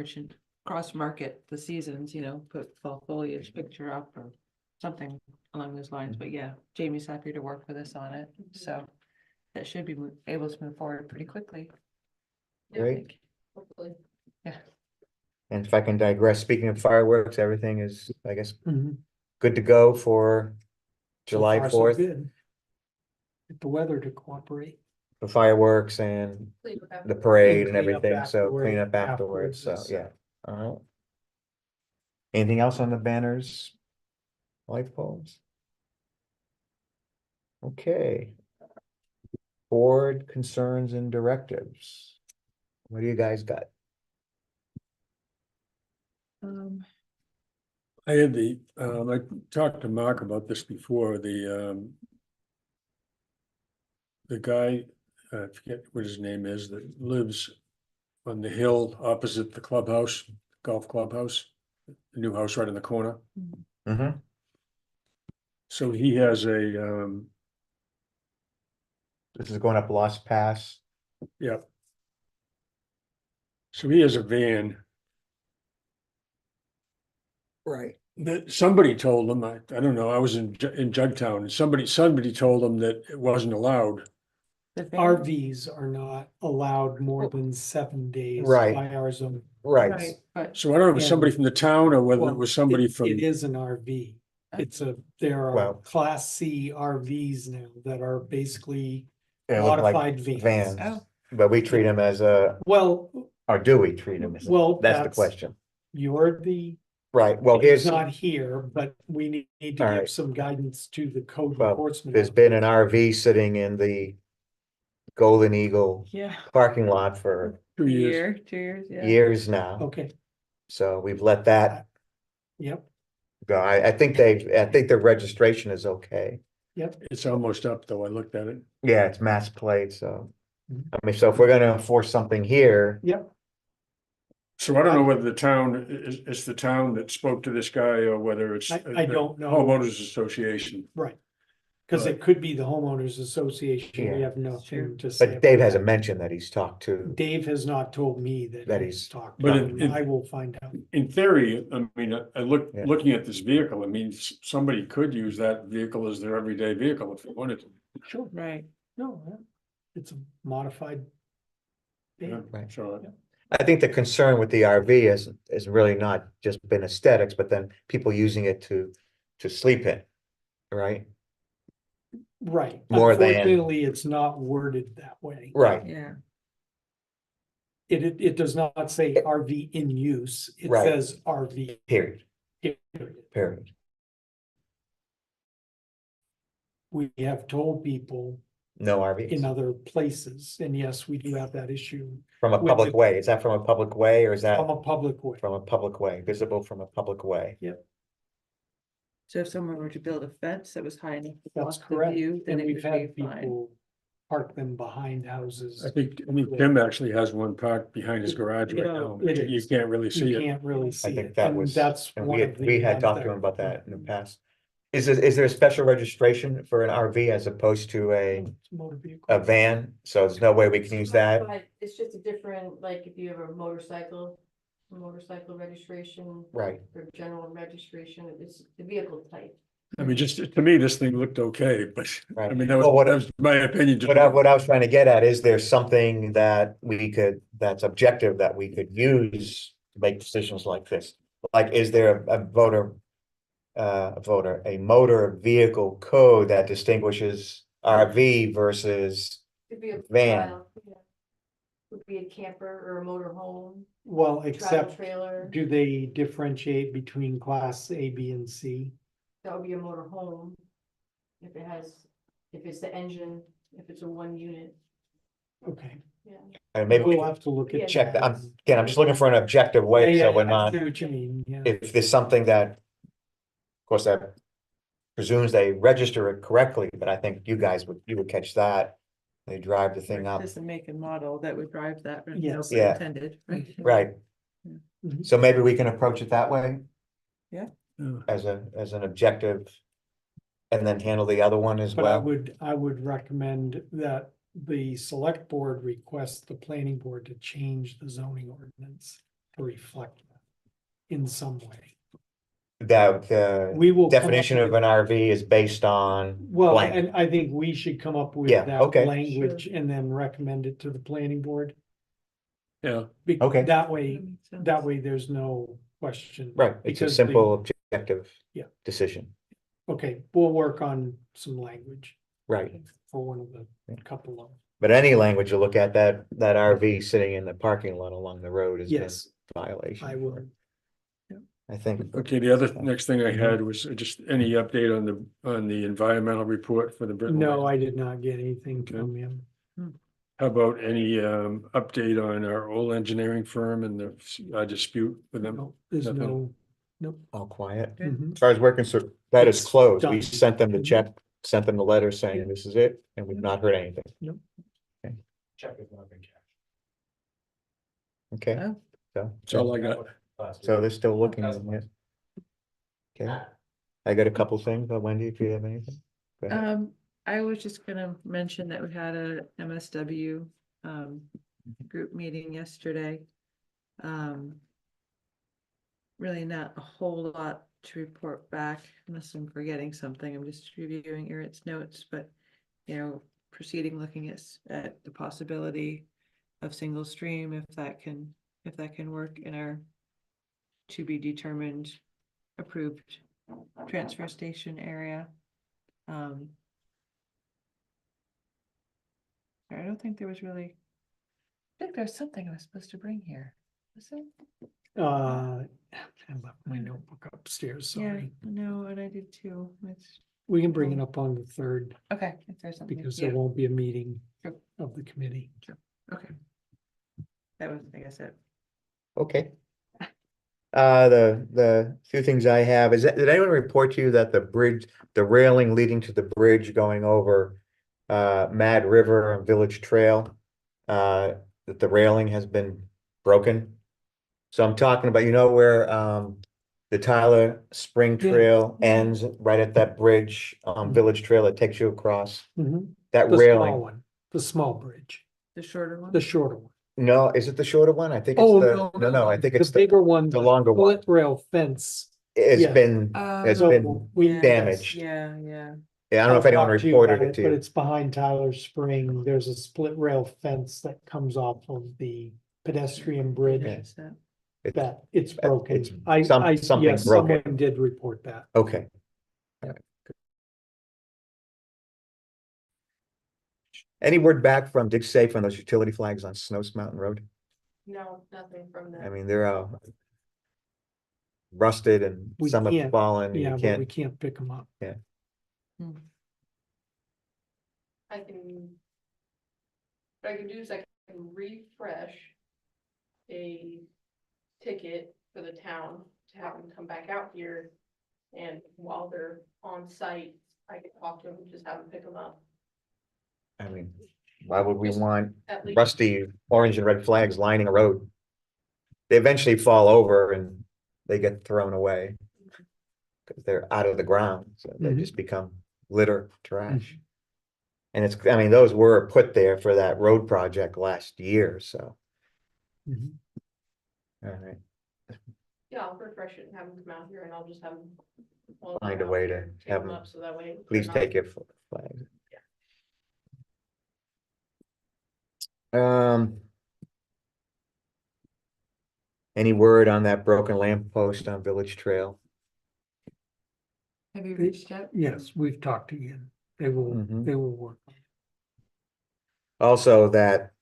market the seasons, put fall foliage picture up or something along those lines. But yeah, Jamie's happy to work with us on it, so that should be able to move forward pretty quickly. I Great. think. Hopefully. And if I can digress, speaking of fireworks, everything is, I guess, Mhm. good to go for So July far, so 4th, good. Get the weather to cooperate. the fireworks and Clean up after. the parade and clean up everything, so afterward- clean up afterwards, so, afterwards, yeah. Alright. Anything else on the banners? Light poles? Okay. Board concerns and directives. What do you guys got? I had I talked to Mark about this before, the guy, I forget what his name is, that lives on the hill opposite the clubhouse, golf clubhouse, the new house right in the corner. Mm-hmm. So he has This is going up Lost Pass. yeah. So he has a van Right. that somebody told him, I don't know, I was in Jugtown, and somebody told him that it wasn't allowed. The van- RVs are not allowed more than 7 days Right. by our zone. Right, But So I don't know if it was Yeah. somebody from the town or whether it Well, was somebody it- from, It is an RV. There are Well- class C RVs now that are basically they look like modified vans. vans, Oh. but we treat them as Well, or do we treat them as, Well, that's the that's- question. you're the, Right, well, he's here's, not here, but we need to All give right. some guidance to the code Well, enforcement. there's been an RV sitting in the Golden Eagle yeah, parking lot for 2 years. 2 years, yeah. years now. Okay, So we've let that Yep, go. I think the registration is okay. It's almost up, though. I looked at it. Yeah, it's mass plate, so. Mhm. I mean, so if we're gonna enforce something here, yep. So I don't know whether the town, it's the town that spoke to this guy or whether it's. I don't know. Homeowners Association. Right. Because it could be the homeowners association. We Yeah. have True. nothing to say. but Dave about hasn't that. mentioned that he's talked to, Dave has not told me that That he's he's- talked. But to in- him. I will find out. In theory, I mean, Yeah. looking at this vehicle, I mean, somebody could use that vehicle as their everyday vehicle if they wanted to. Sure. Right. No, it's a modified. Yeah, Right. so, I think the concern with the RV is really not just been aesthetics, but then people using it to sleep in, right? Right. More than- Unfortunately, it's not worded that way. Right, Yeah. It does not say RV in use. It Right. says RV. period, period. period. We have told people No in RVs other places, and yes, we do have that issue from a with public the- way. Is that from a public way or is that from a public way. from a public way, visible from a public way? So if someone were to build a fence that was high enough to That's block the correct. view, then And it we've would had be fine. people park them behind houses. I think Tim actually has one parked behind his garage right Yeah, now. it You is. can't really see You it. can't really I see think it. that And was, that's and one of the we had ones talked to him about that in the past. Is there a special registration for an RV as opposed to a Motor vehicle. van? So there's no way we can use that? But it's just a different, like, if you have a motorcycle registration Right, or general registration, it's the vehicle type. I mean, just to me, this thing looked okay, but I right. mean, Well, what- that was my opinion. just- What I was trying to get at, is there something that that's objective that we could use to make decisions like this? Like, is there a motor vehicle code that distinguishes RV versus, Could be a Van. style, yeah. Would be a camper or a motor home, Well, travel except, trailer, do they differentiate between class A, B, and C? that would be a motor home. If it's the engine, if it's a one unit, Okay, yeah. and maybe we we'll can have to look Yeah. at. check that. I'm just looking for an objective way, Yeah, so we're I not, see what you mean, yeah. if there's something that, of course, that presumes they register it correctly, but I think you would catch that. They drive the thing up, Just a make and model that would drive that, no Yes. pun Yeah. intended, right? right? Mhm. So maybe we can approach it that way Yeah. as an objective. And then handle the other one as But I well. would recommend that the select board request the planning board to change the zoning ordinance to reflect that in some way. That the We will. come up definition with- of an RV is based on Well, blank. and I think we should come up with Yeah, that okay. language and then recommend it to the planning board. Yeah, Okay. That way, That makes sense. that way there's no question. Right, it's a because simple objective. Yeah. Decision, Okay, we'll work on some language right? for one of the couple of, But any language you look at, that RV sitting in the parking lot along the road is a yes, violation. I will. I think, okay, the other next thing I had was just any update on the environmental report for the Brittle. No, Lake? I did not get anything Okay. from him. How about any update on our old engineering firm and the dispute with them? No, there's Nothing. no. all quiet. Mhm. As far as we're concerned, that is It's closed. We done. sent them the check, sent them the letter saying Yeah. this is it, and we've not heard anything. Check is not been cashed. Okay, Oh. so. That's all I got. So they're still looking at it. Okay, I got a couple things, but Wendy, if you have anything. Go ahead. I was just gonna mention that we had a MSW group meeting yesterday. Really not a whole lot to report back unless I'm forgetting something. I'm just reviewing Eric's notes, but proceeding looking at the possibility of single stream if that can work in our to be determined approved transfer station area. I don't think there was really, I think there's something I was supposed to bring here. Was it? I left my notebook upstairs, Yeah, sorry. no, and I did too. It's, We can bring it up on the third okay, if there's something. because Yeah, there won't be a meeting Sure. of the committee. okay. That was, I guess, it. Okay. The few things I have is that, did anyone report to you that the bridge, the railing leading to the bridge going over Mad River and Village Trail, that the railing has been broken? So I'm talking about, you know, where the Tyler Spring Yeah. Trail ends right at that bridge Mhm. Village Trail that takes you across Mhm. that The small railing. one, the small bridge, The shorter one? the shorter one. No, is it the shorter one? I think it's Oh, the, no, I think The it's bigger one, the longer one. split rail fence. It's Yeah. been, it's So been we- damaged. Yeah, yeah. Yeah, I don't know if I'll anyone talk to you reported about it to But you. it's behind Tyler Spring. There's a split rail fence that comes off of the pedestrian bridge Noticed that. It's- that it's broken. it's something Yes, broken. someone did report that. Okay. Any word back from Dick Safe on those utility flags on Snows Mountain Road? No, nothing from I them. mean, they're rusted and We some have can't- fallen. Yeah, You but we can't, can't pick them up. I can. What I can do is I can refresh a ticket for the town to have them come back out here. And while they're on site, I can talk to them and just have them pick them up. I mean, why would we Just want At least, rusty orange and red flags lining a road? They eventually fall over and they get thrown away. Because they're out of the ground, so they Mhm. just become litter, trash. And it's, I mean, those were put there for that road project last year, so, Mhm. all right. yeah, I'll refresh it and have them come out here and I'll just have them. while Find they're a out way to here, pick have them them- up so that way. they're Please not- take your flag. Um. Any word on that broken lamp post on Village Trail? Have you reached out? Yes, we've talked again. They will, Mhm. they will work. Also, that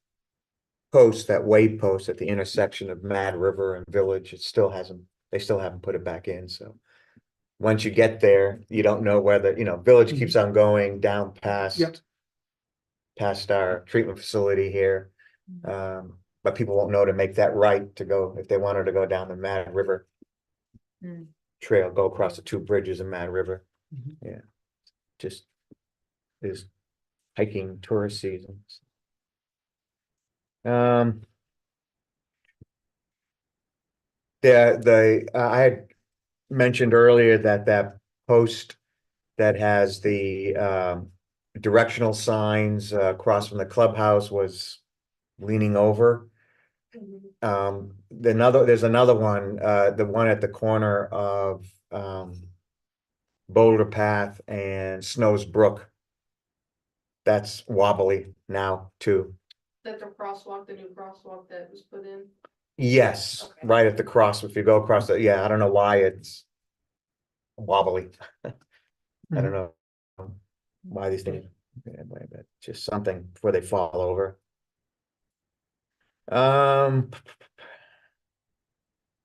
post, that way post at the intersection of Mad River and Village, it still hasn't, they still haven't put it back in, so. Once you get there, you don't know whether, you know, Village keeps on going down Yep. past our treatment facility here. But people won't know to make that right to go, if they wanted to go down the Mad River Hmm. Trail, go across the two bridges in Mad River. Mhm. Yeah, just is hiking tourist seasons. I had mentioned earlier that that post that has the directional signs across from the clubhouse was leaning over. Mhm. There's another one, the one at the corner of Boulder Path and Snows Brook. That's wobbly now too. That's a crosswalk, the new crosswalk that was put in. Yes, Okay. right at the cross. If you go across the, yeah, I don't know why it's wobbly. I don't know why these things, anyway, but just something before they fall over. I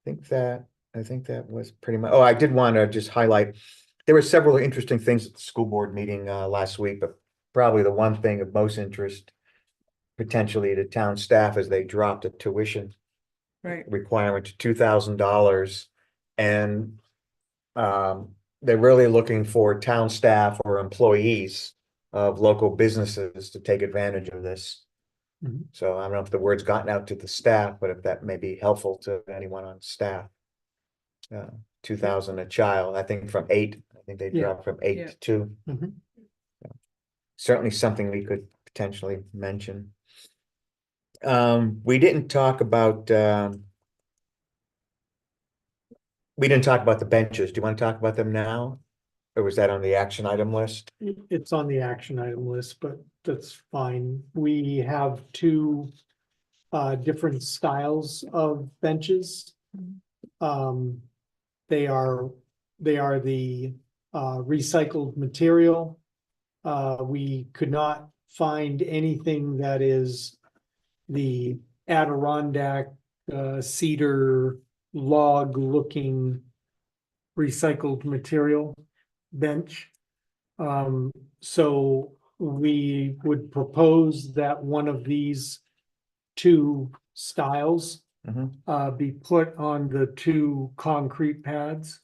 think that was pretty much, oh, I did want to just highlight, there were several interesting things at the school board meeting last week, but probably the one thing of most interest potentially to town staff as they dropped a tuition Right. requirement to $2,000. And they're really looking for town staff or employees of local businesses to take advantage of this. Mhm. So I don't know if the word's gotten out to the staff, but if that may be helpful to anyone on staff. 2,000 a child, I think from 8, I think they Yeah. dropped from 8 Yeah. to 2. Mhm. Certainly something we could potentially mention. We didn't talk about the benches. Do you want to talk about them now? Or was that on the action item list? It's on the action item list, but that's fine. We have two different styles of benches. They are the recycled material. We could not find anything that is the Adirondack cedar log looking recycled material bench. So we would propose that one of these two styles be put on the two concrete pads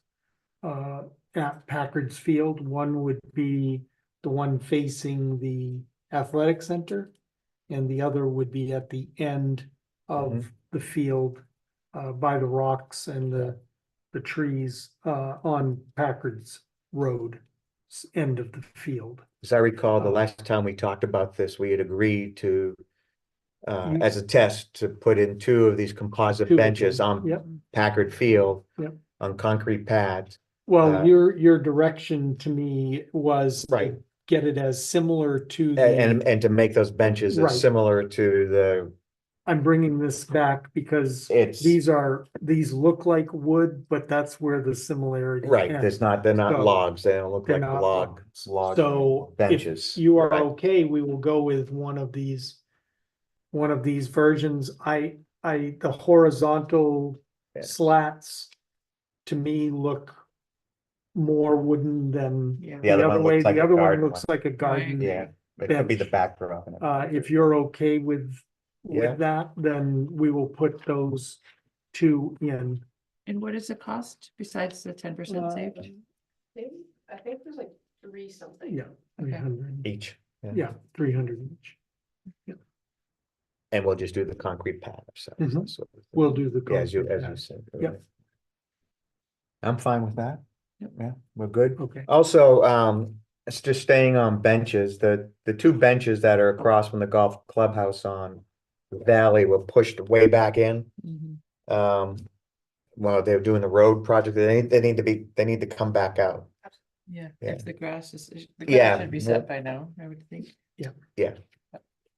at Packard's Field. One would be the one facing the athletic center, and the other would be at the end of the field by the rocks and the trees on Packard's Road, end of the field. As I recall, the last time we talked about this, we had agreed to, You- as a test, to put in two of these composite Two of benches them, on yep. Packard Field. Yep. On concrete pads. Well, Uh, your direction to me was to Right. get it as similar to the. And to make those benches Right. as similar to the, I'm bringing this back because it's, these look like wood, but that's where the similarity. right, ends. they're not So, logs, they don't look they're like not log logs. So if benches. you are Right. okay, we will go with one of these versions. The horizontal Yeah. slats to me look more wooden than Yeah. The other one looks like The a other one garden looks like a garden. Yeah, it could be the bench. backdrop. and everything. If you're okay with Yeah. that, then we will put those two in. And what is the cost besides the 10% Uh, saving? Maybe, I think there's like 3 something. Yeah, 300. Each. Yeah, 300 each. And we'll just do the concrete pad ourselves. Mhm. that sort of thing. We'll do the. Yeah, as you concrete pad. said. Yep. right. I'm fine with that. Yep. Yeah, we're good. Okay. Also, it's just staying on benches, the two benches that are across from the golf clubhouse on Valley were pushed way back in. While they're doing the road project, they need to come back out. Yeah, Yeah. if the grass is, the Yeah, grass should be set by now, I would think.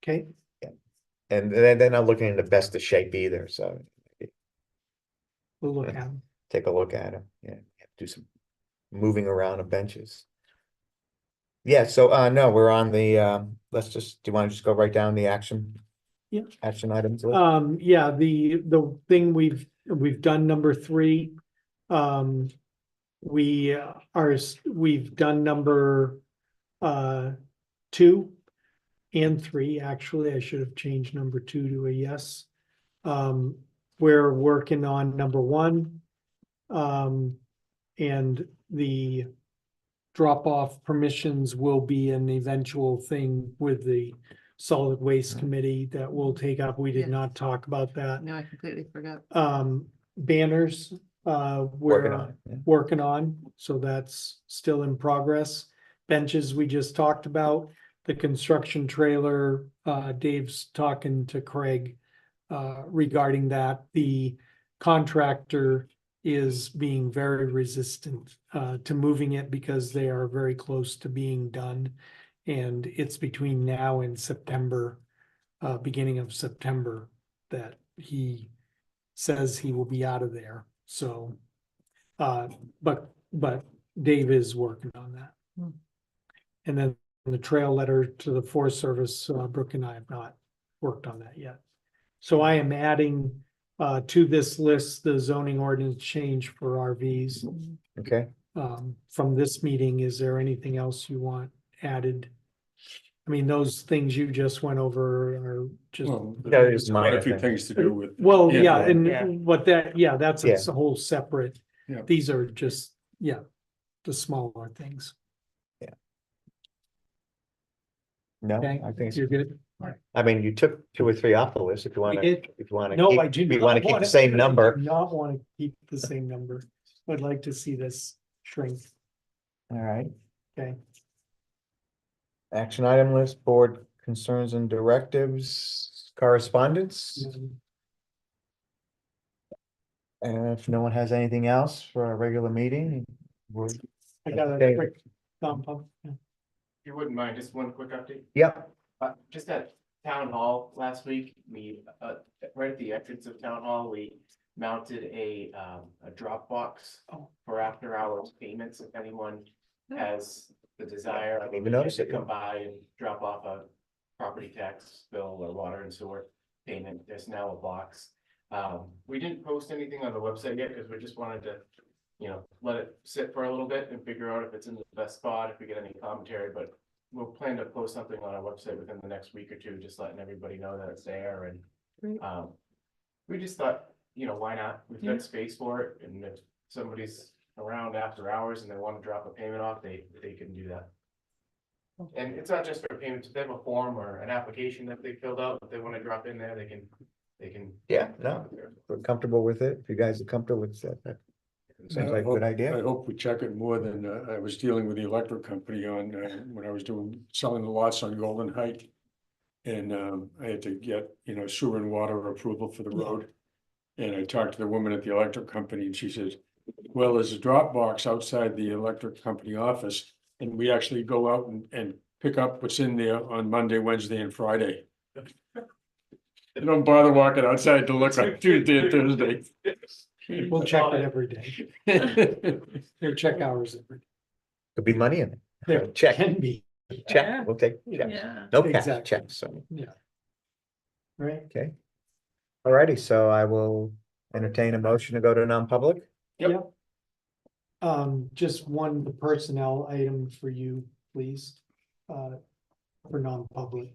Okay, And they're not looking in the best of shape either, so we'll look at them. take a look at them, yeah, do some moving around of benches. Yeah, so, no, we're on the, do you want to just go right down the action? Yeah. Action items list? Yeah, the thing we've done number 3. We've done number 2 and 3, actually. I should have changed number 2 to a yes. We're working on number 1. And the drop-off permissions will be an eventual thing with the solid waste committee that we'll take up. We did Yes. not talk about that. No, I completely forgot. Banners, Working we're on it, yeah. working on, so that's still in progress. Benches we just talked about, the construction trailer, Dave's talking to Craig regarding that. The contractor is being very resistant to moving it because they are very close to being done. And it's between now and September, beginning of September, that he says he will be out of there. So, but Dave is working on that. Hmm. And then the trail letter to the Forest Service, Brooke and I have not worked on that yet. So I am adding to this list, the zoning ordinance change for RVs. Okay, From this meeting, is there anything else you want added? I mean, those things you just went over are just, Well, Yeah, it's there's quite minor a few things. things to do with. well, yeah, Yeah. and what that, yeah, that's Yeah. a whole separate. Yeah. These are just, the smaller things. no, Okay, I think, you're good. I mean, you took 2 or 3 off the list if you wanna, did. if you wanna. No, keep- I do if you not wanna keep want the to- same number. do not want to keep the same number. I'd like to see this shrink. All right, Okay. action item list, board concerns and directives, correspondence. And if no one has anything else for our regular meeting, we're, I got Okay. a quick thumb up. If you wouldn't mind, just one quick update. yep, Just at town hall last week, we, right at the entrance of town hall, we mounted a drop box Oh. for after hours payments. If anyone has the desire, I didn't even notice to it. come by and drop off a property tax bill or water and sewer payment, there's now a box. We didn't post anything on the website yet because we just wanted to, let it sit for a little bit and figure out if it's in the best spot, if we get any commentary, but we'll plan to post something on our website within the next week or two, just letting everybody know that it's there and, Great. we just thought you know, why not? We've got space for it, and if somebody's around after hours and they want to drop a payment off, they can do that. And it's not just for payments, if they have a form or an application that they filled out, if they want to drop in there, they can. Yeah, no, we're comfortable with it. If you guys are comfortable with that seems like a good I idea. hope we check it more than, I was dealing with the electric company on, when I was selling the lots on Golden Height. And, I had to get, you know, sewer and water approval for the Yeah. road. And I talked to the woman at the electric company and she says, well, there's a drop box outside the electric company office. And we actually go out and pick up what's in there on Monday, Wednesday and Friday. They don't bother walking outside to look on Tuesday and Thursday. We'll check it every day. Their check hours every day. Could be money in There it. Check, can be, check, we'll take checks. Yeah. No cash, Exactly. checks, so, right? okay. Alrighty, so I will entertain a motion to go to non-public. Yep. Just one personnel item for you, please, for non-public.